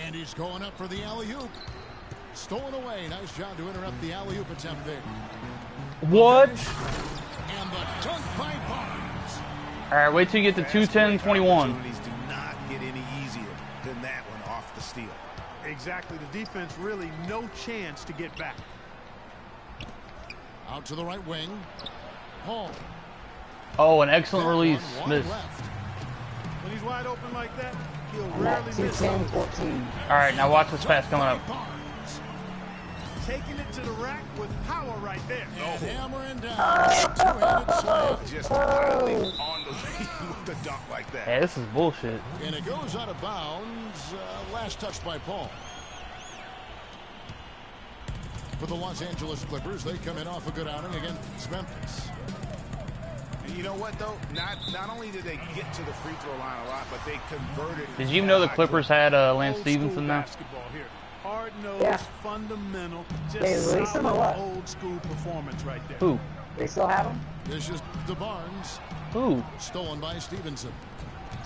And he's going up for the alley-oop. Stolen away. Nice job to interrupt the alley-oop attempt there. What? And the dunk by Barnes. All right, wait till you get to 2-10-21. Opportunities do not get any easier than that one off the steal. Exactly. The defense really no chance to get back. Out to the right wing. Paul. Oh, an excellent release. One Miss. left. When he's wide open like that, he'll I'm at rarely miss. 2-10-14. All right, now watch this pass coming up. Barnes. Taking it to the rack with power right there. And hammering down. Two-handed slam. Just wildly on the lead with the dunk like that. Hey, this is bullshit. And it goes out of bounds. Last touch by Paul. For the Los Angeles Clippers, they come in off a good outing against Memphis. And you know what, though? Not only did they get to the free throw line a lot, but they converted. Did you even know the Clippers had Lance Old school Stevenson now? basketball here. Hard-nosed, Yeah. fundamental, They just release him or what? solid old school performance right there. Who? They still have him? This is the Barnes. Who? Stolen by Stevenson.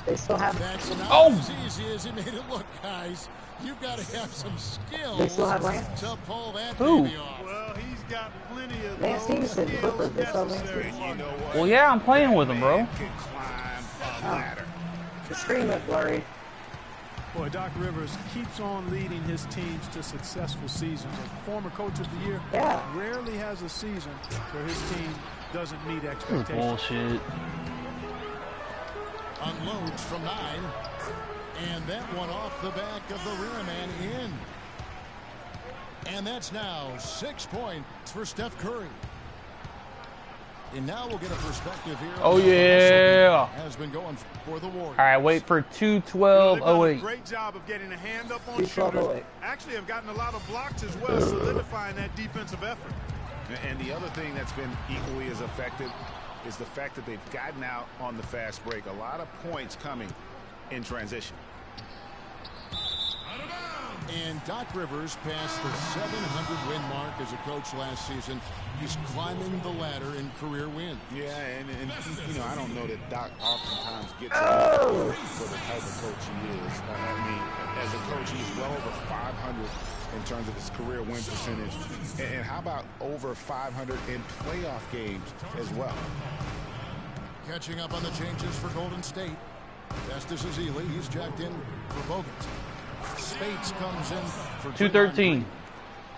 They still have him. That's not Oh! as easy as he made it look, guys. You've got to have some skills They still have Lance? to pull that Who? baby off. Well, he's got plenty of Lance those Stevenson, skills Clippers, they still have Lance necessary. Stevenson. You know what? Well, yeah, I'm playing with him, bro. Can climb a ladder. The screen looked blurry. Boy, Doc Rivers keeps on leading his teams to successful seasons. A former coach of the year Yeah. rarely has a season where his team doesn't meet This is expectations. bullshit. Unloads from 9. And that one off the back of the rear man in. And that's now 6 points for Steph Curry. And now we'll get a perspective here. Oh, of how yeah. has been going for the Warriors. All right, wait for They've done a 2-12-08. great job of getting a hand up on 2-12-08. shooters. Actually, have gotten a lot of blocks as well, solidifying that defensive effort. And the other thing that's been equally as effective is the fact that they've gotten out on the fast break. A lot of points coming in transition. And Doc Rivers passed the 700-win mark as a coach last season. He's climbing the ladder in career wins. Yeah, and you know, I don't know that Doc oftentimes gets enough for the type of coach he is. I mean, as a coach, he's well over 500 in terms of his career win percentage. And how about over 500 in playoff games as well? Catching up on the changes for Golden State. Festus Ezeli, he's checked in for Bogut. Spates comes in for 2-13.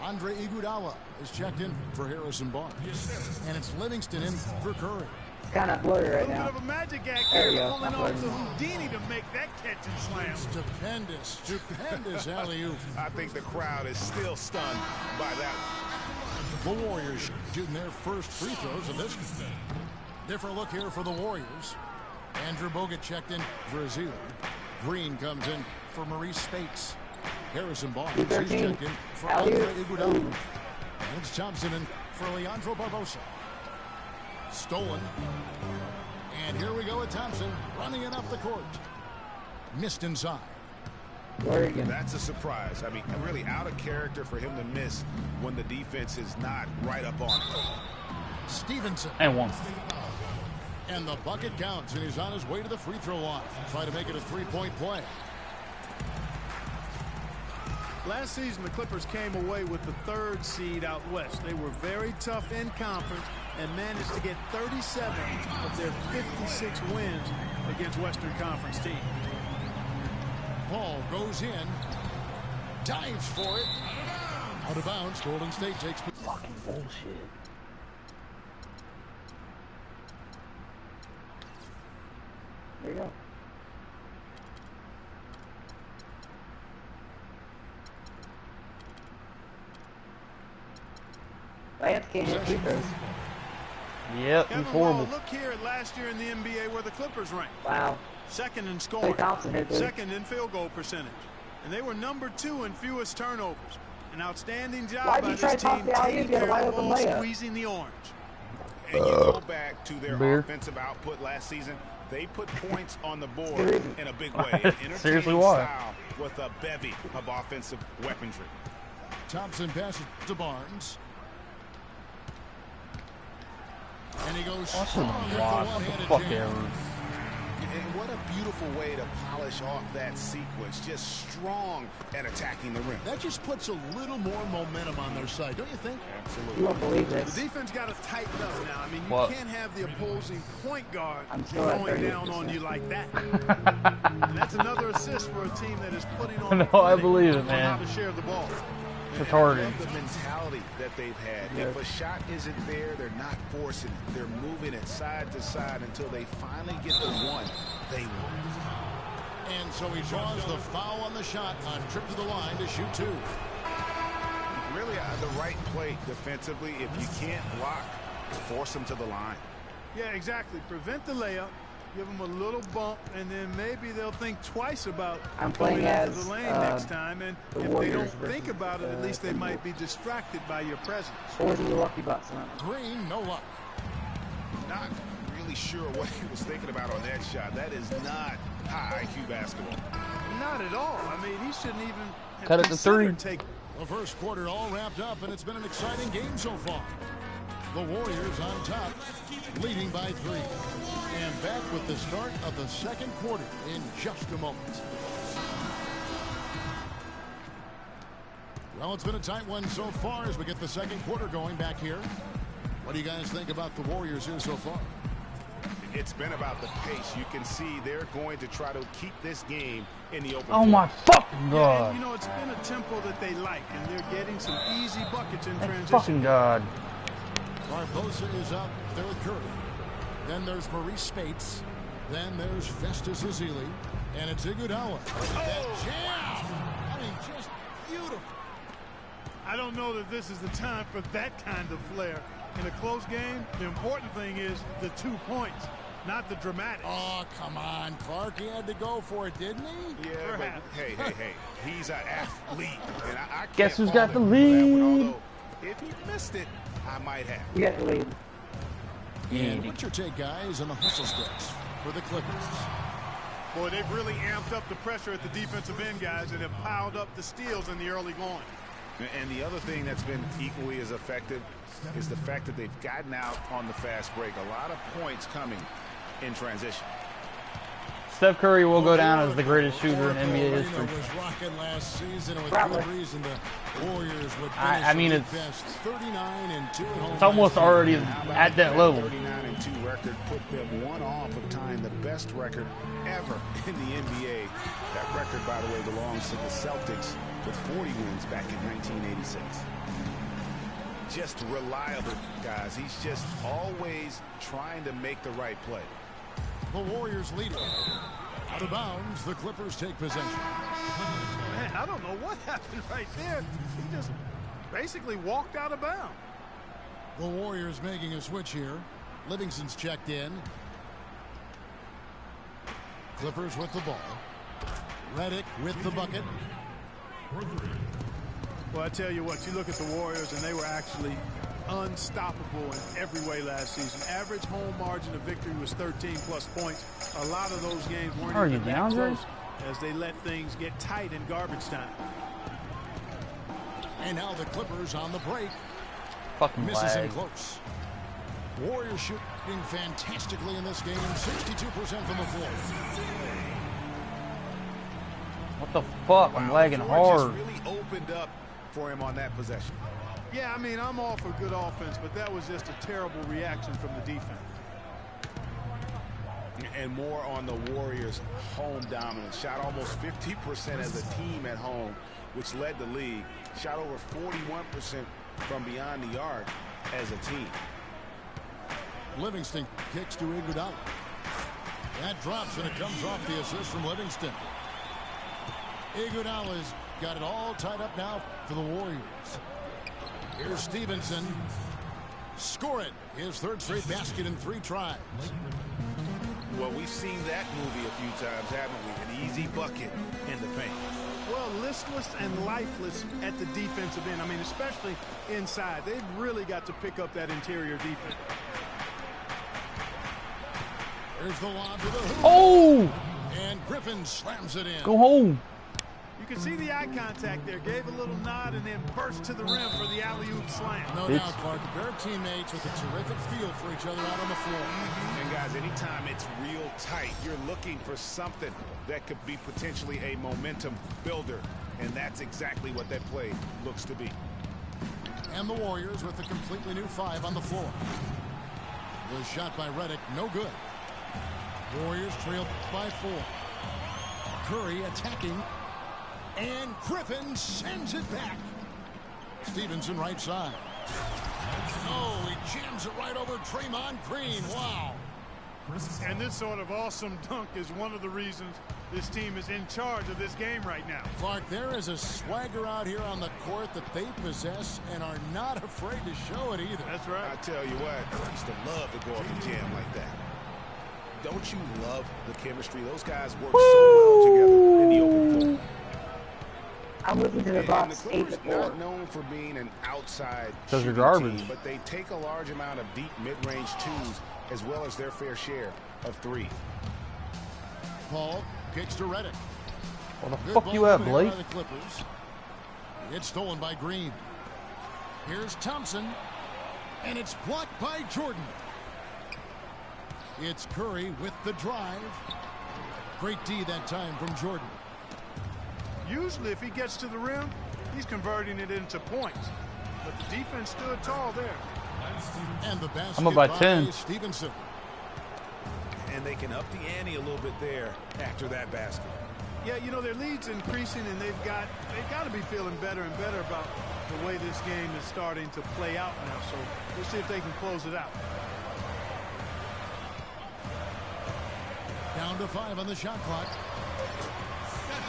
Andre Iguodala is checked in for Harrison Barnes. And it's Livingston in for Curry. It's kind of blurry A right little bit now. of a magic act There here, you go. pulling on to Houdini to make that catch and slam. Stupendous alley-oop. I think the crowd is still stunned by that. The Warriors shooting their first free throws of this. Different look here for the Warriors. Andrew Bogut checked in for Ezeli. Green comes in for Maurice Spates. Harrison Barnes, he's 13. checked in for Andre Iguodala. And it's Thompson in for Leandro Barbosa. Stolen. And here we go with Thompson running it up the court. Missed inside. Oregon. That's a surprise. I mean, really out of character for him to miss when the defense is not right up on it. Stevenson. And one. And the bucket counts, and he's on his way to the free throw line. Try to make it a three-point play. Last season, the Clippers came away with the 3rd seed out west. They were very tough in conference and managed to get 37 of their 56 wins against Western Conference teams. Ball goes in. Dives for it. Out of bounds. Golden State takes... Fucking bullshit. There you go. Lance can't hit free throws. Yep, he's horrible. Look here at last year in the NBA where the Clippers ranked. Wow. 2nd in scoring, Thompson hit those. 2nd in field goal percentage. And they were number 2 in fewest turnovers. An outstanding job Why'd by you try this to team pop the alley-oop? taking You had a care wide of the open ball, layup. squeezing the orange. And you go back to their Beer. offensive output last season. They put points on the board in a big way. An Seriously, entertaining why? style with a bevy of offensive weaponry. Thompson passes to Barnes. And he goes strong with the one-handed Fuck jam. errors. And what a beautiful way to polish off that sequence. Just strong at attacking the rim. That just puts a little more momentum on their side, don't you think? You won't believe The this. defense got to tighten up now. I mean, you What? can't have the opposing point guard I'm still at going 38%. down on you like that. And that's another assist for a team that is putting on No, the I clinic believe it, on man. how to share the ball. It's I retarded. love the mentality that they've had. If a shot isn't there, they're not forcing it. They're moving it side to side until they finally get the one they want. And so he draws the foul on the shot on trip to the line to shoot 2. Really the right play defensively. If you can't block, force them to the line. Yeah, exactly. Prevent the layup, give them a little bump, and then maybe they'll think twice about I'm playing going into as, the lane next time. And the if they Warriors don't think versus, about it, at least they the might be distracted by your presence. Or the Milwaukee Bucks. Green, no luck. Not really sure what he was thinking about on that shot. That is not high IQ basketball. Not at all. I mean, he shouldn't even have Cut it to considered 3. taking. The first quarter all wrapped up, and it's been an exciting game so far. The Warriors on top, leading by 3. And back with the start of the second quarter in just a moment. Well, it's been a tight one so far as we get the second quarter going back here. What do you guys think about the Warriors here so far? It's been about the pace. You can see they're going to try to keep this game in the open. Oh my fucking Yeah, god. and, you know, it's been a tempo that they like, and they're getting some easy buckets in Thank transition. fucking god. Barbosa is up there with Curry. Then there's Maurice Spates. Then there's Festus Ezeli. And it's Iguodala. That jam! I mean, just beautiful. I don't know that this is the time for that kind of flair. In a close game, the important thing is the 2 points, not the dramatics. Oh, come on, Clark. He had to go for it, didn't he? Yeah, Perhaps. but hey. He's an athlete. And I can't Guess who's fault got the him for that one, lead? although if he missed it, I might have. You got the lead. And what's your take, guys, on the hustle sticks for the Clippers? Boy, they've really amped up the pressure at the defensive end, guys, and have piled up the steals in the early going. And the other thing that's been equally as effective is the fact that they've gotten out on the fast break. A lot of points coming in transition. Steph Curry will go down as the greatest shooter in NBA history. Was rocking last season, and with good reason the Warriors would I mean, finish it's- best 39-2 at home. It's almost already at that level. 39-2 record put them one off of tying the best record ever in the NBA. That record, by the way, belongs to the Celtics with 40 wins back in 1986. Just reliable, guys. He's just always trying to make the right play. The Warriors lead. Out of bounds, the Clippers take possession. Man, I don't know what happened right there. He just basically walked out of bounds. The Warriors making a switch here. Livingston's checked in. Clippers with the ball. Redick with the bucket. Well, I tell you what, you look at the Warriors, and they were actually unstoppable in every way last season. Average home margin of victory was 13-plus points. A lot of those games weren't Are even you that down, close James? as they let things get tight in garbage time. And now the Clippers on the break. Fucking Misses him lag. close. Warriors shooting fantastically in this game, 62% from the floor. What the fuck? I'm lagging hard. Really opened up for him on that possession. Yeah, I mean, I'm all for good offense, but that was just a terrible reaction from the defense. And more on the Warriors' home dominance. Shot almost 50% as a team at home, which led the league. Shot over 41% from beyond the arc as a team. Livingston kicks to Iguodala. That drops, and it comes off the assist from Livingston. Iguodala's got it all tied up now for the Warriors. Here's Stevenson. Score it. His third straight basket in 3 tries. Well, we've seen that movie a few times, haven't we? An easy bucket in the paint. Well, listless and lifeless at the defensive end. I mean, especially inside. They've really got to pick up that interior defense. There's the lob to the hoop. Oh! And Griffin slams it in. Go home. You can see the eye contact there. Gave a little nod and then burst to the rim for the alley-oop slam. No doubt, Clark. They're teammates with a terrific feel for each other out on the floor. And, guys, anytime it's real tight, you're looking for something that could be potentially a momentum builder. And that's exactly what that play looks to be. And the Warriors with a completely new 5 on the floor. The shot by Redick, no good. Warriors trail by 4. Curry attacking. And Griffin sends it back. Stevenson right side. Oh, he jams it right over Draymond Green. Wow. And this sort of awesome dunk is one of the reasons this team is in charge of this game right now. Clark, there is a swagger out here on the court that they possess and are not afraid to show it either. That's right. I tell you what, I used to love to go up and jam like that. Don't you love the chemistry? Those guys work so well together in the open floor. I'm looking to the box the 8 Clippers to 4. not known for being an outside Those are shooting garbage. team, but they take a large amount of deep mid-range twos as well as their fair share of threes. Paul kicks to Redick. What the Good fuck ball you at, over there Blake? by the Clippers. It's stolen by Green. Here's Thompson. And it's blocked by Jordan. It's Curry with the drive. Great D that time from Jordan. Usually if he gets to the rim, he's converting it into points. But the defense stood tall there. And the basket I'm up by by 10. Stevenson. And they can up the ante a little bit there after that basket. Yeah, you know, their lead's increasing, and they've got to be feeling better and better about the way this game is starting to play out now. So we'll see if they can close it out. Down to 5 on the shot clock.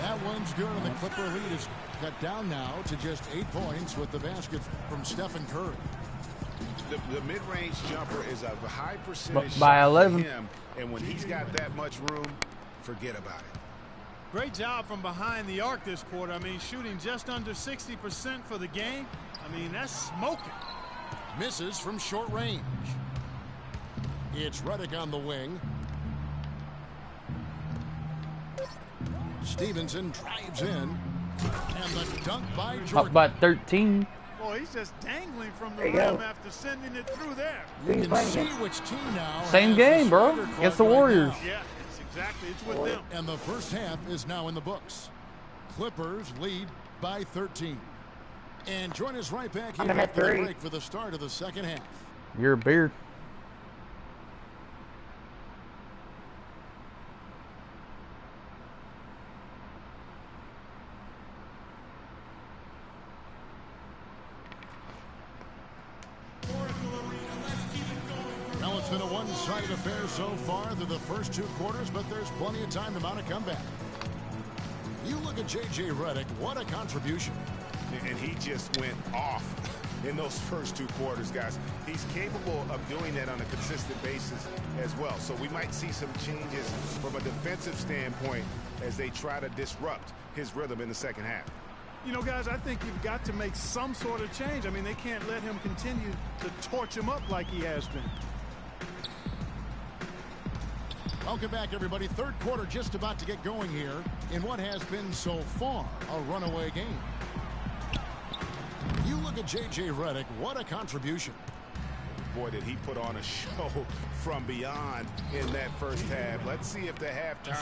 That one's good, and the Clipper lead is cut down now to just 8 points with the basket from Stephen Curry. The mid-range jumper is a high percentage By shot 11. for him, and when he's got that much room, forget about it. Great job from behind the arc this quarter. I mean, shooting just under 60% for the game. I mean, that's smoking. Misses from short range. It's Redick on the wing. Stevenson drives in. And the dunk by Up Jordan. by 13. Boy, he's just dangling from the There you rim go. after sending it through there. You can see which team now Same has game, the bro. swagger Against the club right Warriors. now. Yeah, it's with them. And the first half is now in the books. Clippers lead by 13. And join us right back here I'm at after the 3. break for the start of the second half. You're a beard. Well, it's been a one-sided affair so far through the first 2 quarters, but there's plenty of time to mount a comeback. You look at J.J. Redick, what a contribution. And he just went off in those first 2 quarters, guys. He's capable of doing that on a consistent basis as well. So we might see some changes from a defensive standpoint as they try to disrupt his rhythm in the second half. You know, guys, I think you've got to make some sort of change. I mean, they can't let him continue to torch him up like he has been. Welcome back, everybody. Third quarter just about to get going here in what has been so far a runaway game. You look at J.J. Redick, what a contribution. Boy, did he put on a show from beyond in that first half. Let's see if the halftime